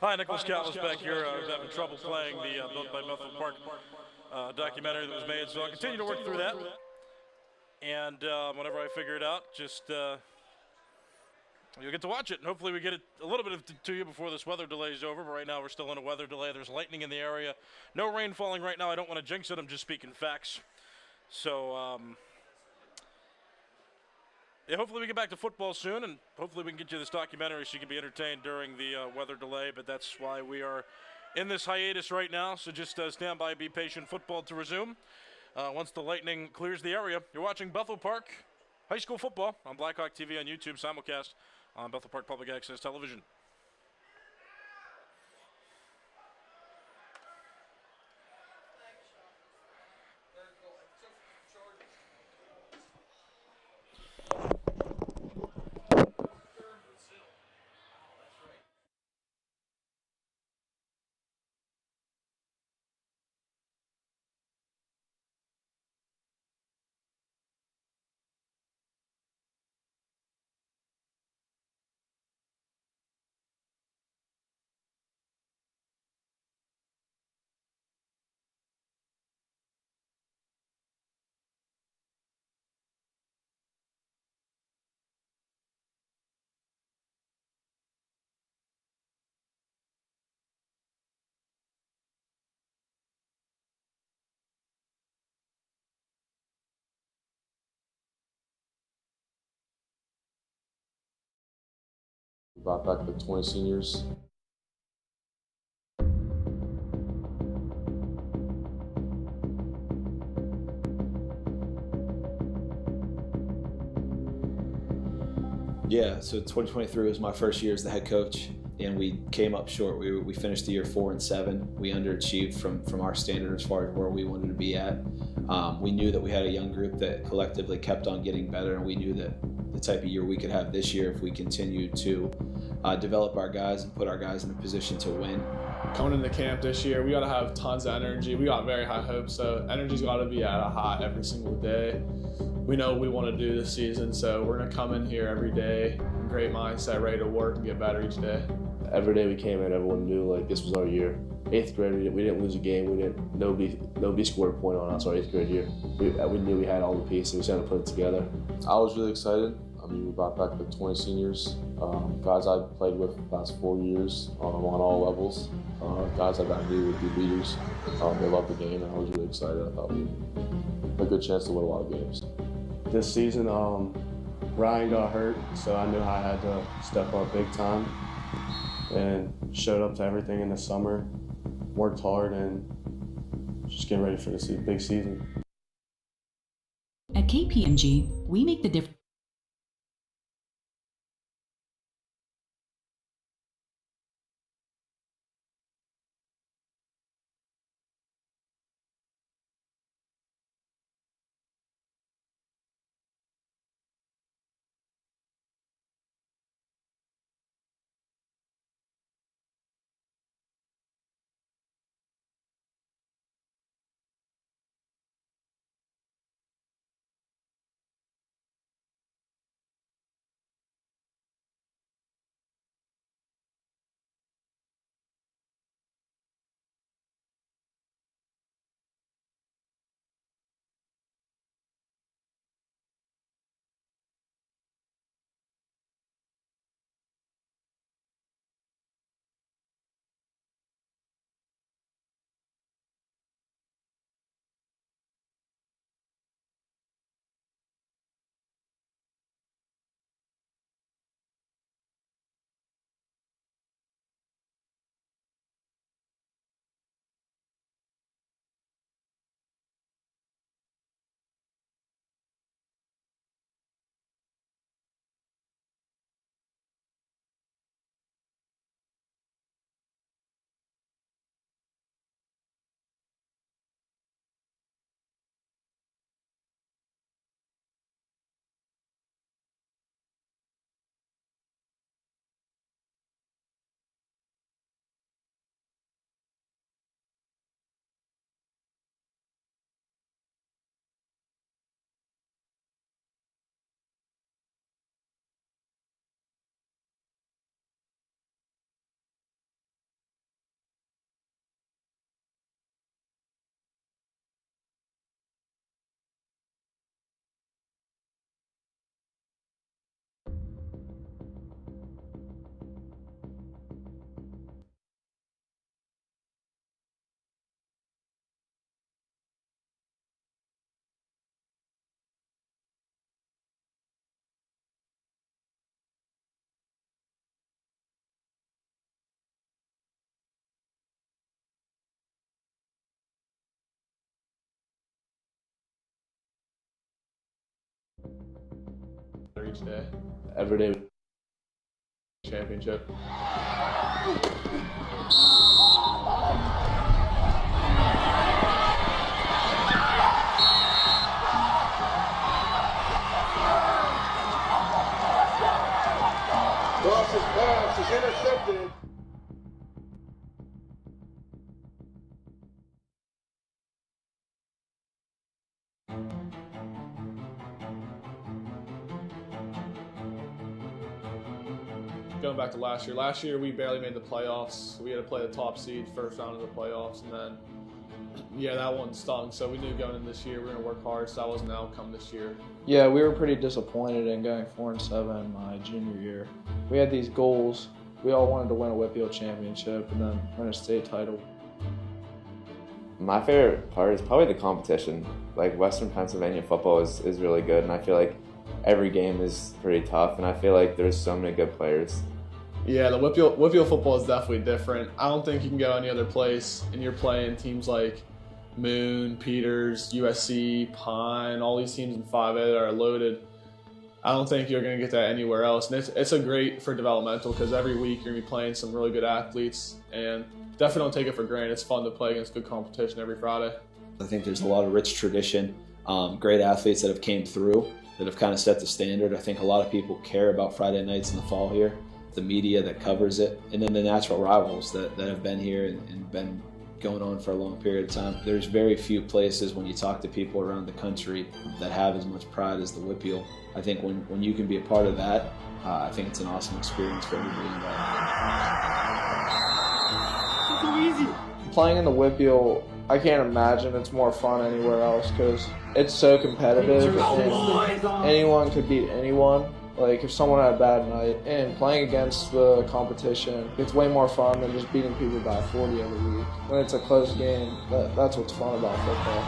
Speaker 3: Hi, Nicholas Callis back here. I was having trouble playing the Built by Bethel Park documentary that was made, so I'll continue to work through that. And whenever I figure it out, just you'll get to watch it. And hopefully we get it a little bit to you before this weather delay is over. But right now we're still in a weather delay. There's lightning in the area. No rain falling right now. I don't want to jinx it. I'm just speaking facts. So yeah, hopefully we get back to football soon, and hopefully we can get you this documentary so you can be entertained during the weather delay. But that's why we are in this hiatus right now. So just stand by, be patient. Football to resume once the lightning clears the area. You're watching Bethel Park High School Football on Blackhawk TV on YouTube, simulcast on Bethel Park Public Access Television.
Speaker 12: We brought back the 20 seniors.
Speaker 11: Yeah, so 2023 was my first year as the head coach, and we came up short. We finished the year 4-7. We underachieved from our standard as far as where we wanted to be at. We knew that we had a young group that collectively kept on getting better, and we knew that the type of year we could have this year if we continued to develop our guys and put our guys in a position to win.
Speaker 10: Coming into camp this year, we got to have tons of energy. We got very high hopes, so energy's got to be at a high every single day. We know what we want to do this season, so we're going to come in here every day, great mindset, ready to work and get better each day.
Speaker 13: Every day we came in, everyone knew like this was our year. 8th grade, we didn't lose a game. Nobody scored a point on us our 8th grade year. We knew we had all the pieces. We just had to put it together.
Speaker 12: I was really excited. I mean, we brought back the 20 seniors, guys I've played with the past 4 years on all levels, guys that I knew would be leaders. They loved the game, and I was really excited. I thought we had a good chance to win a lot of games.
Speaker 13: This season, Ryan got hurt, so I knew I had to step up big time and showed up to everything in the summer, worked hard, and just getting ready for this big season.
Speaker 15: At KPMG, we make the difference.
Speaker 10: each day.
Speaker 13: Every day. Championship.
Speaker 2: Ross's pass is intercepted.
Speaker 10: Going back to last year we barely made the playoffs. We had to play the top seed first round of the playoffs, and then, yeah, that one stung. So we knew going into this year we were going to work hard, so that wasn't the outcome this year.
Speaker 16: Yeah, we were pretty disappointed in going 4-7 my junior year. We had these goals. We all wanted to win a Whitfield championship and then win a state title.
Speaker 17: My favorite part is probably the competition. Like, Western Pennsylvania football is really good, and I feel like every game is pretty tough, and I feel like there's so many good players.
Speaker 10: Yeah, the Whitfield football is definitely different. I don't think you can go any other place and you're playing teams like Moon, Peters, USC, Pine, all these teams in 5A that are loaded. I don't think you're going to get that anywhere else. And it's a great for developmental because every week you're going to be playing some really good athletes, and definitely don't take it for granted. It's fun to play against good competition every Friday.
Speaker 11: I think there's a lot of rich tradition, great athletes that have came through, that have kind of set the standard. I think a lot of people care about Friday nights in the fall here, the media that covers it, and then the natural rivals that have been here and been going on for a long period of time. There's very few places when you talk to people around the country that have as much pride as the Whitfield. I think when you can be a part of that, I think it's an awesome experience for everybody involved.
Speaker 16: Playing in the Whitfield, I can't imagine it's more fun anywhere else because it's so competitive and anyone could beat anyone. Like, if someone had a bad night, and playing against the competition, it's way more fun than just beating people by 40 every week. When it's a close game, that's what's fun about football.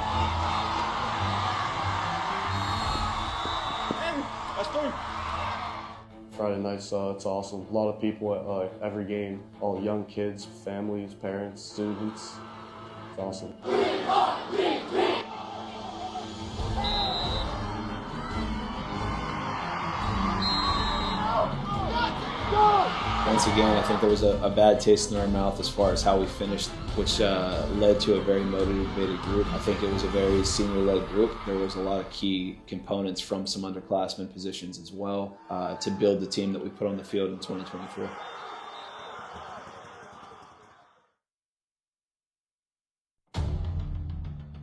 Speaker 13: Friday nights, it's awesome. A lot of people at every game, all young kids, families, parents, students. It's awesome.
Speaker 11: Once again, I think there was a bad taste in our mouth as far as how we finished, which led to a very motivated group. I think it was a very senior-led group. There was a lot of key components from some underclassmen positions as well to build the team that we put on the field in 2024.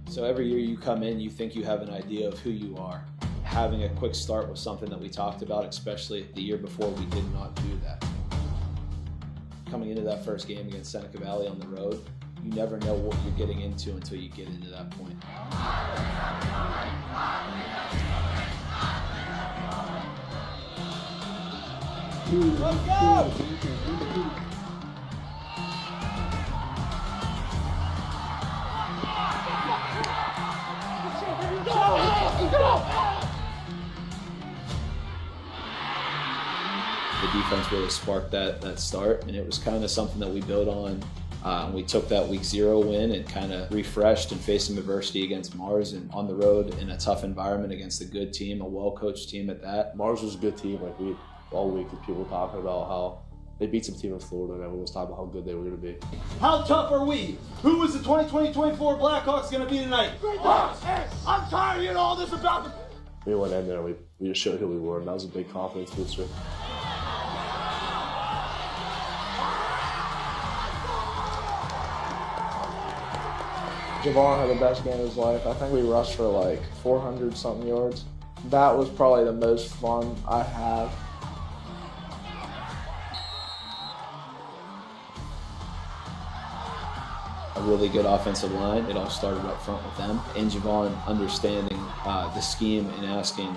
Speaker 11: So every year you come in, you think you have an idea of who you are. Having a quick start was something that we talked about, especially the year before we did not do that. Coming into that first game against Seneca Valley on the road, you never know what you're getting into until you get into that point.
Speaker 14: Let's go!
Speaker 11: The defense really sparked that start, and it was kind of something that we built on. We took that week 0 win and kind of refreshed and faced some adversity against Mars, and on the road in a tough environment against a good team, a well-coached team at that.
Speaker 13: Mars was a good team. Like, all week people were talking about how they beat some team in Florida, and everyone was talking about how good they were going to be.
Speaker 14: How tough are we? Who is the 2020-24 Blackhawks going to be tonight? I'm tired of hearing all this about them.
Speaker 13: We went in there and we just showed who we were, and that was a big confidence booster.
Speaker 16: Javon had the best game of his life. I think we rushed for like 400-something yards. That was probably the most fun I had.
Speaker 11: A really good offensive line. It all started up front with them. And Javon understanding the scheme and asking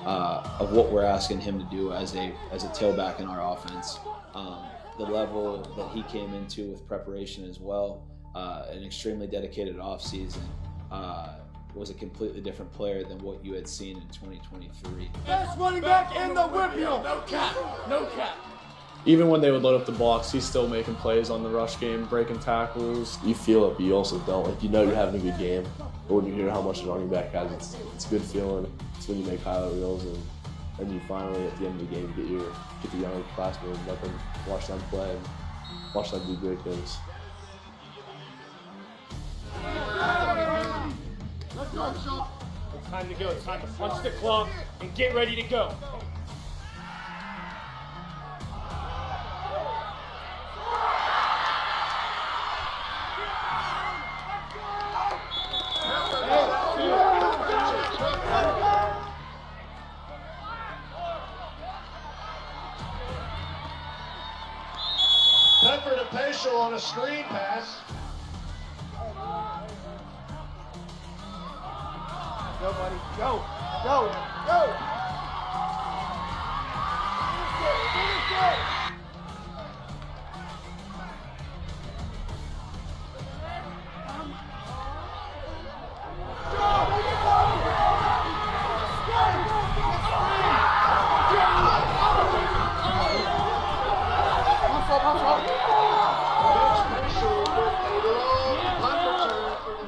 Speaker 11: of what we're asking him to do as a tailback in our offense. The level that he came into with preparation as well. An extremely dedicated offseason, was a completely different player than what you had seen in 2023.
Speaker 14: Best running back in the Whitfield. No cap. No cap.
Speaker 10: Even when they would load up the box, he's still making plays on the rush game, breaking tackles.
Speaker 13: You feel it, but you also don't. Like, you know you're having a good game. But when you hear how much the running back has, it's a good feeling. It's when you make highlight reels and
Speaker 12: and you finally at the end of the game get the younger classmen and let them watch them play and watch them do great things.
Speaker 18: It's time to go. It's time to punch the clock and get ready to go.
Speaker 2: Pepper to Paschal on a screen pass.
Speaker 18: Go, buddy. Go. Go. Go.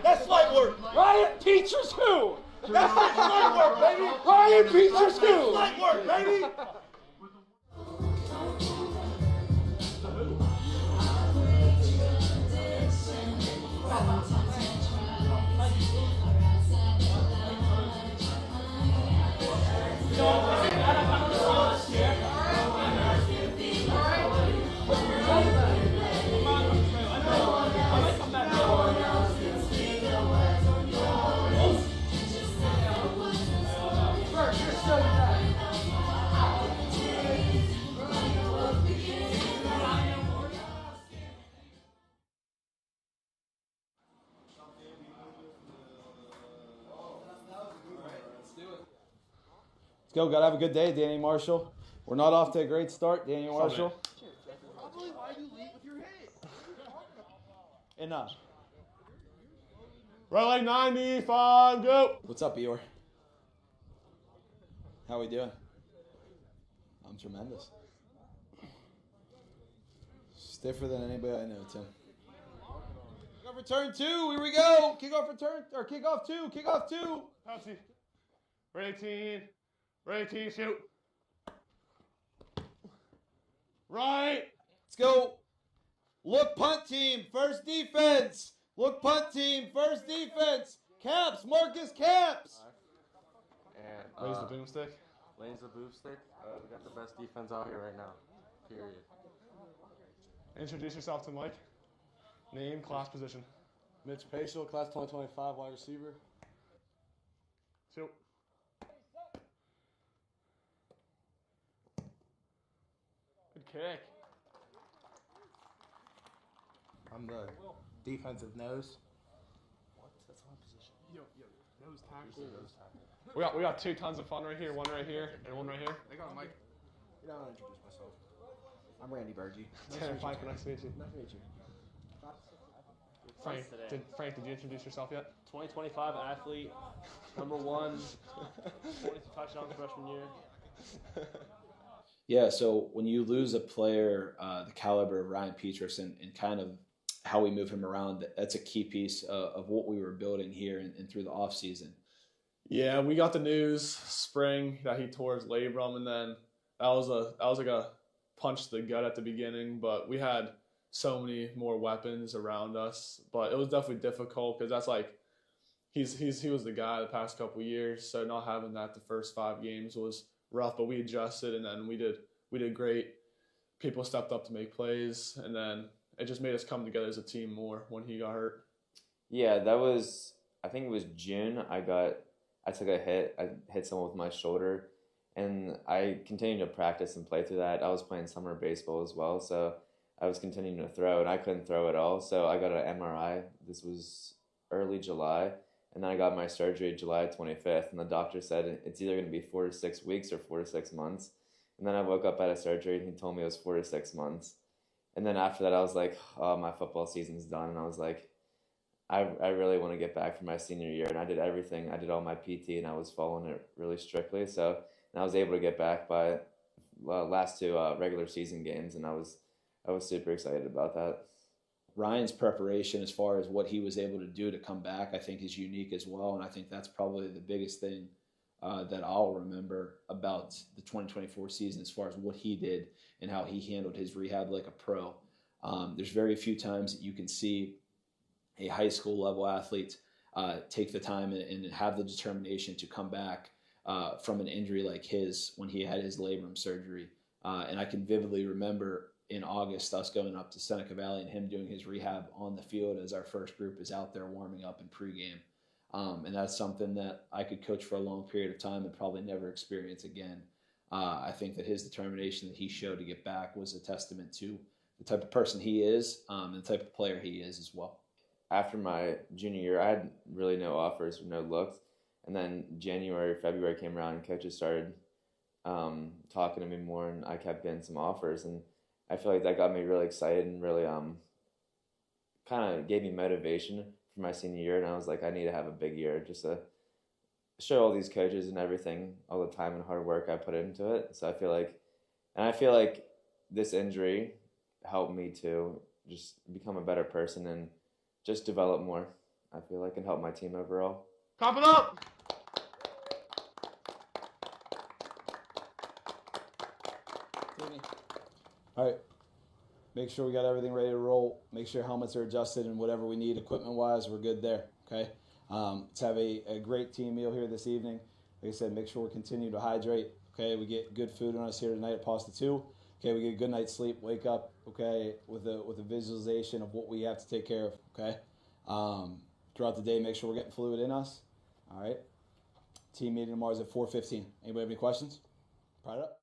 Speaker 18: That's light work. Ryan Peacher's who? That's light work, baby. Ryan Peacher's who? That's light work, baby.
Speaker 14: Let's go. Gotta have a good day, Danny Marshall. We're not off to a great start, Danny Marshall.
Speaker 6: Why do you lead with your head?
Speaker 14: Enough.
Speaker 8: Right leg 95, go.
Speaker 11: What's up, Eeyore? How we doing? I'm tremendous. Stiffer than anybody I know, Tim.
Speaker 14: Kickoff return 2. Here we go. Kickoff return or kickoff 2. Kickoff 2.
Speaker 8: Bouncy. Ready, team. Ready, team, shoot. Right.
Speaker 14: Let's go. Look, punt team, first defense. Look, punt team, first defense. Caps, Marcus Caps.
Speaker 13: And
Speaker 8: Lane's the boomstick.
Speaker 13: Lane's the boomstick. We got the best defense out here right now. Period.
Speaker 8: Introduce yourself to Mike. Name, class, position.
Speaker 12: Mitch Paschal, class 2025, wide receiver.
Speaker 8: Shoot. Good kick.
Speaker 19: I'm the defensive nose.
Speaker 8: What? That's my position. Yo, nose tackle. We got 2 tons of fun right here. One right here and one right here.
Speaker 19: They got a mic. You know, I'll introduce myself. I'm Randy Burgee.
Speaker 8: Tanner Piper, nice to meet you.
Speaker 19: Nice to meet you.
Speaker 8: Frank, did you introduce yourself yet?
Speaker 18: 2025 athlete, number 1, 42 touchdowns freshman year.
Speaker 11: Yeah, so when you lose a player the caliber of Ryan Petrus and kind of how we move him around, that's a key piece of what we were building here and through the offseason.
Speaker 8: Yeah, we got the news spring that he tore his labrum, and then that was like a punch to the gut at the beginning, but we had so many more weapons around us. But it was definitely difficult because that's like he was the guy the past couple of years, so not having that the first 5 games was rough, but we adjusted and then we did great. People stepped up to make plays, and then it just made us come together as a team more when he got hurt.
Speaker 17: Yeah, I think it was June. I took a hit. I hit someone with my shoulder, and I continued to practice and play through that. I was playing summer baseball as well, so I was continuing to throw, and I couldn't throw at all. So I got an MRI. This was early July, and then I got my surgery July 25th, and the doctor said it's either going to be 4 to 6 weeks or 4 to 6 months. And then I woke up at a surgery, and he told me it was 4 to 6 months. And then after that, I was like, oh, my football season's done. And I was like, I really want to get back for my senior year. And I did everything. I did all my PT, and I was following it really strictly. So and I was able to get back by last 2 regular season games, and I was super excited about that.
Speaker 11: Ryan's preparation as far as what he was able to do to come back, I think is unique as well. And I think that's probably the biggest thing that I'll remember about the 2024 season as far as what he did and how he handled his rehab like a pro. There's very few times that you can see a high school level athlete take the time and have the determination to come back from an injury like his when he had his labrum surgery. And I can vividly remember in August us going up to Seneca Valley and him doing his rehab on the field as our first group is out there warming up in pregame. And that's something that I could coach for a long period of time and probably never experience again. I think that his determination that he showed to get back was a testament to the type of person he is and the type of player he is as well.
Speaker 17: After my junior year, I had really no offers, no looks. And then January, February came around and coaches started talking to me more, and I kept getting some offers. And I feel like that got me really excited and really kind of gave me motivation for my senior year. And I was like, I need to have a big year just to show all these coaches and everything, all the time and hard work I put into it. So I feel like this injury helped me to just become a better person and just develop more, I feel like, and help my team overall.
Speaker 14: Clap it up! All right. Make sure we got everything ready to roll. Make sure helmets are adjusted and whatever we need equipment-wise, we're good there, okay? Let's have a great team meal here this evening. Like I said, make sure we continue to hydrate, okay? We get good food on us here tonight at Pasta 2. Okay, we get a good night's sleep, wake up, okay, with a visualization of what we have to take care of, okay? Throughout the day, make sure we're getting fluid in us, all right? Team meeting tomorrow is at 4:15. Anybody have any questions? Pride up.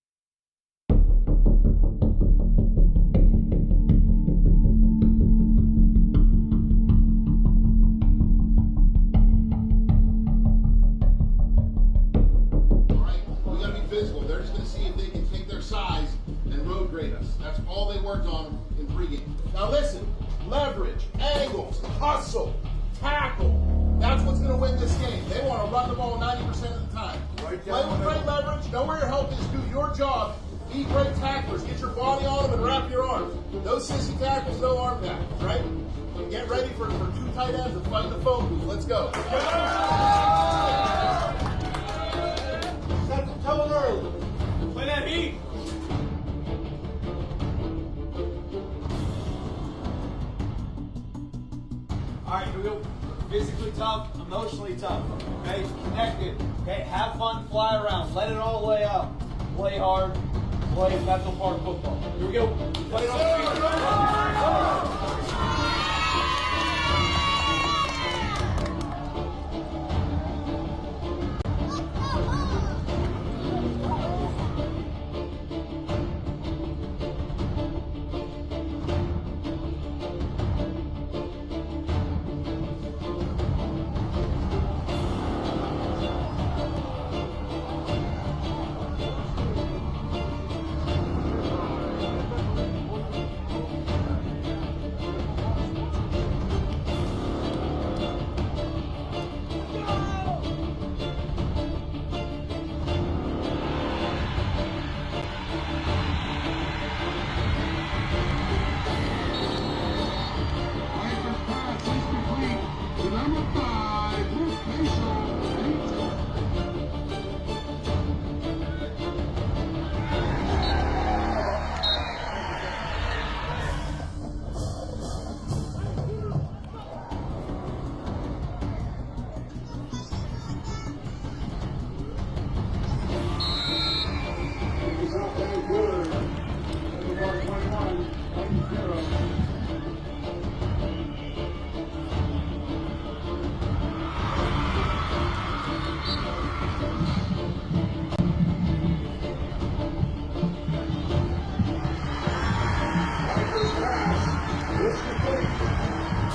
Speaker 2: We gotta be physical. They're just gonna see if they can take their size and road grade us. That's all they worked on in pregame. Now listen, leverage, angles, hustle, tackle. That's what's gonna win this game. They want to run the ball 90% of the time. Play with great leverage. Know where your help is. Do your job. Be great tacklers. Get your body on them and wrap your arms. No sissy tackles, no arm tackles, right? And get ready for two tight ends and fight the phone booth. Let's go. Set the tone early. Play that heat.
Speaker 14: All right, here we go. Physically tough, emotionally tough. Okay, connected. Okay, have fun, fly around, let it all lay out. Play hard, play Bethel Park football. Here we go. Play it on the field.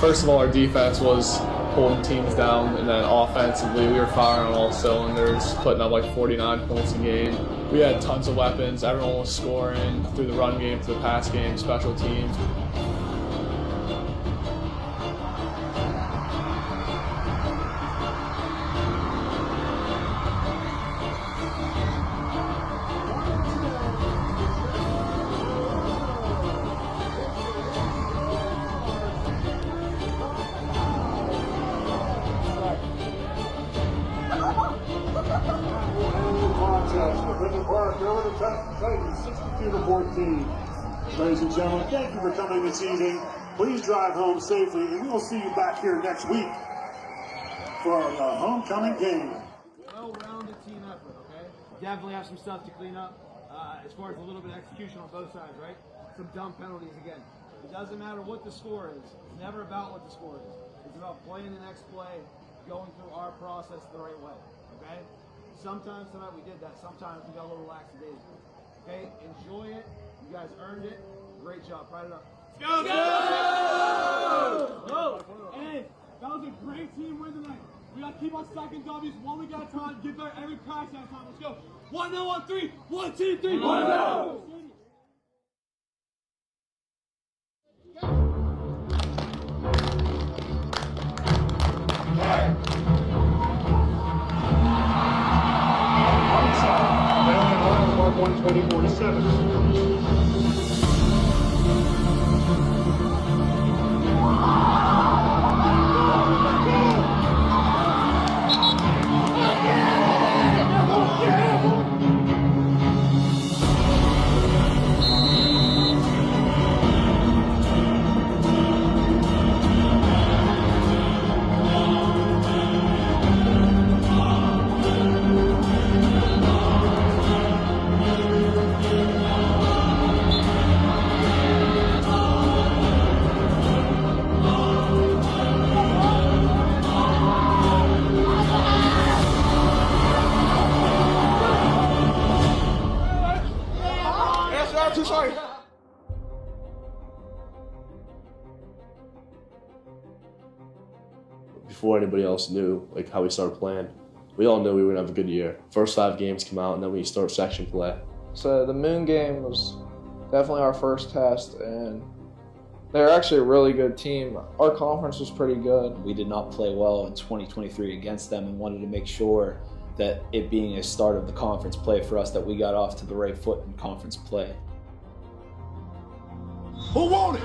Speaker 8: First of all, our defense was holding teams down, and then offensively, we were firing on all cylinders, putting up like 49 points a game. We had tons of weapons. Everyone was scoring through the run game, through the pass game, special teams.
Speaker 4: Bethel Park over the Titans 62-14. Ladies and gentlemen, thank you for coming this evening. Please drive home safely, and we will see you back here next week for our homecoming game.
Speaker 19: Well-rounded team effort, okay? Definitely have some stuff to clean up as far as a little bit of execution on both sides, right? Some dumb penalties again. It doesn't matter what the score is. It's never about what the score is. It's about playing the next play, going through our process the right way, okay? Sometimes tonight we did that. Sometimes we got a little lackadaisical. Okay? Enjoy it. You guys earned it. Great job. Pride it up.
Speaker 18: Let's go! Hey, that was a great team win tonight. We got to keep on stacking W's one week at a time. Get better every practice at a time. Let's go. 1-0 on 3. 1, 2, 3. 1-0.
Speaker 4: Mark 124-7.
Speaker 13: Before anybody else knew like how we started playing, we all knew we were gonna have a good year. First 5 games come out, and then we start section play.
Speaker 16: So the Moon game was definitely our first test, and they're actually a really good team. Our conference was pretty good.
Speaker 11: We did not play well in 2023 against them and wanted to make sure that it being a start of the conference play for us, that we got off to the right foot in conference play.
Speaker 18: Who won it?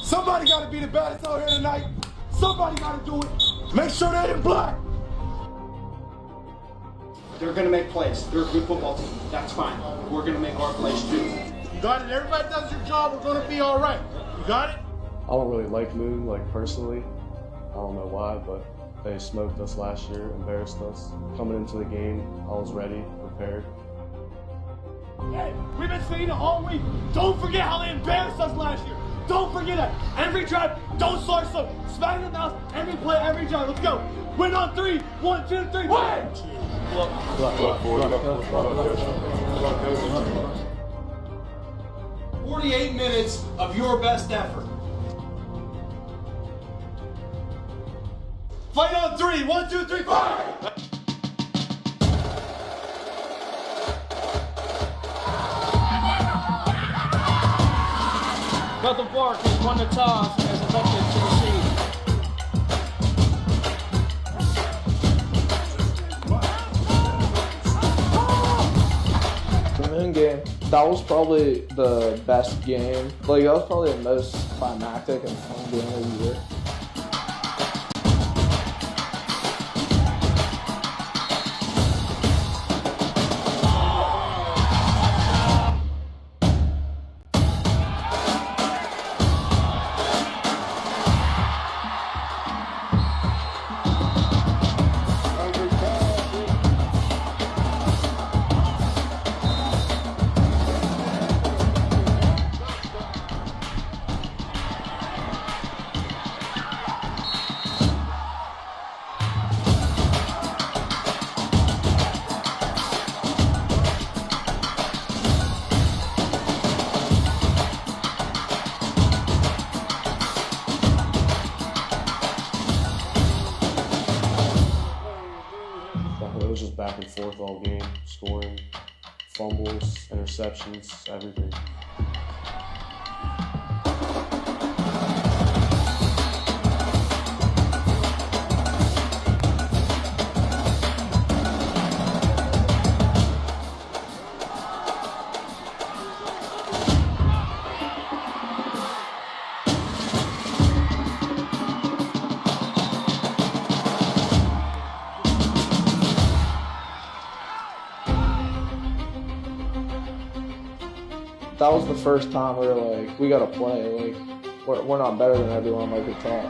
Speaker 18: Somebody got to be the baddest out here tonight. Somebody got to do it. Make sure they're in black.
Speaker 19: They're going to make plays. They're a good football team. That's fine. We're going to make our plays too.
Speaker 18: You got it? Everybody does your job. We're going to be all right. You got it?
Speaker 13: I don't really like Moon, like personally. I don't know why, but they smoked us last year, embarrassed us. Coming into the game, I was ready, prepared.
Speaker 18: Hey, we've been saying it all week. Don't forget how they embarrassed us last year. Don't forget that. Every drive, don't start slow. Smack in the mouth, every play, every drive. Let's go. Win on 3. 1, 2, 3. Win!
Speaker 19: 48 minutes of your best effort.
Speaker 18: Fight on 3. 1, 2, 3, fight!
Speaker 20: Bethel Park has won the toss and has elected to receive.
Speaker 16: The Moon game, that was probably the best game. Like, that was probably the most climactic and fun game of the year.
Speaker 13: It was just back and forth all game, scoring, fumbles, interceptions, everything.
Speaker 16: that was the first time we were like, we gotta play. Like, we're not better than everyone like we thought.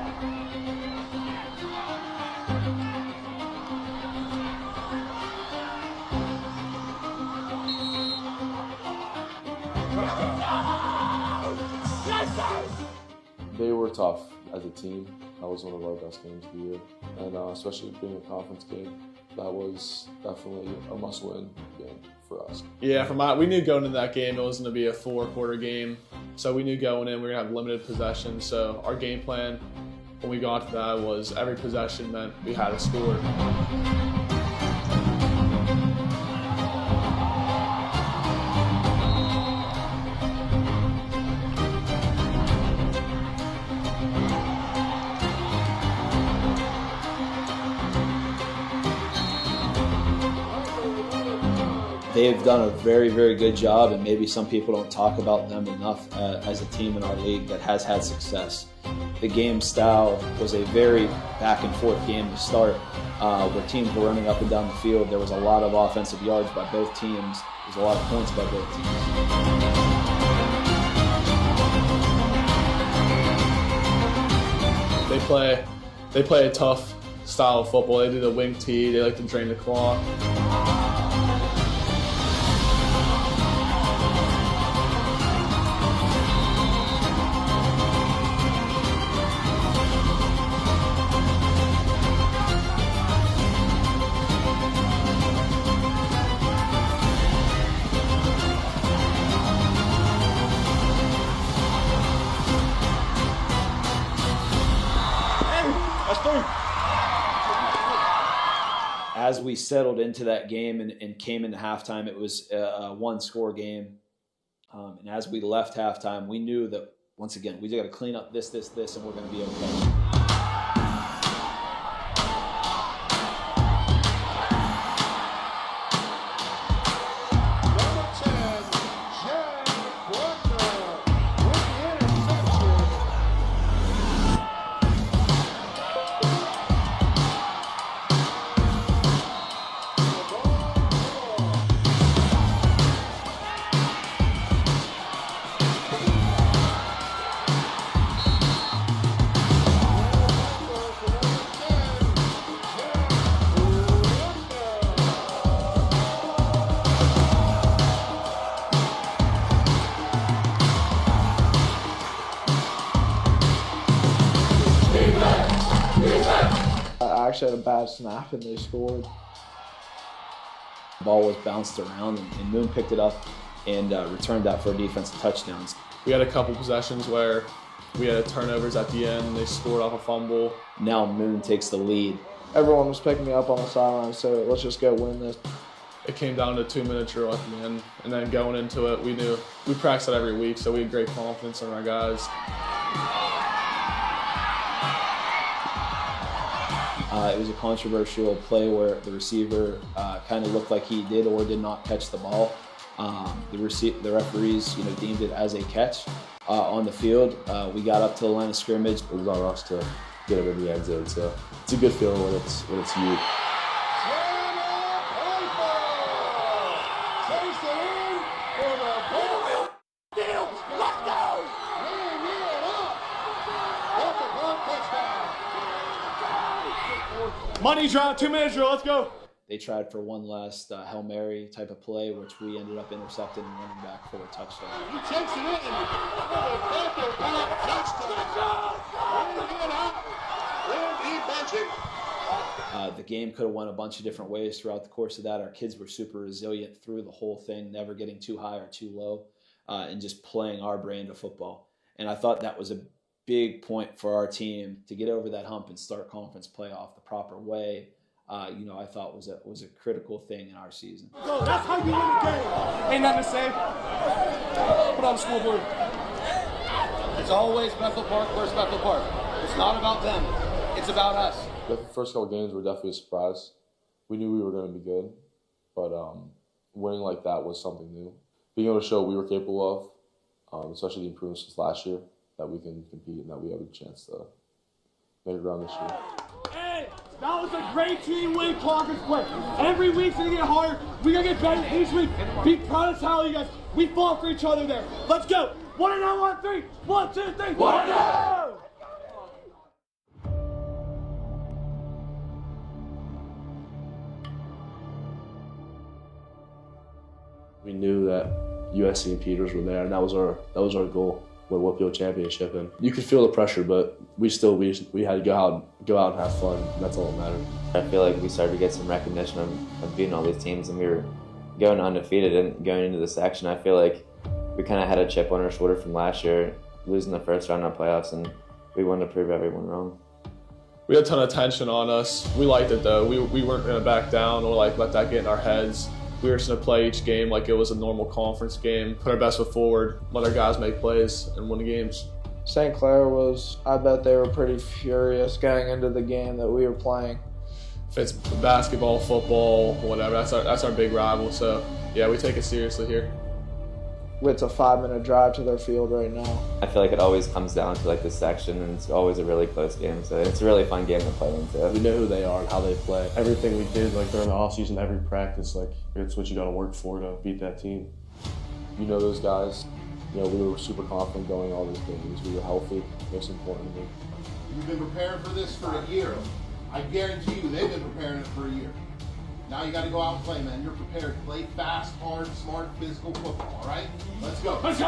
Speaker 13: They were tough as a team. That was one of our best games of the year. And especially being a conference game, that was definitely a must-win game for us.
Speaker 8: Yeah, we knew going into that game it was going to be a 4-quarter game. So we knew going in we were going to have limited possession. So our game plan when we got to that was every possession meant we had to score.
Speaker 14: They've done a very, very good job, and maybe some people don't talk about them enough as a team in our league that has had success. The game style was a very back and forth game to start, where teams were running up and down the field. There was a lot of offensive yards by both teams. There's a lot of points by both teams.
Speaker 8: They play a tough style of football. They do the wing tee. They like to drain the clock.
Speaker 14: As we settled into that game and came into halftime, it was a one-score game. And as we left halftime, we knew that, once again, we just got to clean up this, and we're going to be okay.
Speaker 16: I actually had a bad snap and they scored.
Speaker 14: The ball was bounced around and Moon picked it up and returned that for a defensive touchdown.
Speaker 8: We had a couple possessions where we had turnovers at the end. They scored off a fumble.
Speaker 14: Now Moon takes the lead.
Speaker 16: Everyone was picking me up on the sideline, so let's just go win this.
Speaker 8: It came down to a 2-minute drill at the end, and then going into it, we knew we practiced it every week, so we had great confidence in our guys.
Speaker 14: It was a controversial play where the receiver kind of looked like he did or did not catch the ball. The referees, deemed it as a catch on the field. We got up to the line of scrimmage.
Speaker 13: It was on us to get him in the end zone, so it's a good feeling when it's you.
Speaker 18: Money drive, 2-minute drill, let's go.
Speaker 14: They tried for one last Hail Mary type of play, which we ended up intercepting and running back for a touchdown.
Speaker 2: He takes it in for the Bethel Park touchdown.
Speaker 14: The game could have went a bunch of different ways throughout the course of that. Our kids were super resilient through the whole thing, never getting too high or too low, and just playing our brand of football. And I thought that was a big point for our team to get over that hump and start conference playoff the proper way. I thought was a critical thing in our season.
Speaker 18: That's how you win the game. Ain't nothing to say. Put on the scoreboard.
Speaker 21: It's always Bethel Park versus Bethel Park. It's not about them. It's about us.
Speaker 13: The first couple games were definitely a surprise. We knew we were going to be good, but winning like that was something new. Being able to show what we were capable of, especially the improvements since last year, that we can compete and that we have a chance to make it around this year.
Speaker 18: Hey! That was a great team win conference play. Every week's gonna get harder. We gotta get better each week. Be proud of how you guys. We fought for each other there. Let's go. 1 and 1, 3. 1, 2, 3. 1, go!
Speaker 13: We knew that USC and Peters were there, and that was our goal. Win Whitfield championship, and you could feel the pressure, but we had to go out and have fun. And that's all that mattered.
Speaker 17: I feel like we started to get some recognition of beating all these teams, and we were going undefeated and going into the section. I feel like we kind of had a chip on our shoulder from last year, losing the first round of playoffs, and we wanted to prove everyone wrong.
Speaker 8: We had a ton of tension on us. We liked it though. We weren't going to back down or let that get in our heads. We were just going to play each game like it was a normal conference game, put our best foot forward, let our guys make plays, and win the games.
Speaker 16: St. Clair I bet they were pretty furious going into the game that we were playing.
Speaker 8: If it's basketball, football, whatever, that's our big rival. So yeah, we take it seriously here.
Speaker 16: It's a 5-minute drive to their field right now.
Speaker 17: I feel like it always comes down to this section, and it's always a really close game. So it's a really fun game to play into.
Speaker 13: We know who they are and how they play. Everything we did during the off season, every practice, it's what you got to work for to beat that team. You know those guys. We were super confident going all these games. We were healthy, most importantly.
Speaker 1: You've been preparing for this for a year. I guarantee you they've been preparing it for a year. Now you got to go out and play, man. You're prepared. Play fast, hard, smart, physical football, all right? Let's go. Let's go!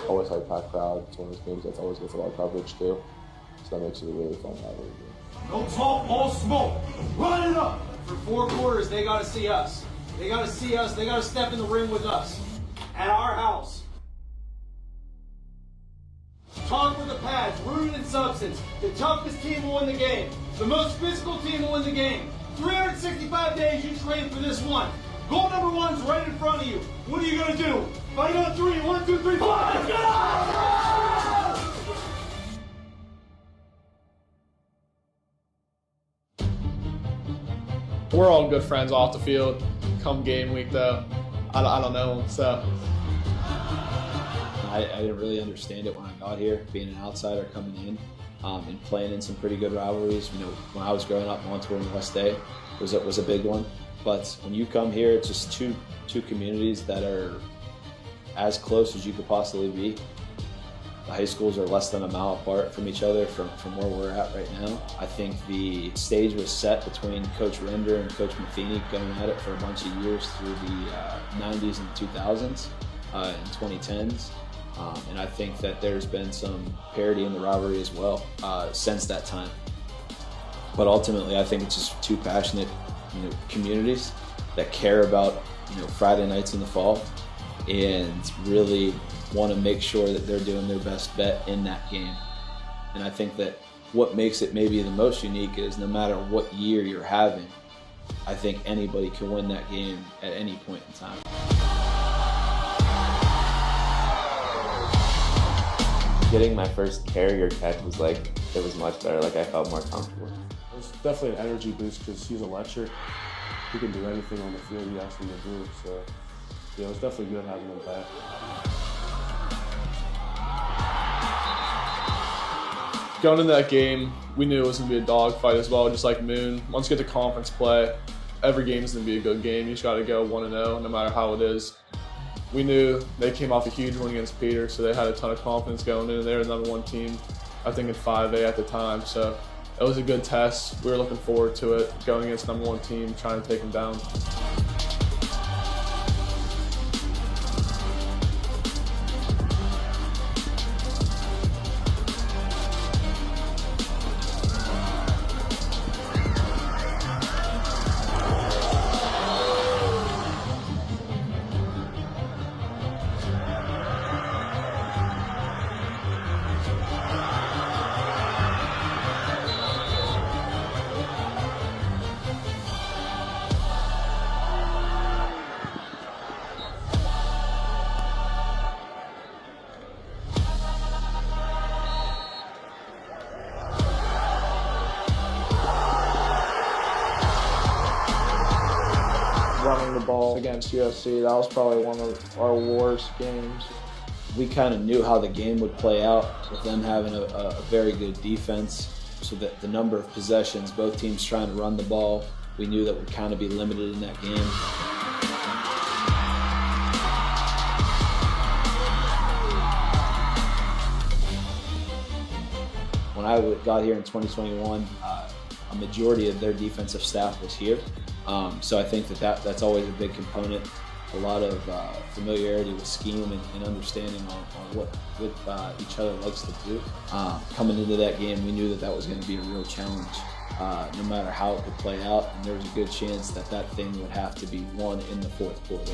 Speaker 13: Always packed crowd. It's one of those games that always gets a lot of coverage too. So that makes it a really fun rivalry game.
Speaker 21: No talk, all smoke. Run it up! For 4 quarters, they got to see us. They got to see us. They got to step in the ring with us. At our house. Talk with the pads, rooted in substance. The toughest team will win the game. The most physical team will win the game. 365 days you train for this one. Goal number 1 is right in front of you. What are you going to do? Fight on 3. 1, 2, 3, 4. Let's go!
Speaker 8: We're all good friends off the field. Come game week though, I don't know them, so.
Speaker 11: I didn't really understand it when I got here, being an outsider coming in and playing in some pretty good rivalries. When I was growing up, Montour and West Day was a big one. But when you come here, it's just two communities that are as close as you could possibly be. The high schools are less than a mile apart from each other from where we're at right now. I think the stage was set between Coach Render and Coach Matheny going at it for a bunch of years through the 90s and 2000s and 2010s. And I think that there's been some parity in the rivalry as well since that time. But ultimately, I think it's just two passionate, communities that care about, Friday nights in the fall and really want to make sure that they're doing their best bet in that game. And I think that what makes it maybe the most unique is no matter what year you're having, I think anybody can win that game at any point in time.
Speaker 17: Getting my first carrier catch was it was much better. I felt more comfortable.
Speaker 13: It was definitely an energy boost because he's electric. He can do anything on the field he asks him to do. So yeah, it was definitely good having him back.
Speaker 8: Going into that game, we knew it was going to be a dogfight as well, just like Moon. Once you get to conference play, every game is going to be a good game. You just got to go 1-0, no matter how it is. We knew they came off a huge win against Peter, so they had a ton of confidence going in. They were the number 1 team, I think, in 5A at the time. So it was a good test. We were looking forward to it, going against number 1 team, trying to take them down.
Speaker 16: Running the ball against USC, that was probably one of our worst games.
Speaker 11: We kind of knew how the game would play out with them having a very good defense
Speaker 14: So that the number of possessions, both teams trying to run the ball, we knew that would kind of be limited in that game. When I got here in 2021, a majority of their defensive staff was here. So I think that's always a big component. A lot of familiarity with scheme and understanding on what each other likes to do. Coming into that game, we knew that was going to be a real challenge, no matter how it could play out. And there was a good chance that thing would have to be won in the fourth quarter.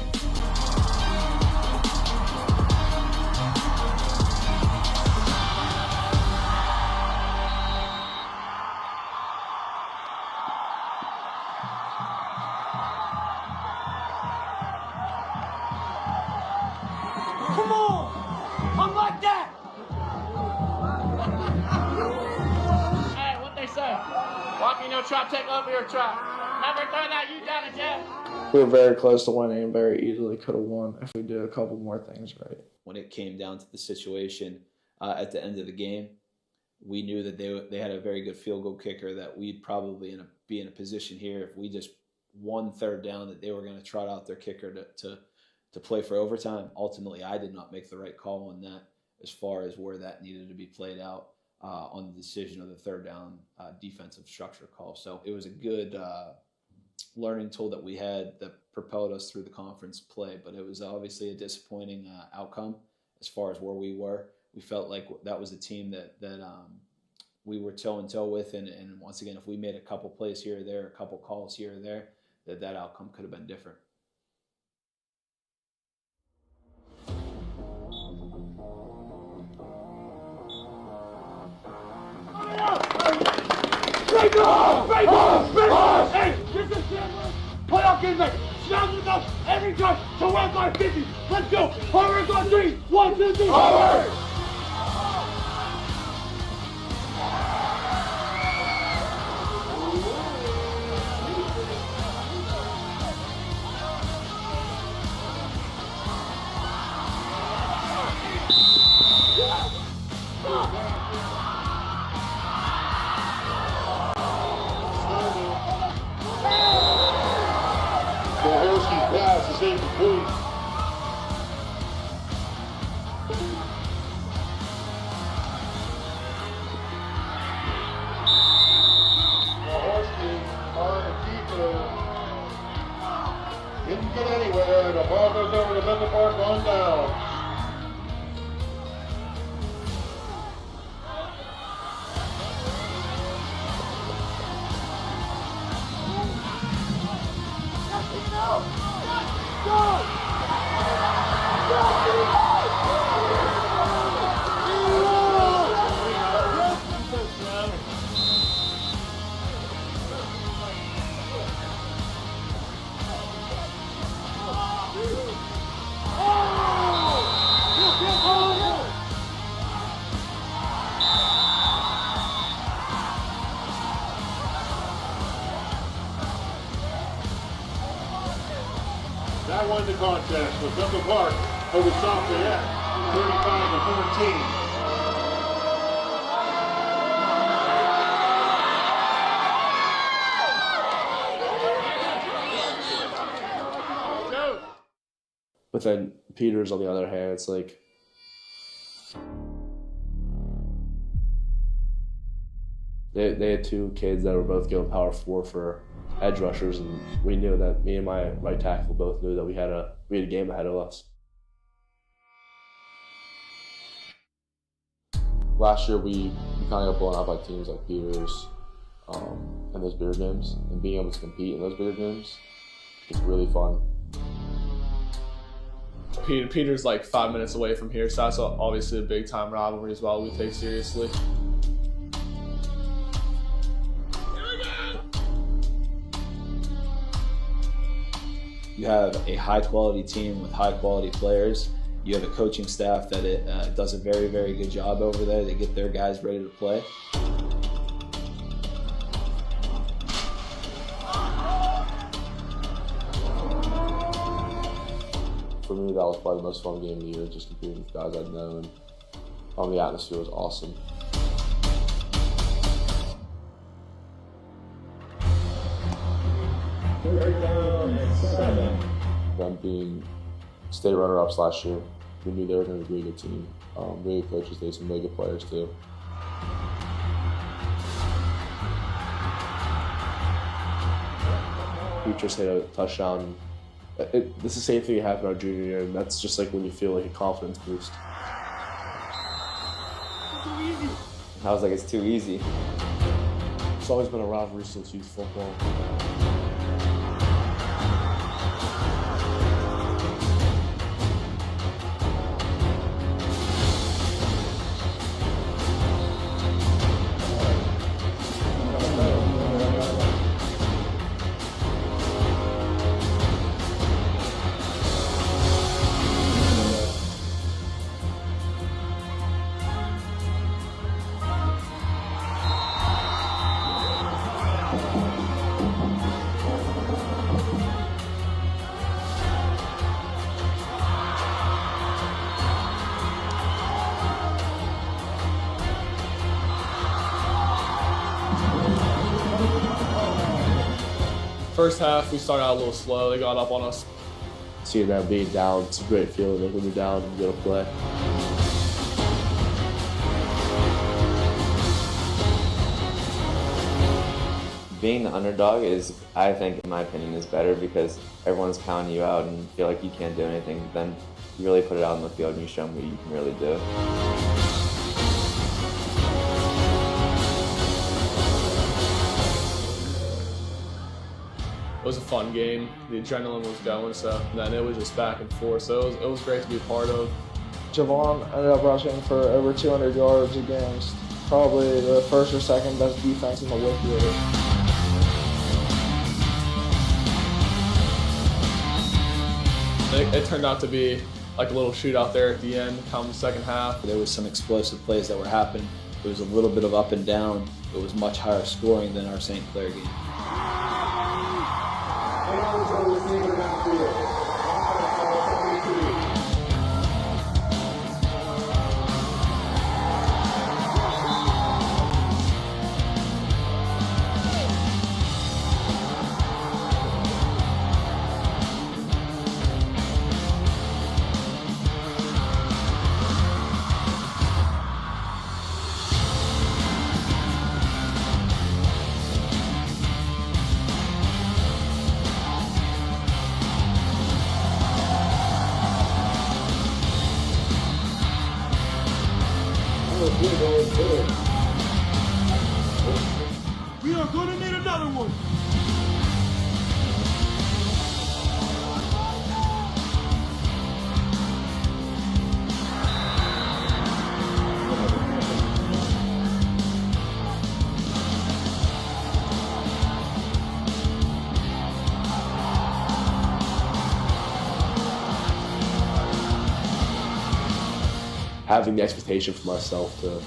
Speaker 18: Come on! I'm like that!
Speaker 20: Hey, what they say? Walk in your trap, take over your trap. Never throw that you down a jet.
Speaker 16: We were very close to winning and very easily could have won if we did a couple more things right.
Speaker 14: When it came down to the situation at the end of the game, we knew that they had a very good field goal kicker, that we'd probably be in a position here if we just won third down that they were going to trot out their kicker to play for overtime. Ultimately, I did not make the right call on that as far as where that needed to be played out on the decision of the third down defensive structure call. So it was a good learning tool that we had that propelled us through the conference play, but it was obviously a disappointing outcome as far as where we were. We felt like that was a team that we were toe-and-toe with, and once again, if we made a couple plays here or there, a couple calls here or there, that outcome could have been different.
Speaker 18: Break off! Break off! Break off! Hey, this is playoff game night. Snap it up every time to 1 by 50. Let's go. Harvard's on 3. 1, 2, 3. Harvard!
Speaker 2: Pass is incomplete. Jaworski on the keeper. Didn't get anywhere. The ball goes over to Bethel Park on down. That won the contest with Bethel Park over South Fayette, 35-14.
Speaker 13: But then Peters, on the other hand, it's like they had two kids that were both going power 4 for edge rushers, and we knew that me and my right tackle both knew that we had a game ahead of us.
Speaker 12: Last year we kind of got blown out by teams like Peters and those bigger games, and being able to compete in those bigger games is really fun.
Speaker 8: Peter's like 5 minutes away from here, so that's obviously a big time rivalry as well we take seriously.
Speaker 14: You have a high-quality team with high-quality players. You have a coaching staff that does a very, very good job over there. They get their guys ready to play.
Speaker 12: For me, that was probably the most fun game of the year, just competing with guys I'd known. The atmosphere was awesome.
Speaker 13: Them being state runner-ups last year, we knew they were going to be a good team. Really good coaches, they had some really good players too. We just hit a touchdown. This is the same thing that happened our junior year, and that's just like when you feel like a confidence boost.
Speaker 17: I was like, it's too easy.
Speaker 13: It's always been a rivalry since youth football.
Speaker 10: First half, we started out a little slow. They got up on us.
Speaker 13: Seeing them being down, it's a great feeling. Like when you're down, you get to play.
Speaker 17: Being the underdog is, I think, in my opinion, is better because everyone's counting you out and feel like you can't do anything. Then you really put it out on the field and you show them what you can really do.
Speaker 10: It was a fun game. The adrenaline was going, so then it was just back and forth. So it was great to be a part of.
Speaker 16: Javon ended up rushing for over 200 yards against probably the first or second best defense in the league.
Speaker 10: It turned out to be like a little shootout there at the end, come the second half.
Speaker 14: There was some explosive plays that were happening. It was a little bit of up and down. It was much higher scoring than our St. Clair game.
Speaker 18: We are going to need another one.
Speaker 13: Having the expectation for myself to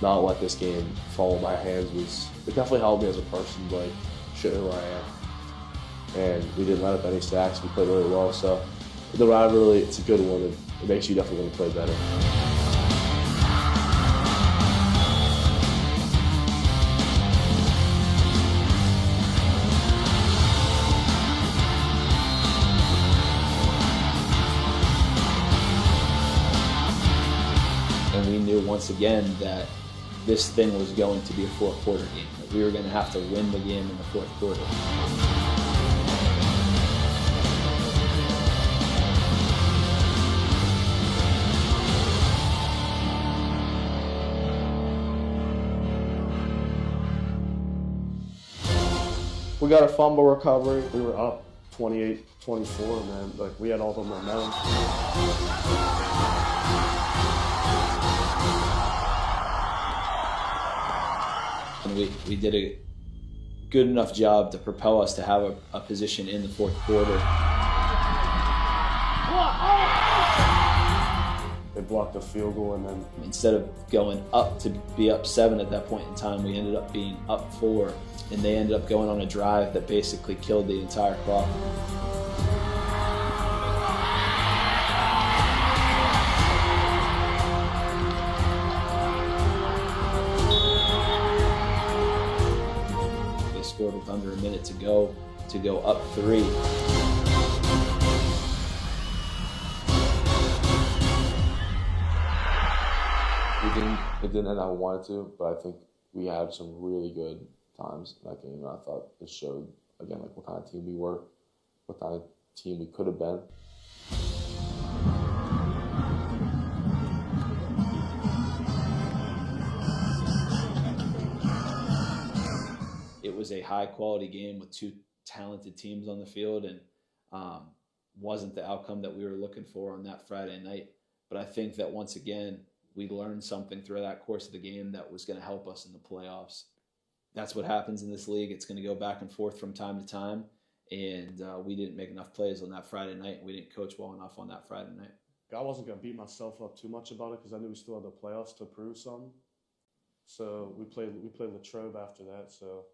Speaker 13: not let this game fall in my hands it definitely helped me as a person, like showing who I am. And we didn't let up any sacks. We played really well. So the rivalry, it's a good one. It makes you definitely want to play better.
Speaker 14: And we knew once again that this thing was going to be a fourth quarter game. That we were going to have to win the game in the fourth quarter.
Speaker 13: We got a fumble recovery. We were up 28-24, man. Like we had all the momentum.
Speaker 14: And we did a good enough job to propel us to have a position in the fourth quarter.
Speaker 13: They blocked a field goal, and then
Speaker 14: instead of going up to be up 7 at that point in time, we ended up being up 4, and they ended up going on a drive that basically killed the entire clock. Scored with under a minute to go.
Speaker 11: to go up 3.
Speaker 12: It didn't end how I wanted to, but I think we had some really good times in that game, and I thought it showed, again, like what kind of team we were, what kind of team we could have been.
Speaker 11: It was a high-quality game with 2 talented teams on the field, and wasn't the outcome that we were looking for on that Friday night. But I think that once again, we learned something through that course of the game that was going to help us in the playoffs. That's what happens in this league. It's going to go back and forth from time to time, and we didn't make enough plays on that Friday night, and we didn't coach well enough on that Friday night.
Speaker 13: I wasn't going to beat myself up too much about it because I knew we still had the playoffs to prove something. So we played Latrobe after that. So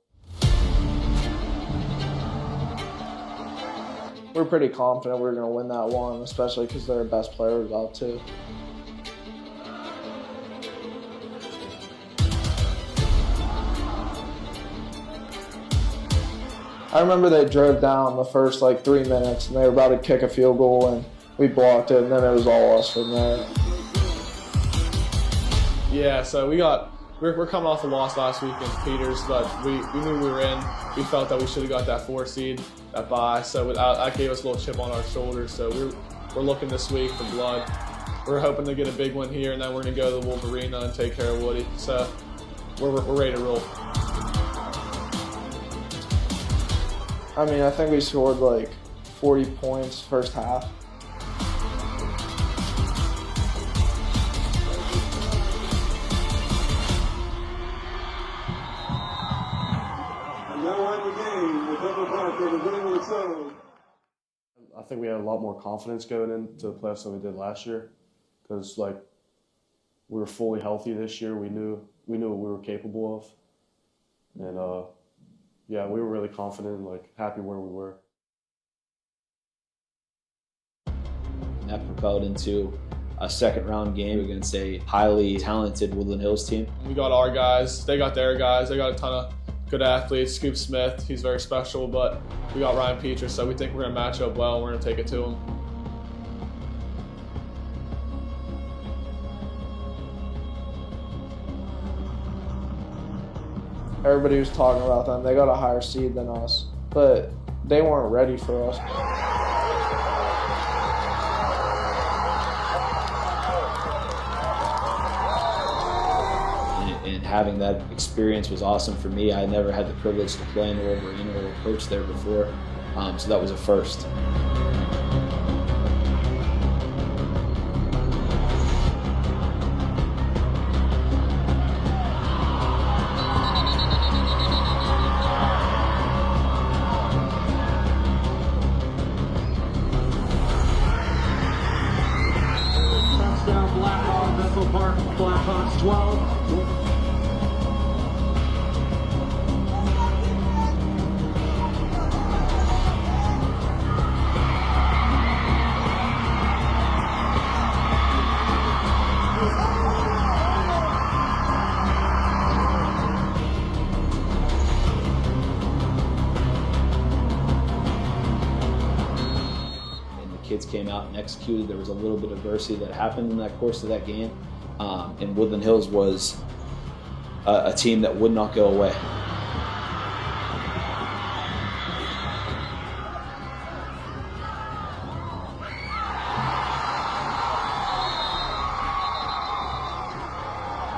Speaker 16: we're pretty confident we're going to win that one, especially because their best player was out too. I remember they drove down the first 3 minutes and they were about to kick a field goal and we blocked it, and then it was all us from there.
Speaker 8: Yeah, so we're coming off a loss last week against Peters, but we knew we were in. We felt that we should have got that 4 seed, that bye, so that gave us a little chip on our shoulders. So we're looking this week for blood. We're hoping to get a big one here, and then we're going to go to the Wolverine and take care of Woody. So we're ready to roll.
Speaker 16: I mean, I think we scored 40 points first half.
Speaker 13: I think we had a lot more confidence going into the playoffs than we did last year, because we were fully healthy this year. We knew what we were capable of, and yeah, we were really confident and happy where we were.
Speaker 11: And that propelled into a second-round game against a highly talented Woodland Hills team.
Speaker 8: We got our guys, they got their guys, they got a ton of good athletes. Scoop Smith, he's very special, but we got Ryan Peters, so we think we're going to match up well and we're going to take it to him.
Speaker 16: Everybody was talking about them. They got a higher seed than us, but they weren't ready for us.
Speaker 11: And having that experience was awesome for me. I never had the privilege to play in the Wolverine or coach there before, so that was a first.
Speaker 21: Touchdown Blackhawks, Bethel Park, Blackhawks 12.
Speaker 11: Kids came out and executed. There was a little bit of adversity that happened in that course of that game, and Woodland Hills was a team that would not go away.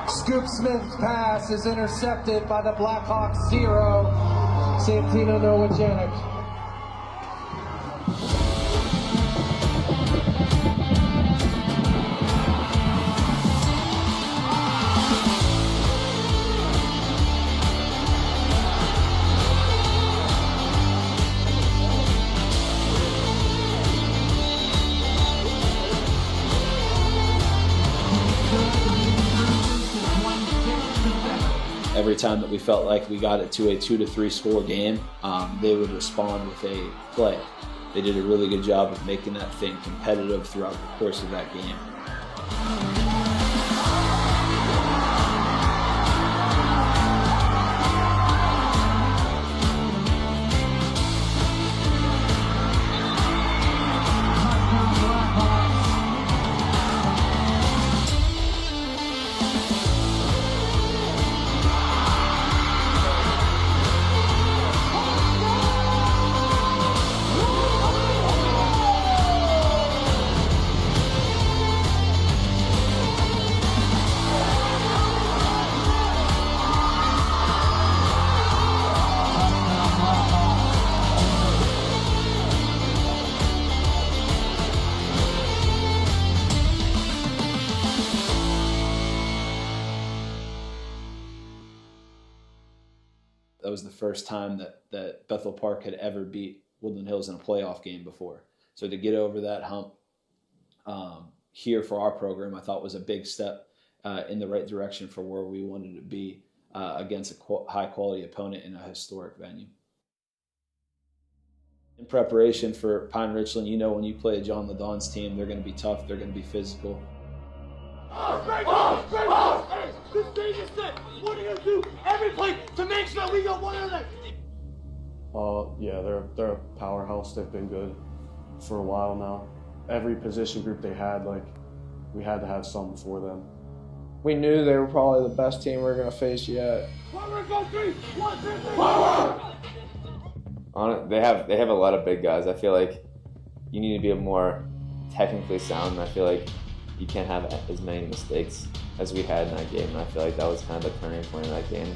Speaker 21: Scoop Smith's pass is intercepted by the Blackhawks 0. Santino Nowajanic.
Speaker 11: Every time that we felt like we got it to a 2 to 3 score game, they would respond with a play. They did a really good job of making that thing competitive throughout the course of that game.
Speaker 14: was the first time that Bethel Park had ever beat Woodland Hills in a playoff game before. So to get over that hump here for our program, I thought was a big step in the right direction for where we wanted to be against a high-quality opponent in a historic venue. In preparation for Pine Richland, you know when you play John Ladon's team, they're going to be tough, they're going to be physical.
Speaker 18: This stage is set. What are you going to do every play to make sure we got one of them?
Speaker 13: Yeah, they're a powerhouse. They've been good for a while now. Every position group they had, like, we had to have something for them.
Speaker 16: We knew they were probably the best team we were going to face yet.
Speaker 18: Forward, go 3, 1, 2, 3, forward!
Speaker 17: They have a lot of big guys. I feel like you need to be more technically sound. I feel like you can't have as many mistakes as we had in that game. And I feel like that was kind of the turning point in that game.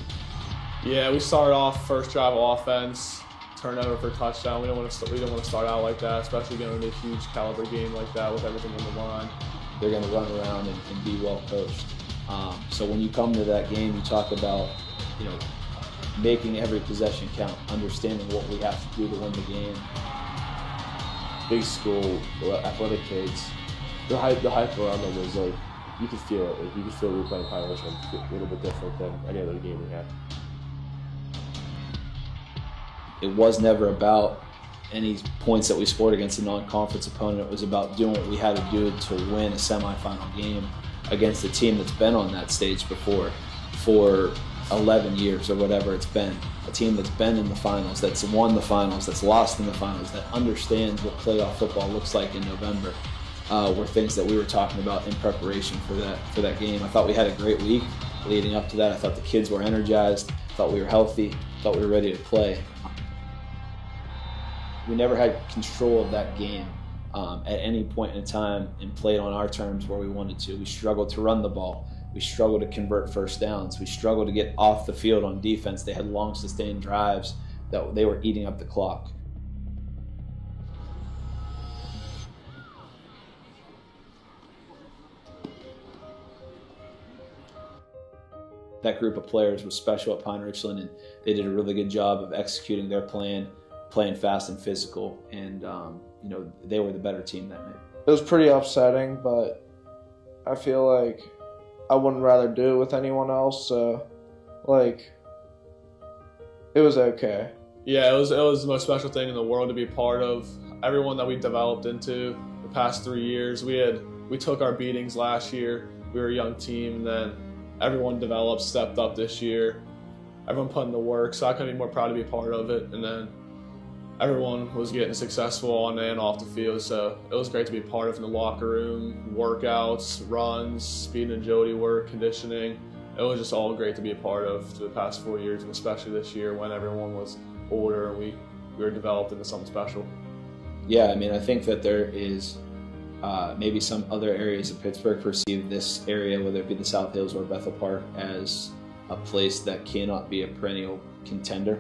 Speaker 8: Yeah, we started off first drive of offense, turnover for touchdown. We don't want to start out like that, especially going into a huge caliber game like that with everything on the line.
Speaker 14: They're going to run around and be well coached. So when you come to that game, you talk about, making every possession count, understanding what we have to do to win the game.
Speaker 13: Big school, athletic kids. The hype around them was like, you could feel it. Like, you could feel we were playing Pine Richland a little bit different than any other game we had.
Speaker 14: It was never about any points that we scored against a non-conference opponent. It was about doing what we had to do to win a semifinal game against a team that's been on that stage before for 11 years or whatever it's been. A team that's been in the finals, that's won the finals, that's lost in the finals, that understands what playoff football looks like in November, were things that we were talking about in preparation for that game. I thought we had a great week leading up to that. I thought the kids were energized, thought we were healthy, thought we were ready to play. We never had control of that game at any point in time and played on our terms where we wanted to. We struggled to run the ball. We struggled to convert first downs. We struggled to get off the field on defense. They had long, sustained drives that they were eating up the clock. That group of players was special at Pine Richland, and they did a really good job of executing their plan, playing fast and physical, and they were the better team that night.
Speaker 16: It was pretty upsetting, but I feel like I wouldn't rather do it with anyone else, so, it was okay.
Speaker 8: Yeah, it was the most special thing in the world to be a part of. Everyone that we developed into the past 3 years, we took our beatings last year. We were a young team, and then everyone developed, stepped up this year. Everyone put in the work, so I couldn't be more proud to be a part of it. And then everyone was getting successful on and off the field, so it was great to be part of in the locker room, workouts, runs, speed and agility work, conditioning. It was just all great to be a part of through the past 4 years, and especially this year when everyone was older and we were developed into something special.
Speaker 14: Yeah, I think that there is maybe some other areas of Pittsburgh perceive this area, whether it be the South Hills or Bethel Park, as a place that cannot be a perennial contender.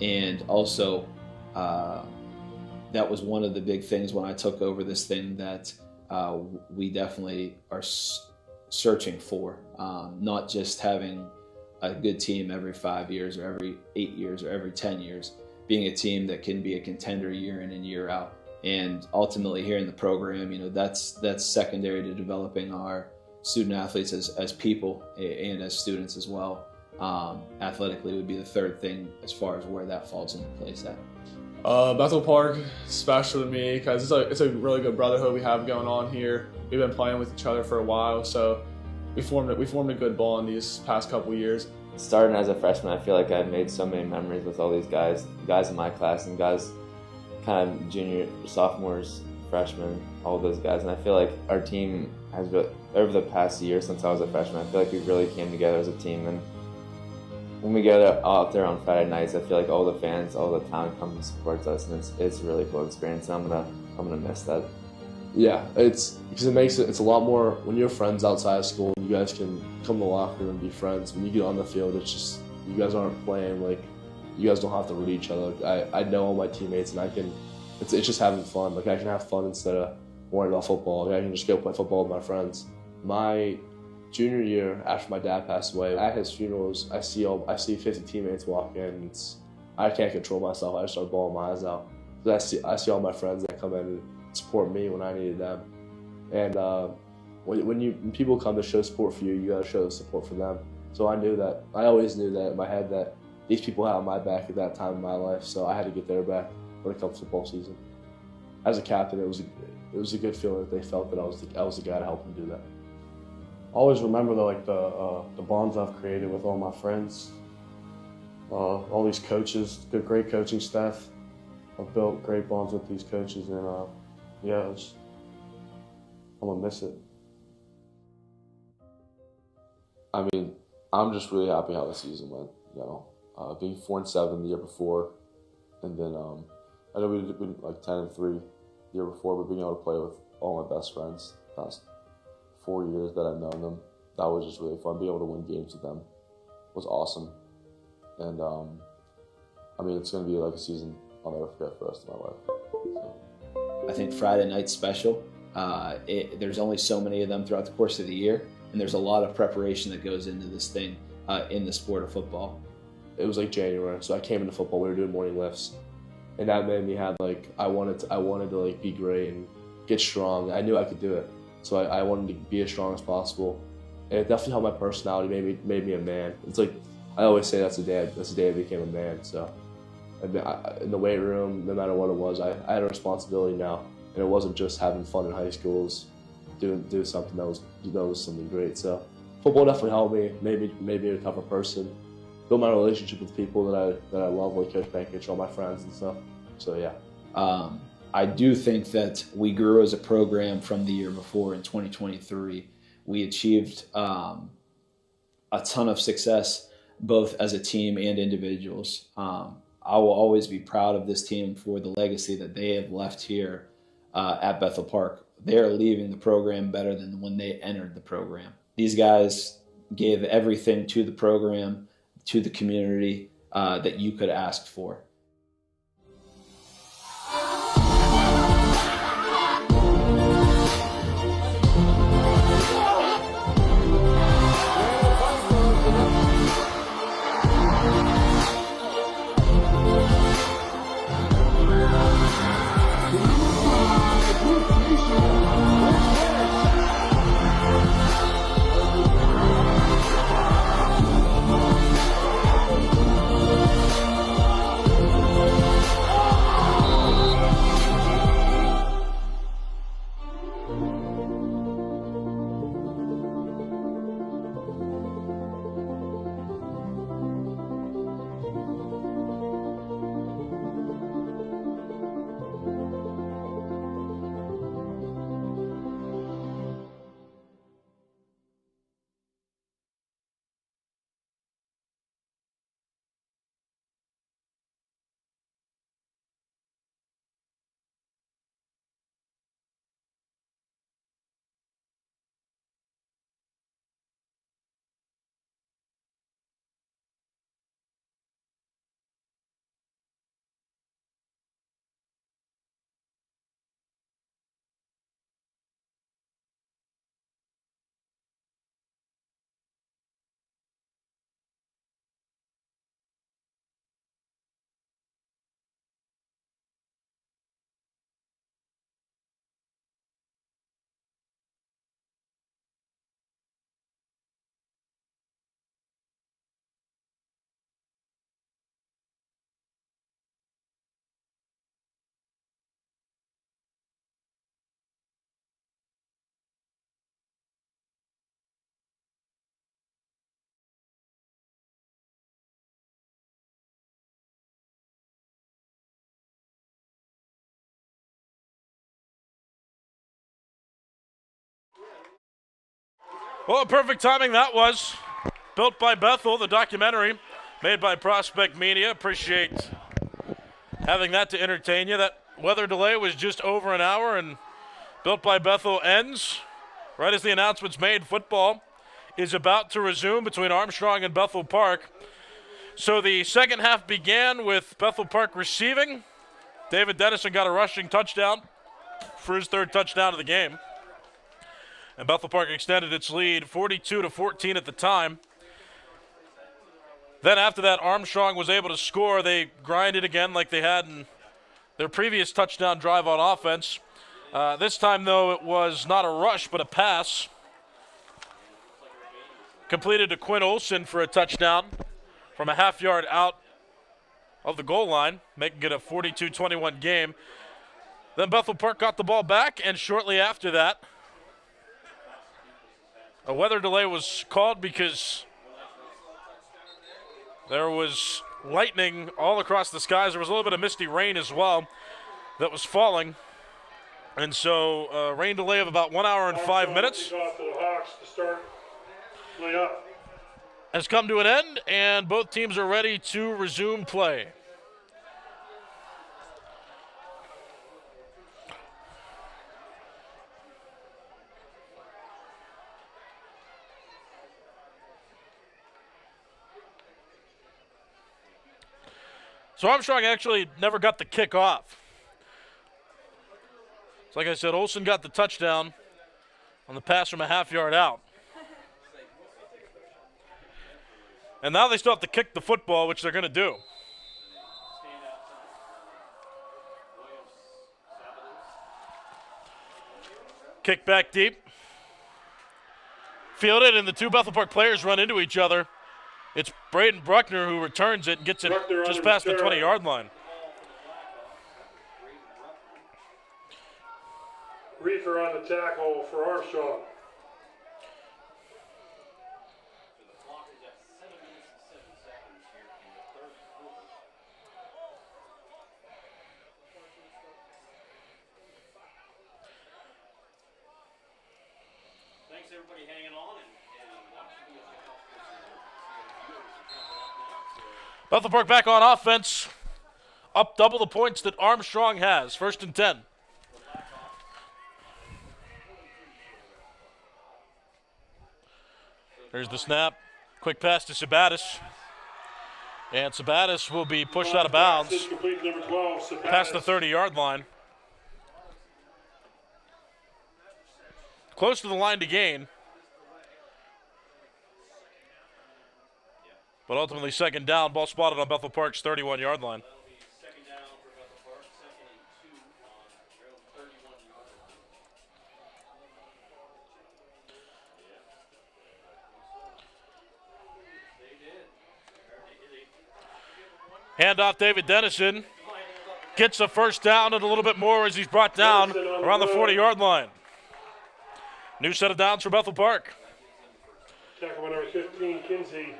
Speaker 14: And also, that was one of the big things when I took over this thing that we definitely are searching for. Not just having a good team every 5 years or every 8 years or every 10 years, being a team that can be a contender year in and year out. And ultimately here in the program, that's secondary to developing our student athletes as people and as students as well. Athletically would be the third thing as far as where that falls into place at.
Speaker 8: Bethel Park is special to me because it's a really good brotherhood we have going on here. We've been playing with each other for a while, so we formed a good bond these past couple of years.
Speaker 17: Starting as a freshman, I feel like I've made so many memories with all these guys in my class and guys kind of junior, sophomores, freshmen, all those guys. And I feel like our team has really, over the past year since I was a freshman, I feel like we really came together as a team. And when we get out there on Friday nights, I feel like all the fans, all the town comes and supports us, and it's a really cool experience. And I'm gonna miss that.
Speaker 13: Yeah, it's a lot more when you're friends outside of school. You guys can come to the locker room and be friends. When you get on the field, it's just you guys aren't playing like you guys don't have to root each other. I know all my teammates, and it's just having fun. Like I can have fun instead of worrying about football. Like, I can just go play football with my friends. My
Speaker 12: junior year after my dad passed away. At his funerals, I see 50 teammates walk in. I can't control myself. I just start bawling my eyes out. I see all my friends that come in and support me when I needed them. And when people come to show support for you, you gotta show support for them. So I always knew that in my head that these people had my back at that time in my life. So I had to get their back when it comes to football season. As a captain, it was a good feeling that they felt that I was the guy to help them do that.
Speaker 13: I always remember the bonds I've created with all my friends, all these coaches, great coaching staff. I've built great bonds with these coaches, and yeah, I'm gonna miss it.
Speaker 16: I mean, I'm just really happy how the season went. You know, being 4-7 the year before, and then I know we'd been like 10-3 the year before, but being able to play with all my best friends the past 4 years that I've known them, that was just really fun. Being able to win games with them was awesome, and I mean, it's gonna be like a season I'll never forget for the rest of my life. So.
Speaker 14: I think Friday night's special. There's only so many of them throughout the course of the year, and there's a lot of preparation that goes into this thing in the sport of football.
Speaker 12: It was like January, so I came into football. We were doing morning lifts, and that made me have like I wanted to like be great and get strong. I knew I could do it, so I wanted to be as strong as possible, and it definitely helped my personality. Made me a man. It's like I always say that's the day I became a man. So. In the weight room, no matter what it was, I had a responsibility now, and it wasn't just having fun in high school. It was doing something that was something great. So football definitely helped me, made me a tougher person, built my relationship with people that I love, like Coach Bankage, all my friends and stuff. So yeah.
Speaker 14: I do think that we grew as a program from the year before. In 2023, we achieved a ton of success, both as a team and individuals. I will always be proud of this team for the legacy that they have left here at Bethel Park. They are leaving the program better than when they entered the program. These guys gave everything to the program, to the community that you could ask for.
Speaker 3: Well, perfect timing that was. Built by Bethel, the documentary made by Prospect Media. Appreciate having that to entertain you. That weather delay was just over an hour, and Built by Bethel ends right as the announcement's made. Football is about to resume between Armstrong and Bethel Park. So the second half began with Bethel Park receiving. David Dennison got a rushing touchdown for his third touchdown of the game. And Bethel Park extended its lead 42-14 at the time. Then after that, Armstrong was able to score. They grinded again like they had in their previous touchdown drive on offense. This time, though, it was not a rush, but a pass. Completed to Quinn Olson for a touchdown from a half yard out of the goal line, making it a 42-21 game. Then Bethel Park got the ball back, and shortly after that, a weather delay was called because there was lightning all across the skies. There was a little bit of misty rain as well that was falling. And so a rain delay of about 1 hour and 5 minutes has come to an end, and both teams are ready to resume play. So Armstrong actually never got the kick off. So like I said, Olson got the touchdown on the pass from a half yard out. And now they still have to kick the football, which they're going to do. Kick back deep. Fielded, and the two Bethel Park players run into each other. It's Braden Bruckner who returns it and gets it just past the 20-yard line.
Speaker 4: Reefer on the tackle for Armstrong.
Speaker 3: Thanks everybody hanging on and watching. Bethel Park back on offense. Up double the points that Armstrong has. 1st and 10. There's the snap. Quick pass to Sabatis. And Sabatis will be pushed out of bounds past the 30-yard line. Close to the line to gain. But ultimately 2nd down. Ball spotted on Bethel Park's 31-yard line. Handoff David Dennison. Gets a 1st down and a little bit more as he's brought down around the 40-yard line. New set of downs for Bethel Park.
Speaker 4: Tackle number 15, Kinsey.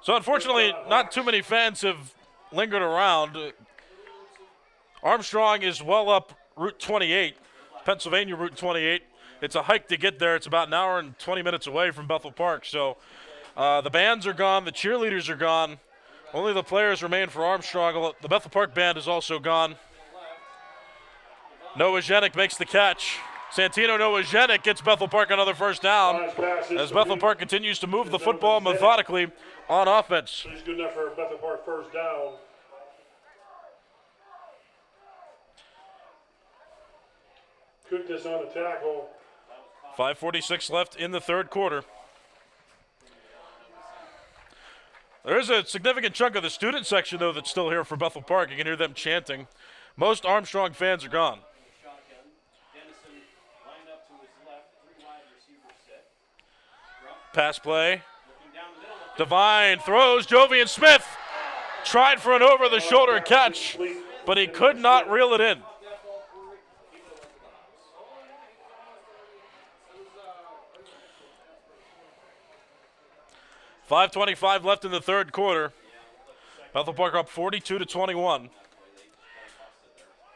Speaker 3: So unfortunately, not too many fans have lingered around. Armstrong is well up Route 28, Pennsylvania Route 28. It's a hike to get there. It's about an hour and 20 minutes away from Bethel Park. So the bands are gone. The cheerleaders are gone. Only the players remain for Armstrong. The Bethel Park band is also gone. Noah Zhenik makes the catch. Santino Noah Zhenik gets Bethel Park another 1st down as Bethel Park continues to move the football methodically on offense.
Speaker 4: He's good enough for a Bethel Park 1st down. Cooked this on the tackle.
Speaker 3: 5:46 left in the 3rd quarter. There is a significant chunk of the student section, though, that's still here for Bethel Park. You can hear them chanting. Most Armstrong fans are gone. Pass play. Devine throws. Jovian Smith tried for an over-the-shoulder catch, but he could not reel it in. .5:25 left in the 3rd quarter. Bethel Park up 42-21.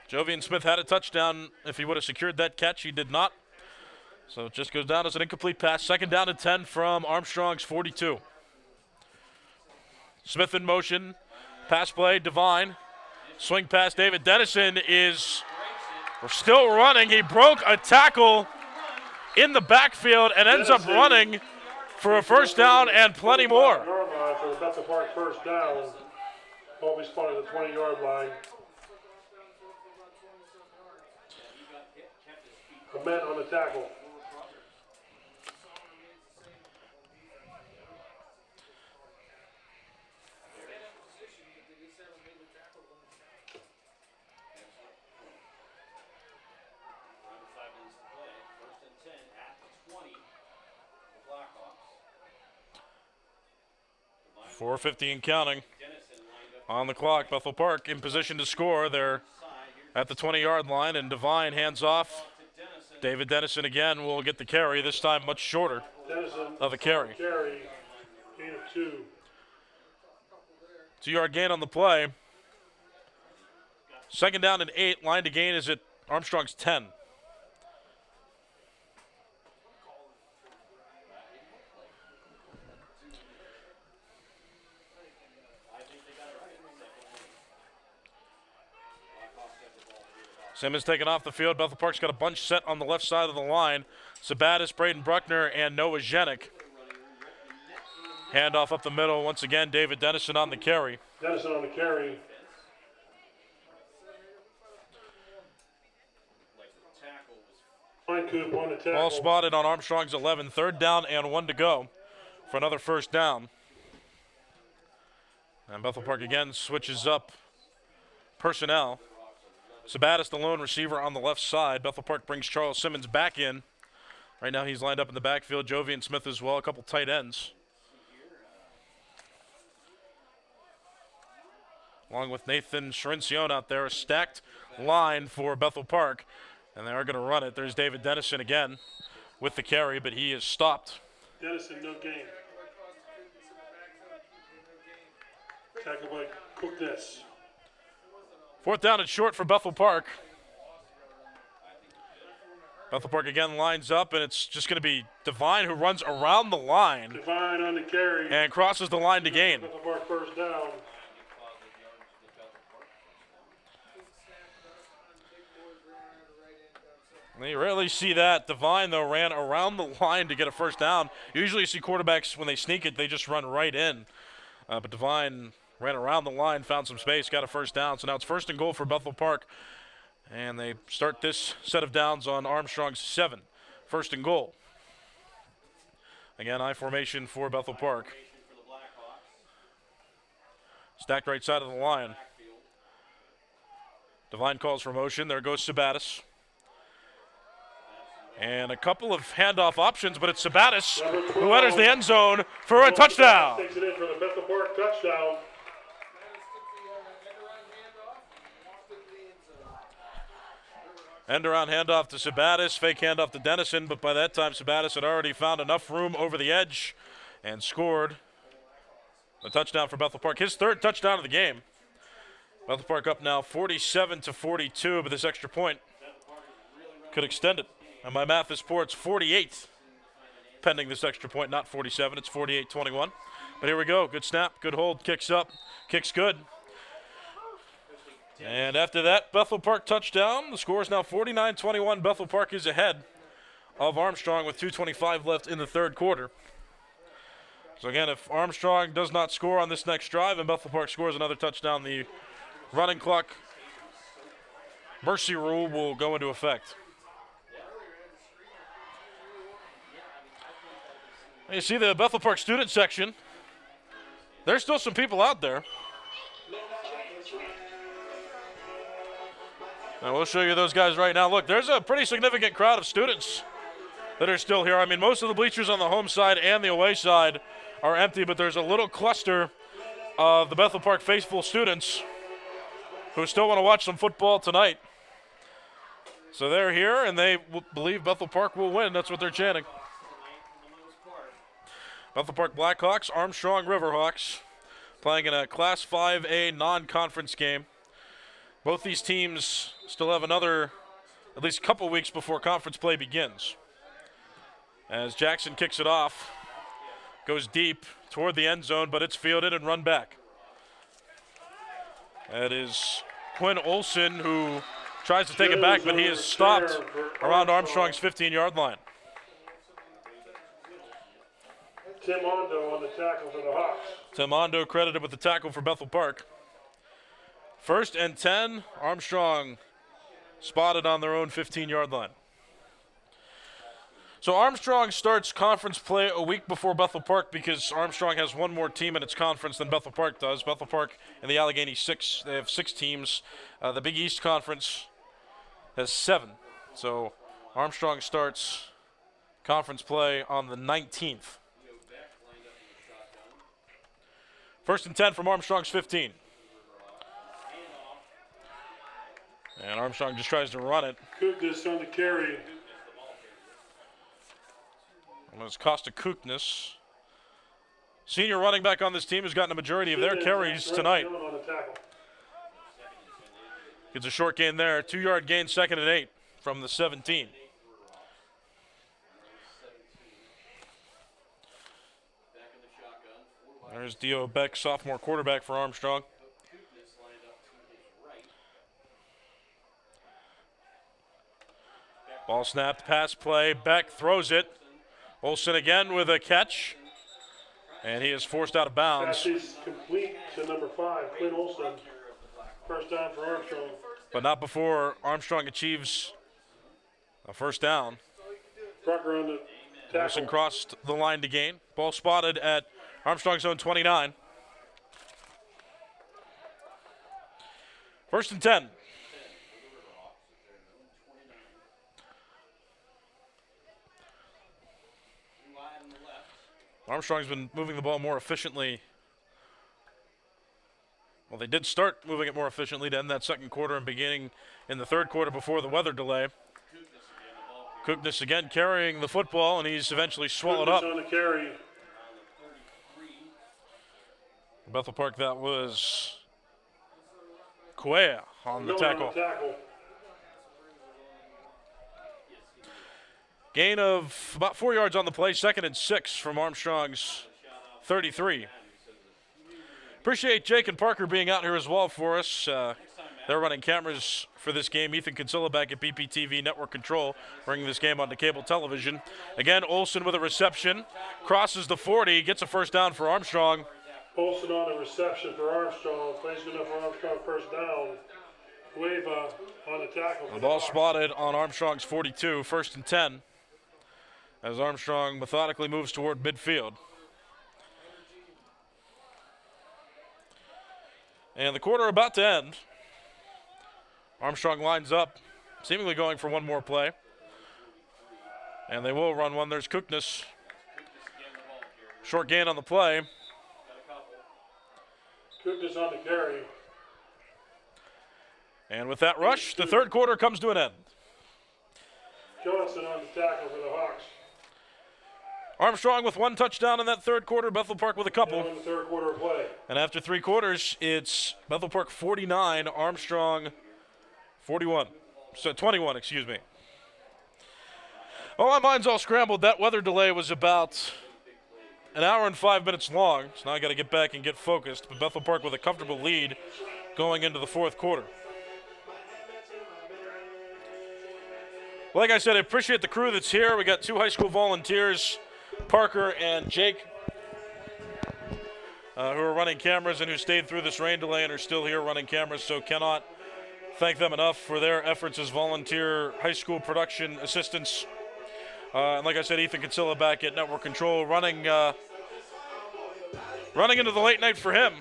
Speaker 3: Jovian Smith had a touchdown. If he would have secured that catch, he did not. So it just goes down as an incomplete pass. 2nd down and 10 from Armstrong's 42. Smith in motion. Pass play, Devine. Swing pass, David Dennison is still running. He broke a tackle in the backfield and ends up running for a 1st down and plenty more.
Speaker 4: For the Bethel Park 1st down. Ball be spotted at the 20-yard line. men on the tackle.
Speaker 3: .450 and counting on the clock. Bethel Park in position to score. They're at the 20-yard line, and Devine hands off. David Dennison again will get the carry, this time much shorter of a carry.
Speaker 4: Gain of 2.
Speaker 3: 2-yard gain on the play. Second down and 8. Line to gain is at Armstrong's 10. Simmons taken off the field. Bethel Park's got a bunch set on the left side of the line. Sabatis, Braden Bruckner, and Noah Zhenik. Handoff up the middle. Once again, David Dennison on the carry.
Speaker 4: Dennison on the carry. Fine Coop on the tackle.
Speaker 3: Ball spotted on Armstrong's 11. 3rd down and 1 to go for another first down. And Bethel Park again switches up personnel. Sabatis, the lone receiver on the left side. Bethel Park brings Charles Simmons back in. Right now he's lined up in the backfield. Jovian Smith as well, a couple tight ends. Along with Nathan Shrincione out there, a stacked line for Bethel Park. And they are going to run it. There's David Dennison again with the carry, but he is stopped.
Speaker 4: Dennison, no gain. Tackle by Cookness.
Speaker 3: 4th down and short for Bethel Park. Bethel Park again lines up, and it's just going to be Devine who runs around the line.
Speaker 4: Devine on the carry.
Speaker 3: And crosses the line to gain.
Speaker 4: Bethel Park first down.
Speaker 3: You rarely see that. Devine, though, ran around the line to get a first down. Usually you see quarterbacks, when they sneak it, they just run right in. But Devine ran around the line, found some space, got a first down. So now it's 1st and goal for Bethel Park. And they start this set of downs on Armstrong's 7. 1st and goal. Again, I formation for Bethel Park. Stacked right side of the line. Devine calls for motion. There goes Sabatis. And a couple of handoff options, but it's Sabatis who enters the end zone for a touchdown.
Speaker 4: Takes it in for the Bethel Park touchdown.
Speaker 3: End around handoff to Sabatis, fake handoff to Dennison, but by that time Sabatis had already found enough room over the edge and scored a touchdown for Bethel Park. His 3rd touchdown of the game. Bethel Park up now 47-42, but this extra point could extend it. And my math is poor, it's 48 pending this extra point, not 47. It's 48-21. But here we go. Good snap, good hold, kicks up, kicks good. And after that, Bethel Park touchdown. The score is now 49-21. Bethel Park is ahead of Armstrong with 2:25 left in the 3rd quarter. So again, if Armstrong does not score on this next drive and Bethel Park scores another touchdown, the running clock mercy rule will go into effect. You see the Bethel Park student section. There's still some people out there. And we'll show you those guys right now. Look, there's a pretty significant crowd of students that are still here. I mean, most of the bleachers on the home side and the away side are empty, but there's a little cluster of the Bethel Park faithful students who still want to watch some football tonight. So they're here, and they believe Bethel Park will win. That's what they're chanting. Bethel Park Blackhawks, Armstrong Riverhawks, playing in a Class 5A non-conference game. Both these teams still have another, at least a couple weeks before conference play begins. As Jackson kicks it off, goes deep toward the end zone, but it's fielded and run back. That is Quinn Olson, who tries to take it back, but he is stopped around Armstrong's 15-yard line.
Speaker 4: Tim Ondo on the tackle for the Hawks.
Speaker 3: Tim Ondo credited with the tackle for Bethel Park. 1st and 10, Armstrong spotted on their own 15-yard line. So Armstrong starts conference play a week before Bethel Park because Armstrong has one more team in its conference than Bethel Park does. Bethel Park and the Allegheny 6, they have 6 teams. The Big East Conference has 7. So Armstrong starts conference play on the 19th. 1st and 10 from Armstrong's 15. And Armstrong just tries to run it.
Speaker 4: Kuknis on the carry.
Speaker 3: And it's Costa Kuknis. Senior running back on this team has gotten a majority of their carries tonight. Gets a short gain there. 2-yard gain, 2nd and 8 from the 17. There's Dio Beck, sophomore quarterback for Armstrong. Ball snapped, pass play. Beck throws it. Olsen again with a catch. And he is forced out of bounds.
Speaker 4: Pass is complete to number 5, Quinn Olsen. First down for Armstrong.
Speaker 3: But not before Armstrong achieves a first down.
Speaker 4: Rucker on the tackle.
Speaker 3: Olsen crossed the line to gain. Ball spotted at Armstrong's own 29. 1st and 10. Armstrong's been moving the ball more efficiently. Well, they did start moving it more efficiently to end that second quarter and beginning in the third quarter before the weather delay. Kuknis again carrying the football, and he's eventually swallowed up.
Speaker 4: On the carry.
Speaker 3: Bethel Park, that was Cuea on the tackle. Gain of about 4 yards on the play, 2nd and 6 from Armstrong's 33. Appreciate Jake and Parker being out here as well for us. They're running cameras for this game. Ethan Kinsella back at BPTV Network Control, bringing this game onto cable television. Again, Olsen with a reception, crosses the 40, gets a first down for Armstrong.
Speaker 4: Olsen on the reception for Armstrong. Plays good enough for Armstrong, first down. Cueva on the tackle.
Speaker 3: The ball spotted on Armstrong's 42, 1st and 10. As Armstrong methodically moves toward midfield. And the quarter about to end. Armstrong lines up, seemingly going for one more play. And they will run one. There's Kuknis. Short gain on the play.
Speaker 4: Kuknis on the carry.
Speaker 3: And with that rush, the third quarter comes to an end.
Speaker 4: Johnson on the tackle for the Hawks.
Speaker 3: Armstrong with 1 touchdown in that third quarter, Bethel Park with a couple.
Speaker 4: In the third quarter of play.
Speaker 3: And after 3 quarters, it's Bethel Park 49, Armstrong 41. So 21, excuse me. Oh, my mind's all scrambled. That weather delay was about an hour and 5 minutes long. So now I got to get back and get focused. But Bethel Park with a comfortable lead going into the fourth quarter. Like I said, I appreciate the crew that's here. We got 2 high school volunteers, Parker and Jake, who are running cameras and who stayed through this rain delay and are still here running cameras, so cannot thank them enough for their efforts as volunteer high school production assistants. And like I said, Ethan Kinsella back at Network Control, running into the late night for him.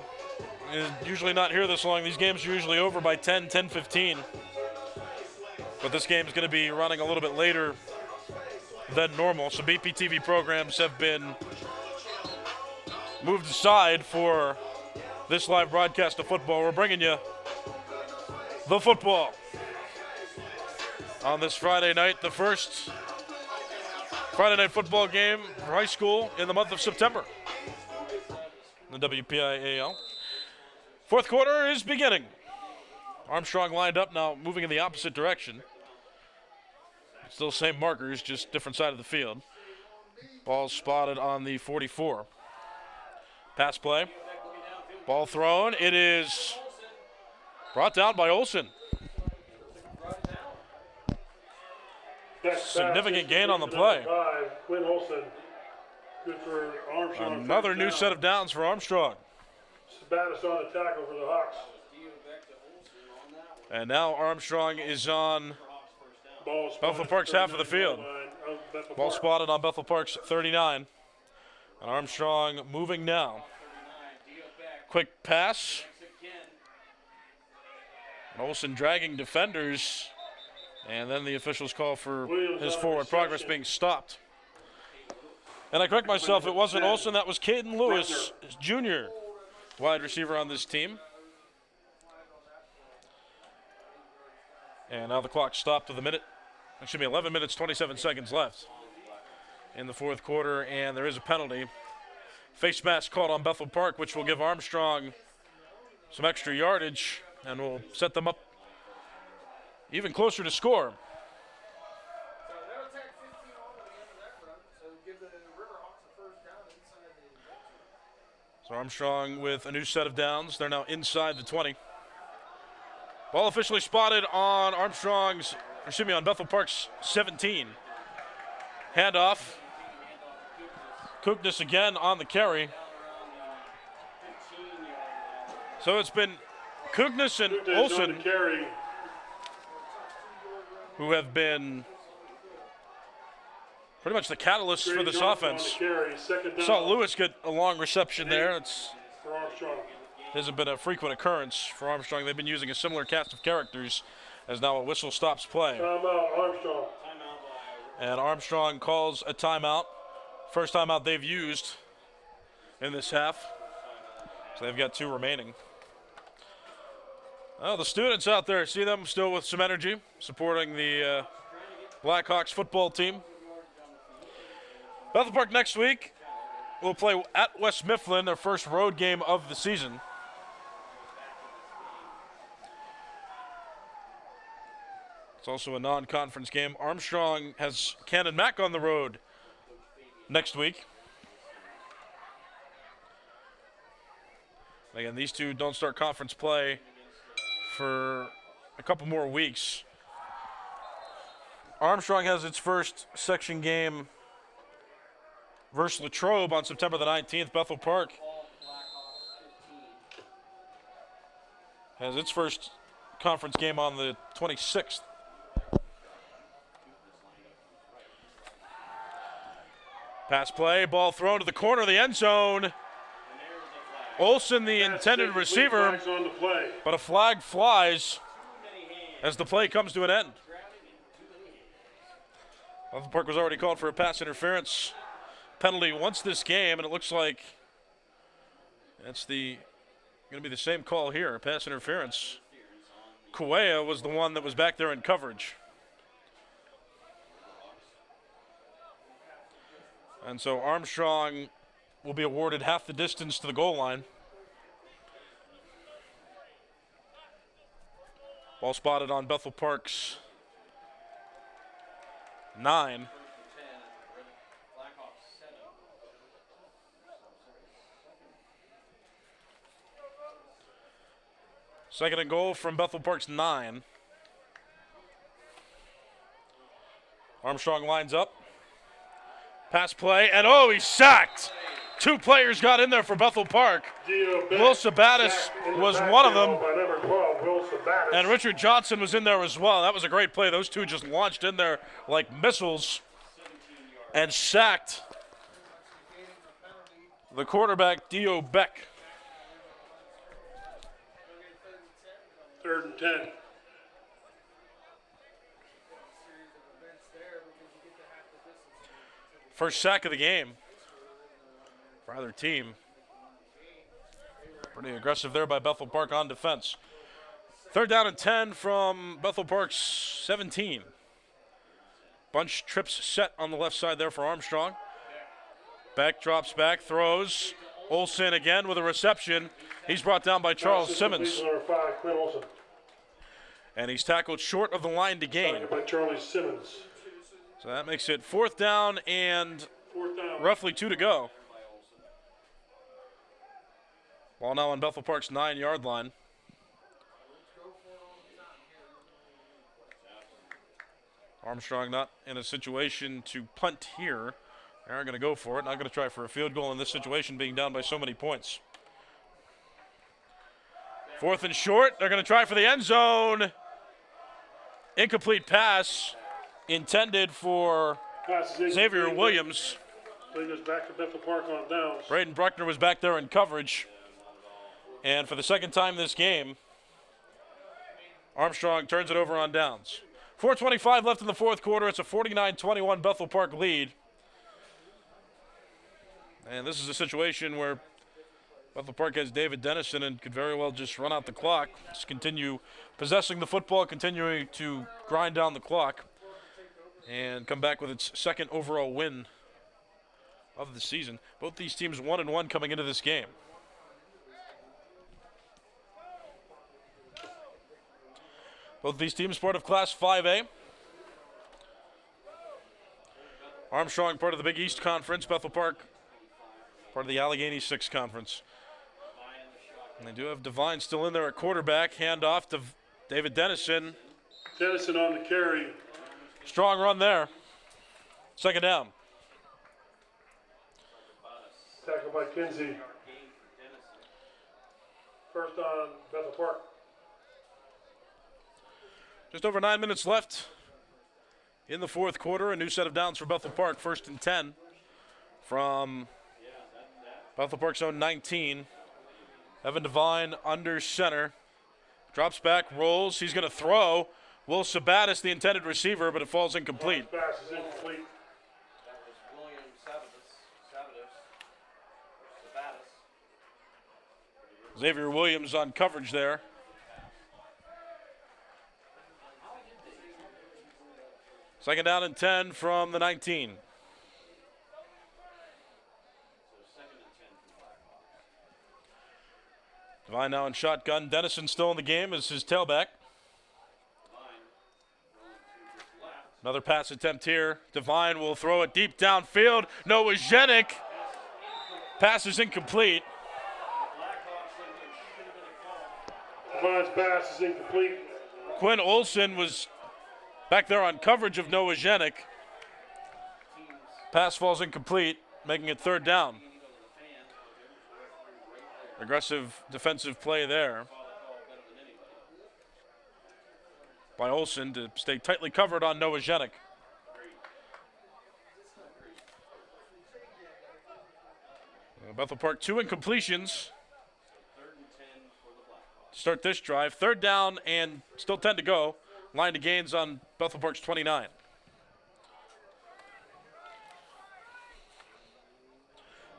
Speaker 3: He's usually not here this long. These games are usually over by 10:15. But this game is going to be running a little bit later than normal. So BPTV programs have been moved aside for this live broadcast of football. We're bringing you the football on this Friday night, the first Friday night football game for high school in the month of September. The WPIAL. Fourth quarter is beginning. Armstrong lined up now, moving in the opposite direction. Still same markers, just different side of the field. Ball spotted on the 44. Pass play. Ball thrown. It is brought down by Olsen. Significant gain on the play.
Speaker 4: Quinn Olsen. Good for Armstrong.
Speaker 3: Another new set of downs for Armstrong.
Speaker 4: Sabatis on the tackle for the Hawks.
Speaker 3: And now Armstrong is on Bethel Park's half of the field.
Speaker 4: Bethel
Speaker 3: Ball
Speaker 4: Park.
Speaker 3: spotted on Bethel Park's 39. And Armstrong moving now. Quick pass. And Olsen dragging defenders. And then the officials call for his forward progress being stopped. And I correct myself, it wasn't Olsen, that was Caden Lewis, Jr., wide receiver on this team. And now the clock stopped with 11 minutes, 27 seconds left in the fourth quarter, and there is a penalty. Face mask called on Bethel Park, which will give Armstrong some extra yardage and will set them up even closer to score. So Armstrong with a new set of downs. They're now inside the 20. Ball officially spotted on on Bethel Park's 17. Handoff. Kuknis again on the carry. So it's been Kuknis and Olsen who have been pretty much the catalysts for this offense. Saw Lewis get a long reception there. It's hasn't been a frequent occurrence for Armstrong. They've been using a similar cast of characters as now a whistle stops play.
Speaker 4: Timeout, Armstrong.
Speaker 3: And Armstrong calls a timeout. First timeout they've used in this half. So they've got 2 remaining. Oh, the students out there, see them still with some energy, supporting the Blackhawks football team. Bethel Park next week will play at West Mifflin, their first road game of the season. It's also a non-conference game. Armstrong has Cannon Mac on the road next week. Again, these two don't start conference play for a couple more weeks. Armstrong has its first section game versus Latrobe on September the 19th. Bethel Park has its first conference game on the 26th. Pass play, ball thrown to the corner of the end zone. Olsen, the intended receiver, but a flag flies as the play comes to an end. Bethel Park was already called for a pass interference penalty once this game, and it looks like that's going to be the same call here, pass interference. Kuea was the one that was back there in coverage. And so Armstrong will be awarded half the distance to the goal line. Ball spotted on Bethel Park's 9. Second and goal from Bethel Park's 9. Armstrong lines up. Pass play, and he's sacked. 2 players got in there for Bethel Park. Will Sabatis was one of them, and Richard Johnson was in there as well. That was a great play. Those 2 just launched in there like missiles and sacked the quarterback, Dio Beck.
Speaker 4: 3rd and 10.
Speaker 3: First sack of the game for either team. Pretty aggressive there by Bethel Park on defense. 3rd down and 10 from Bethel Park's 17. Bunch trips set on the left side there for Armstrong. Beck drops back, throws. Olsen again with a reception. He's brought down by Charles Simmons. And he's tackled short of the line to gain.
Speaker 4: By Charlie Simmons.
Speaker 3: So that makes it 4th down and roughly 2 to go. Ball now on Bethel Park's 9-yard line. Armstrong not in a situation to punt here. They're going to go for it. Not going to try for a field goal in this situation, being down by so many points. 4th and short. They're going to try for the end zone. Incomplete pass intended for Xavier Williams.
Speaker 4: Bring us back to Bethel Park on downs.
Speaker 3: Braden Bruckner was back there in coverage. And for the second time this game, Armstrong turns it over on downs. 4:25 left in the fourth quarter. It's a 49-21 Bethel Park lead. And this is a situation where Bethel Park has David Dennison and could very well just run out the clock. Just continue possessing the football, continuing to grind down the clock, and come back with its second overall win of the season. Both these teams 1-1 coming into this game. Both these teams part of Class 5A. Armstrong part of the Big East Conference. Bethel Park part of the Allegheny 6 Conference. And they do have Devine still in there at quarterback. Handoff to David Dennison.
Speaker 4: Dennison on the carry.
Speaker 3: Strong run there. Second down.
Speaker 4: Tackled by Kinsey. First on Bethel Park.
Speaker 3: Just over 9 minutes left in the fourth quarter. A new set of downs for Bethel Park. 1st and 10 from Bethel Park's own 19. Evan Devine under center. Drops back, rolls. He's going to throw. Will Sabatis, the intended receiver, but it falls incomplete.
Speaker 4: Pass is incomplete.
Speaker 3: Xavier Williams on coverage there. Second down and 10 from the 19. Devine now in shotgun. Dennison still in the game as his tailback. Another pass attempt here. Devine will throw it deep downfield. Noah Zhenik. Pass is incomplete.
Speaker 4: Devine's pass is incomplete.
Speaker 3: Quinn Olson was back there on coverage of Noah Zhenik. Pass falls incomplete, making it third down. Aggressive defensive play there by Olson to stay tightly covered on Noah Zhenik. Bethel Park 2 incompletions to start this drive. Third down and still 10 to go. Line to gains on Bethel Park's 29.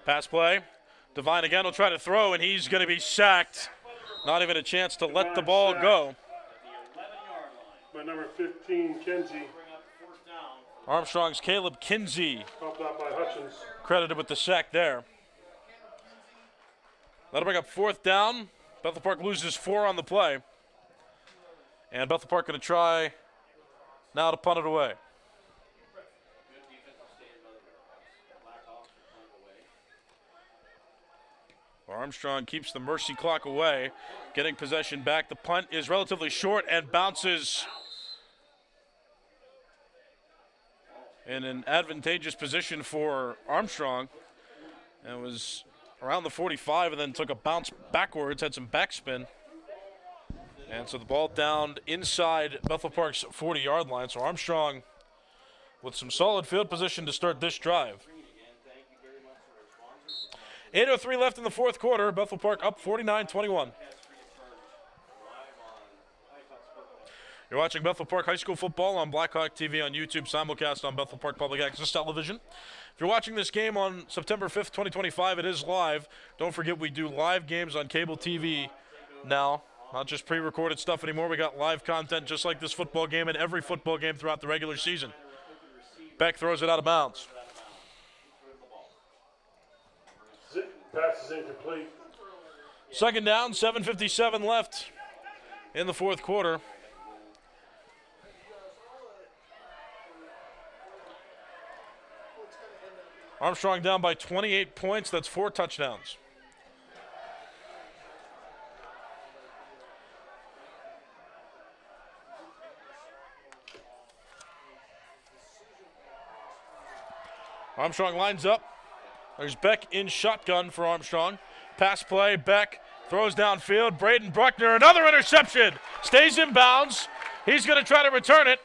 Speaker 3: Pass play. Devine again will try to throw, and he's going to be sacked. Not even a chance to let the ball go.
Speaker 4: By number 15, Kinsey.
Speaker 3: Armstrong's Caleb Kinsey.
Speaker 4: Helped out by Hutchins.
Speaker 3: Credited with the sack there. That'll bring up fourth down. Bethel Park loses 4 on the play. And Bethel Park going to try now to punt it away. Armstrong keeps the mercy clock away, getting possession back. The punt is relatively short and bounces in an advantageous position for Armstrong. And it was around the 45 and then took a bounce backwards, had some backspin. And so the ball down inside Bethel Park's 40-yard line. So Armstrong with some solid field position to start this drive. 8:03 left in the fourth quarter. Bethel Park up 49-21. You're watching Bethel Park High School football on Blackhawk TV on YouTube, simulcast on Bethel Park Public Access Television. If you're watching this game on September 5th, 2025, it is live. Don't forget we do live games on cable TV now, not just pre-recorded stuff anymore. We got live content just like this football game and every football game throughout the regular season. Beck throws it out of bounds.
Speaker 4: Pass is incomplete.
Speaker 3: Second down, 7:57 left in the fourth quarter. Armstrong down by 28 points. That's 4 touchdowns. Armstrong lines up. There's Beck in shotgun for Armstrong. Pass play, Beck throws downfield. Braden Bruckner, another interception. Stays in bounds. He's going to try to return it.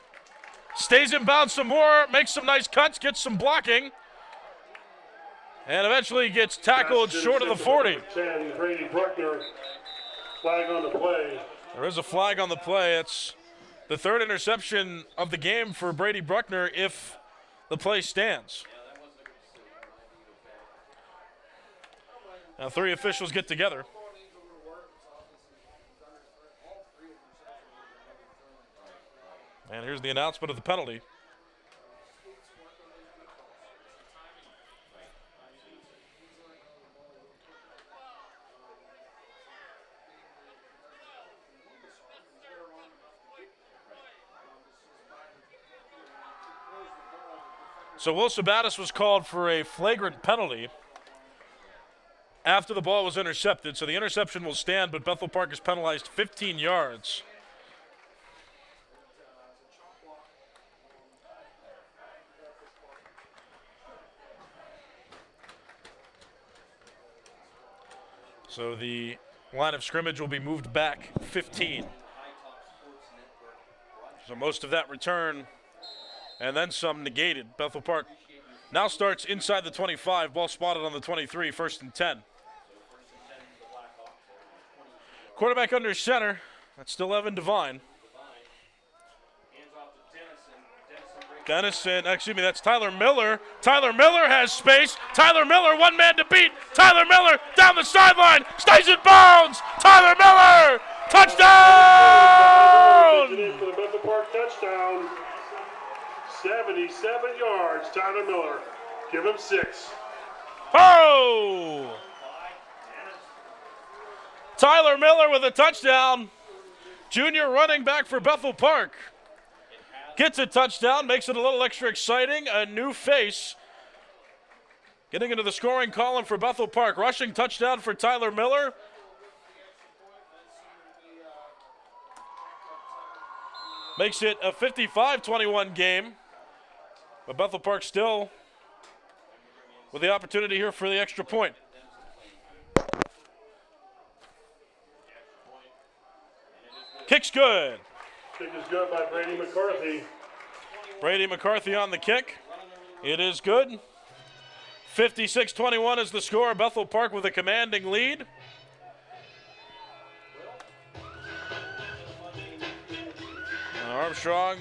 Speaker 3: Stays in bounds some more, makes some nice cuts, gets some blocking, and eventually gets tackled short of the 40.
Speaker 4: 10, Brady Bruckner, flag on the play.
Speaker 3: There is a flag on the play. It's the third interception of the game for Brady Bruckner if the play stands. Now 3 officials get together. And here's the announcement of the penalty. So Will Sabatis was called for a flagrant penalty after the ball was intercepted. So the interception will stand, but Bethel Park is penalized 15 yards. So the line of scrimmage will be moved back 15. So most of that return and then some negated. Bethel Park now starts inside the 25. Ball spotted on the 23, 1st and 10. Quarterback under center. That's still Evan Devine. That's Tyler Miller. Tyler Miller has space. Tyler Miller, one man to beat. Tyler Miller down the sideline. Stays in bounds. Tyler Miller, touchdown!
Speaker 4: For the Bethel Park touchdown. 77 yards, Tyler Miller. Give him 6.
Speaker 3: Oh! Tyler Miller with a touchdown. Junior running back for Bethel Park. Gets a touchdown, makes it a little extra exciting. A new face getting into the scoring column for Bethel Park. Rushing touchdown for Tyler Miller. Makes it a 55-21 game. But Bethel Park still with the opportunity here for the extra point. Kick's good.
Speaker 4: Kick is good by Brady McCarthy.
Speaker 3: Brady McCarthy on the kick. It is good. 56-21 is the score. Bethel Park with a commanding lead. And Armstrong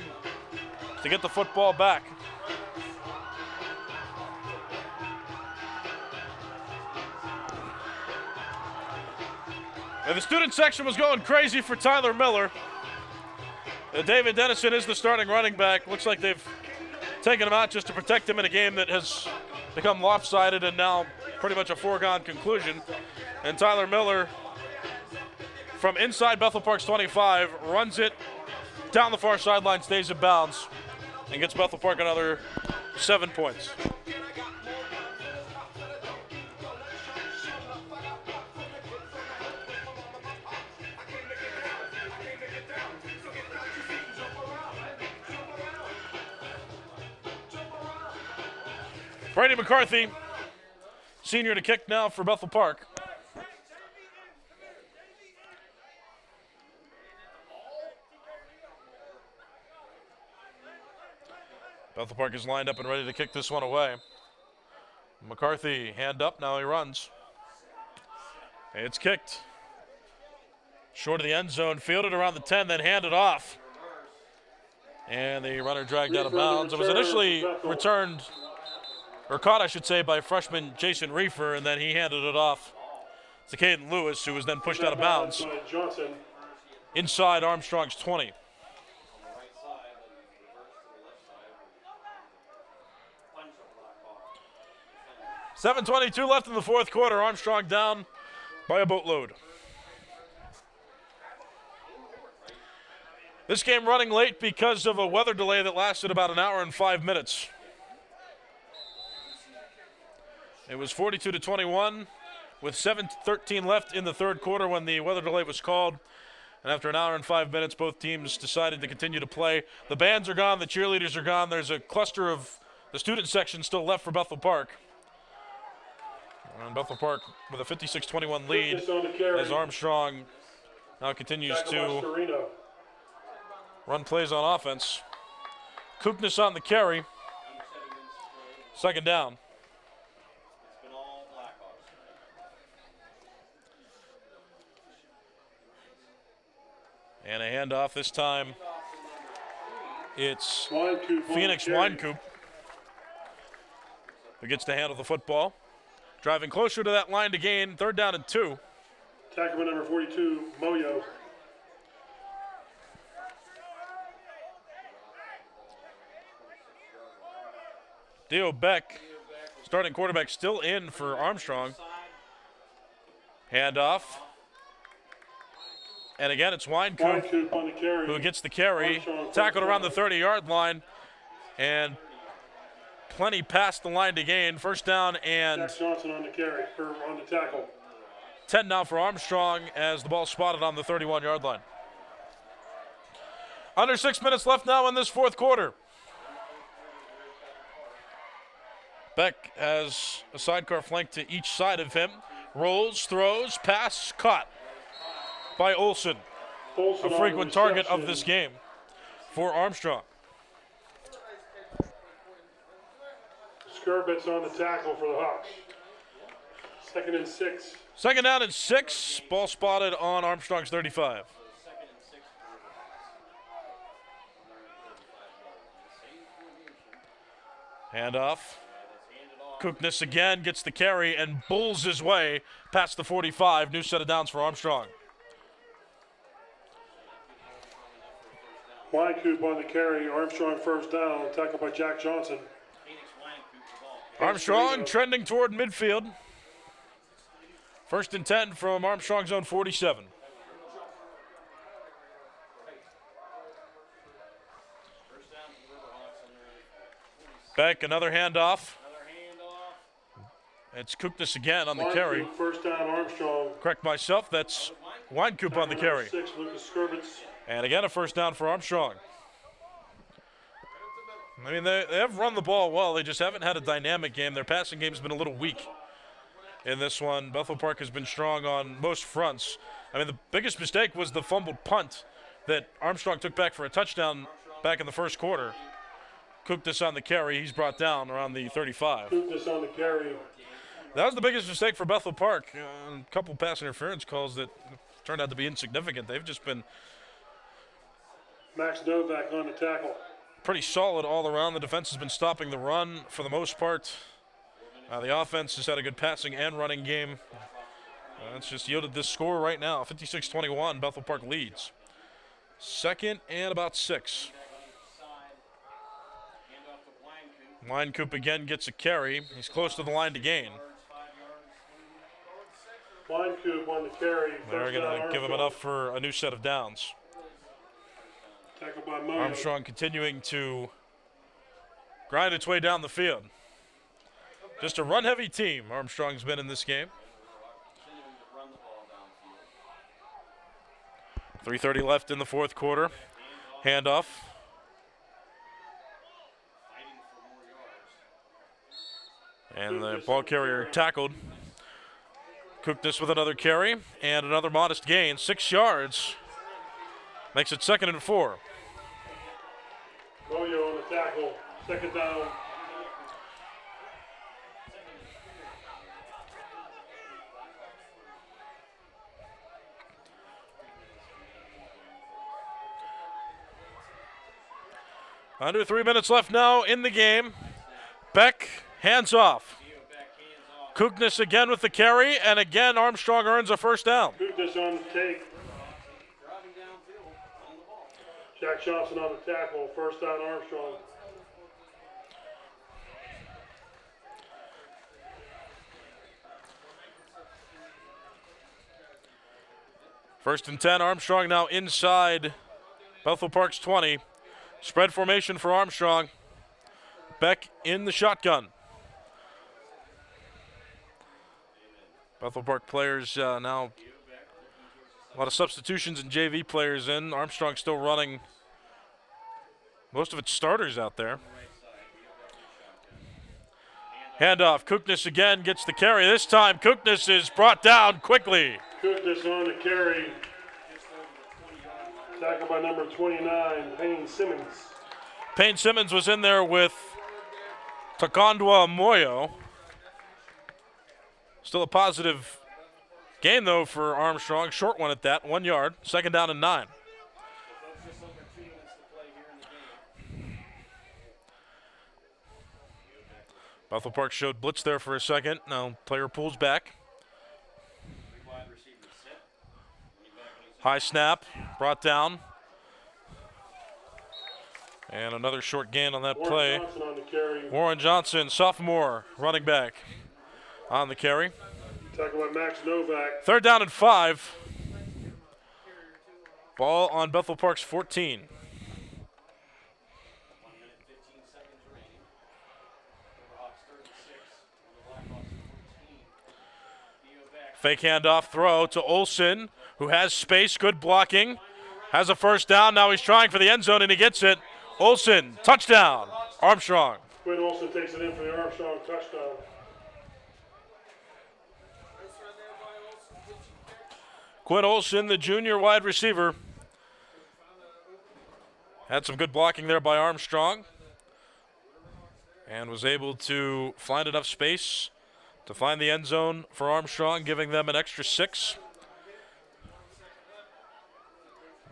Speaker 3: to get the football back. And the student section was going crazy for Tyler Miller. David Dennison is the starting running back. Looks like they've taken him out just to protect him in a game that has become lopsided and now pretty much a foregone conclusion. And Tyler Miller from inside Bethel Park's 25 runs it down the far sideline, stays in bounds, and gets Bethel Park another 7 points. Brady McCarthy, senior to kick now for Bethel Park. Bethel Park is lined up and ready to kick this one away. McCarthy, hand up, now he runs. It's kicked. Short of the end zone, fielded around the 10, then handed off. And the runner dragged out of bounds. It was initially returned, or caught, I should say, by freshman Jason Reefer, and then he handed it off to Caden Lewis, who was then pushed out of bounds inside Armstrong's 20. .7:22 left in the fourth quarter. Armstrong down by a boatload. This game running late because of a weather delay that lasted about an hour and 5 minutes. It was 42-21 with 7:13 left in the third quarter when the weather delay was called. And after an hour and 5 minutes, both teams decided to continue to play. The bands are gone, the cheerleaders are gone. There's a cluster of the student section still left for Bethel Park. And Bethel Park with a 56-21 lead as Armstrong now continues to run plays on offense. Kuknis on the carry. Second down. And a handoff this time. It's Phoenix Winecoop who gets to handle the football. Driving closer to that line to gain. Third down and 2.
Speaker 4: Tackle by number 42, Moyo.
Speaker 3: Dio Beck, starting quarterback, still in for Armstrong. Handoff. And again, it's Winecoop who gets the carry. Tackled around the 30-yard line. And plenty past the line to gain. First down and
Speaker 4: Jack Johnson on the carry, or on the tackle.
Speaker 3: 10 now for Armstrong as the ball spotted on the 31-yard line. Under 6 minutes left now in this fourth quarter. Beck has a sidecar flank to each side of him. Rolls, throws, pass, caught by Olsen. A frequent target of this game for Armstrong.
Speaker 4: Skurbitz on the tackle for the Hawks. 2nd and 6.
Speaker 3: Second down and 6. Ball spotted on Armstrong's 35. Handoff. Kuknis again gets the carry and bulls his way past the 45. New set of downs for Armstrong.
Speaker 4: Winecoop on the carry. Armstrong first down. Tackled by Jack Johnson.
Speaker 3: Armstrong trending toward midfield. First and 10 from Armstrong's own 47. Beck, another handoff. It's Kuknis again on the carry.
Speaker 4: First down, Armstrong.
Speaker 3: Correct myself, that's Winecoop on the carry.
Speaker 4: 6, Lucas Skurbitz.
Speaker 3: And again, a first down for Armstrong. I mean, they have run the ball well. They just haven't had a dynamic game. Their passing game's been a little weak in this one. Bethel Park has been strong on most fronts. I mean, the biggest mistake was the fumbled punt that Armstrong took back for a touchdown back in the first quarter. Kuknis on the carry. He's brought down around the 35.
Speaker 4: Kuknis on the carry.
Speaker 3: That was the biggest mistake for Bethel Park. A couple pass interference calls that turned out to be insignificant. They've just been
Speaker 4: Max Novak on the tackle.
Speaker 3: pretty solid all around. The defense has been stopping the run for the most part. The offense has had a good passing and running game. It's just yielded this score right now. 56-21, Bethel Park leads. Second and about 6. Winecoop again gets a carry. He's close to the line to gain.
Speaker 4: Winecoop on the carry.
Speaker 3: They're going to give him enough for a new set of downs.
Speaker 4: Tackled by Moyo.
Speaker 3: Armstrong continuing to grind its way down the field. Just a run-heavy team Armstrong's been in this game. 3:30 left in the fourth quarter. Handoff. And the ball carrier tackled. Kuknis with another carry and another modest gain. 6 yards. Makes it 2nd and 4.
Speaker 4: Moyo on the tackle. 2nd down.
Speaker 3: Under 3 minutes left now in the game. Beck, hands off. Kuknis again with the carry, and again Armstrong earns a first down.
Speaker 4: Kuknis on the take. Jack Johnson on the tackle. First down, Armstrong.
Speaker 3: First and 10, Armstrong now inside Bethel Park's 20. Spread formation for Armstrong. Beck in the shotgun. Bethel Park players now, a lot of substitutions and JV players in. Armstrong still running most of its starters out there. Handoff, Kuknis again gets the carry. This time Kuknis is brought down quickly.
Speaker 4: Kuknis on the carry. Tackled by number 29, Payne Simmons.
Speaker 3: Payne Simmons was in there with Takandwa Moyo. Still a positive gain, though, for Armstrong. Short one at that, 1 yard. 2nd down and 9. Bethel Park showed blitz there for a second. Now player pulls back. High snap, brought down. And another short gain on that play. Warren Johnson, sophomore, running back on the carry.
Speaker 4: Talking about Max Novak.
Speaker 3: 3rd down and 5. Ball on Bethel Park's 14. Fake handoff throw to Olsen, who has space, good blocking. Has a 1st down, now he's trying for the end zone and he gets it. Olsen, touchdown, Armstrong.
Speaker 4: Quinn Olsen takes it in for the Armstrong touchdown.
Speaker 3: Quinn Olsen, the junior wide receiver. Had some good blocking there by Armstrong. And was able to find enough space to find the end zone for Armstrong, giving them an extra 6.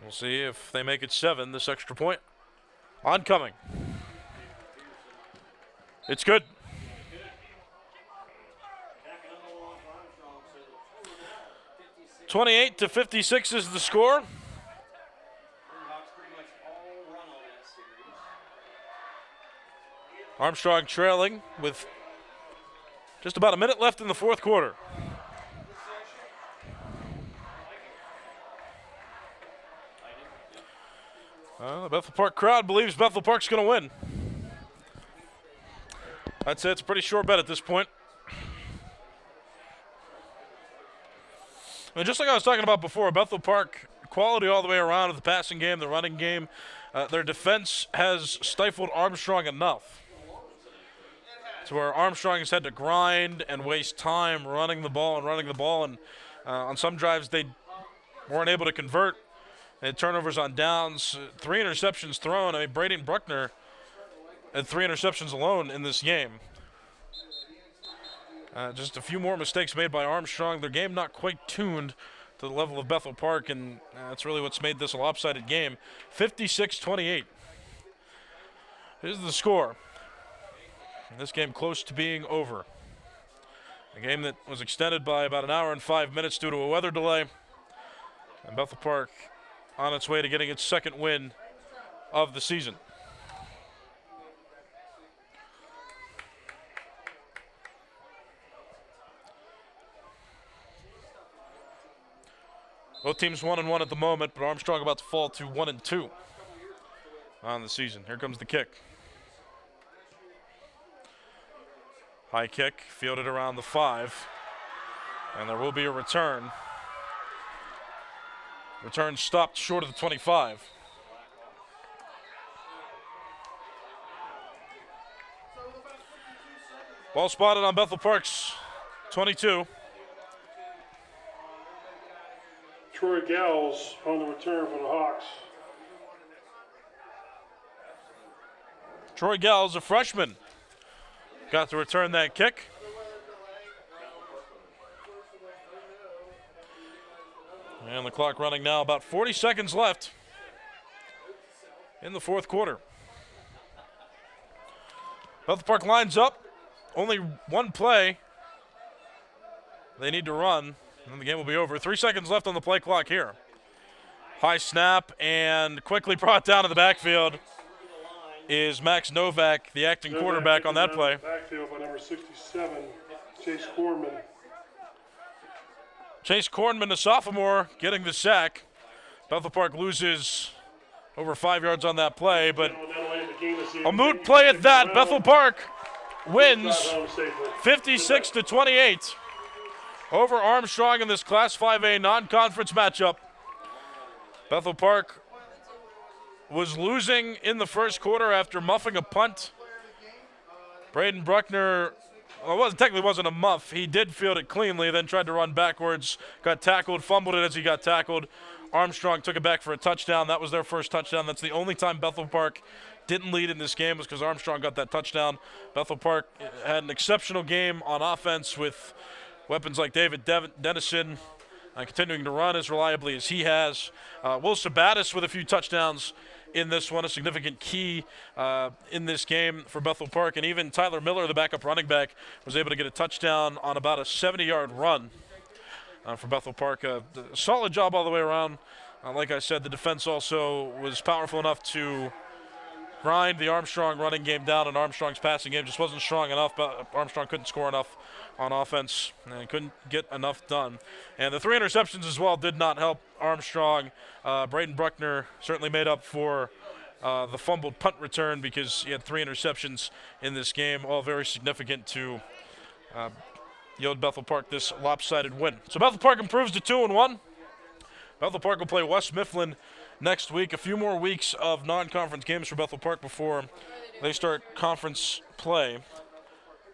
Speaker 3: We'll see if they make it 7, this extra point. Oncoming. It's good. (28-56) is the score. Armstrong trailing with just about a minute left in the 4th quarter. The Bethel Park crowd believes Bethel Park's going to win. I'd say it's a pretty sure bet at this point. And just like I was talking about before, Bethel Park, quality all the way around with the passing game, the running game. Their defense has stifled Armstrong enough to where Armstrong has had to grind and waste time running the ball. And on some drives, they weren't able to convert. They had turnovers on downs, 3 interceptions thrown. I mean, Braden Bruckner had 3 interceptions alone in this game. Just a few more mistakes made by Armstrong. Their game not quite tuned to the level of Bethel Park, and that's really what's made this a lopsided game. 56-28. Here's the score. This game close to being over. A game that was extended by about 1 hour and 5 minutes due to a weather delay. And Bethel Park on its way to getting its 2nd win of the season. Both teams 1-1 at the moment, but Armstrong about to fall to 1-2 on the season. Here comes the kick. High kick, fielded around the 5, and there will be a return. Return stopped short of the 25. Ball spotted on Bethel Park's 22.
Speaker 4: Troy Gals on the return for the Hawks.
Speaker 3: Troy Gals, a freshman, got to return that kick. And the clock running now, about 40 seconds left in the 4th quarter. Bethel Park lines up. Only one play they need to run, and the game will be over. 3 seconds left on the play clock here. High snap, and quickly brought down to the backfield is Max Novak, the acting quarterback on that play.
Speaker 4: Backfield by number 67, Chase Corman.
Speaker 3: Chase Cornman, a sophomore, getting the sack. Bethel Park loses over 5 yards on that play, but a moot play at that. Bethel Park wins 56-28 over Armstrong in this Class 5A non-conference matchup. Bethel Park was losing in the 1st quarter after muffing a punt. Braden Bruckner, well, technically wasn't a muff. He did field it cleanly, then tried to run backwards, got tackled, fumbled it as he got tackled. Armstrong took it back for a touchdown. That was their first touchdown. That's the only time Bethel Park didn't lead in this game was because Armstrong got that touchdown. Bethel Park had an exceptional game on offense with weapons like David Dennison continuing to run as reliably as he has. Will Sabatis with a few touchdowns in this one, a significant key in this game for Bethel Park. And even Tyler Miller, the backup running back, was able to get a touchdown on about a 70-yard run for Bethel Park. A solid job all the way around. Like I said, the defense also was powerful enough to grind the Armstrong running game down, and Armstrong's passing game just wasn't strong enough. But Armstrong couldn't score enough on offense and couldn't get enough done. And the 3 interceptions as well did not help Armstrong. Braden Bruckner certainly made up for the fumbled punt return because he had 3 interceptions in this game, all very significant to yield Bethel Park this lopsided win. So Bethel Park improves to 2-1. Bethel Park will play West Mifflin next week. A few more weeks of non-conference games for Bethel Park before they start conference play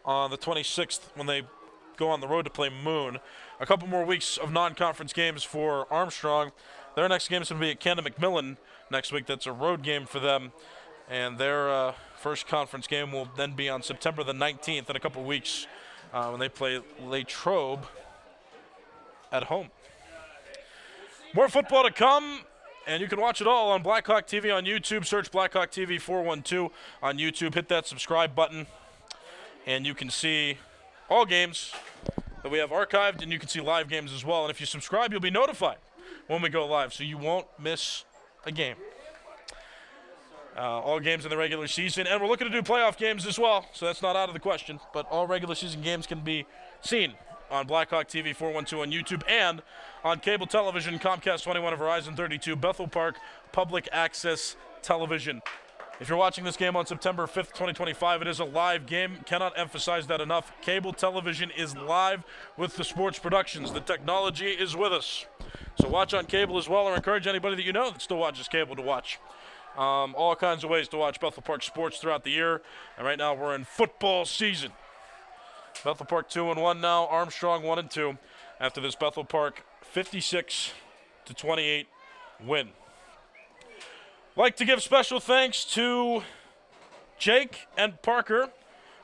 Speaker 3: on the 26th when they go on the road to play Moon. A couple more weeks of non-conference games for Armstrong. Their next game is going to be at Canada McMillan next week. That's a road game for them. And their first conference game will then be on September the 19th in a couple weeks when they play Latrobe at home. More football to come, and you can watch it all on Blackhawk TV on YouTube. Search Blackhawk TV 412 on YouTube. Hit that subscribe button, and you can see all games that we have archived, and you can see live games as well. And if you subscribe, you'll be notified when we go live, so you won't miss a game. All games in the regular season, and we're looking to do playoff games as well, so that's not out of the question. But all regular season games can be seen on Blackhawk TV 412 on YouTube and on cable television, Comcast 21 and Verizon 32, Bethel Park Public Access Television. If you're watching this game on September 5th, 2025, it is a live game. Cannot emphasize that enough. Cable television is live with the sports productions. The technology is with us. So watch on cable as well, or encourage anybody that you know that still watches cable to watch. All kinds of ways to watch Bethel Park sports throughout the year. And right now we're in football season. Bethel Park 2-1 now. Armstrong 1-2 after this Bethel Park 56-28 win. Like to give special thanks to Jake and Parker,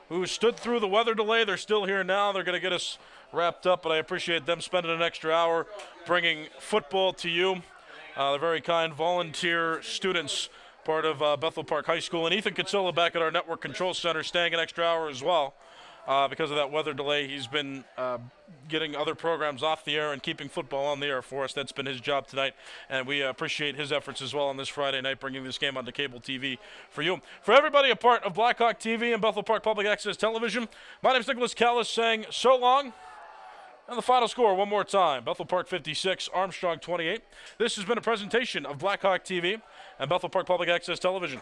Speaker 3: who stood through the weather delay. They're still here now. They're going to get us wrapped up, but I appreciate them spending an extra hour bringing football to you. They're very kind volunteer students, part of Bethel Park High School. And Ethan Katsilla back at our Network Control Center staying an extra hour as well. Because of that weather delay, he's been getting other programs off the air and keeping football on the air for us. That's been his job tonight, and we appreciate his efforts as well on this Friday night, bringing this game onto cable TV for you. For everybody a part of Blackhawk TV and Bethel Park Public Access Television, my name is Nicholas Callis saying so long. And the final score one more time, Bethel Park 56, Armstrong 28. This has been a presentation of Blackhawk TV and Bethel Park Public Access Television.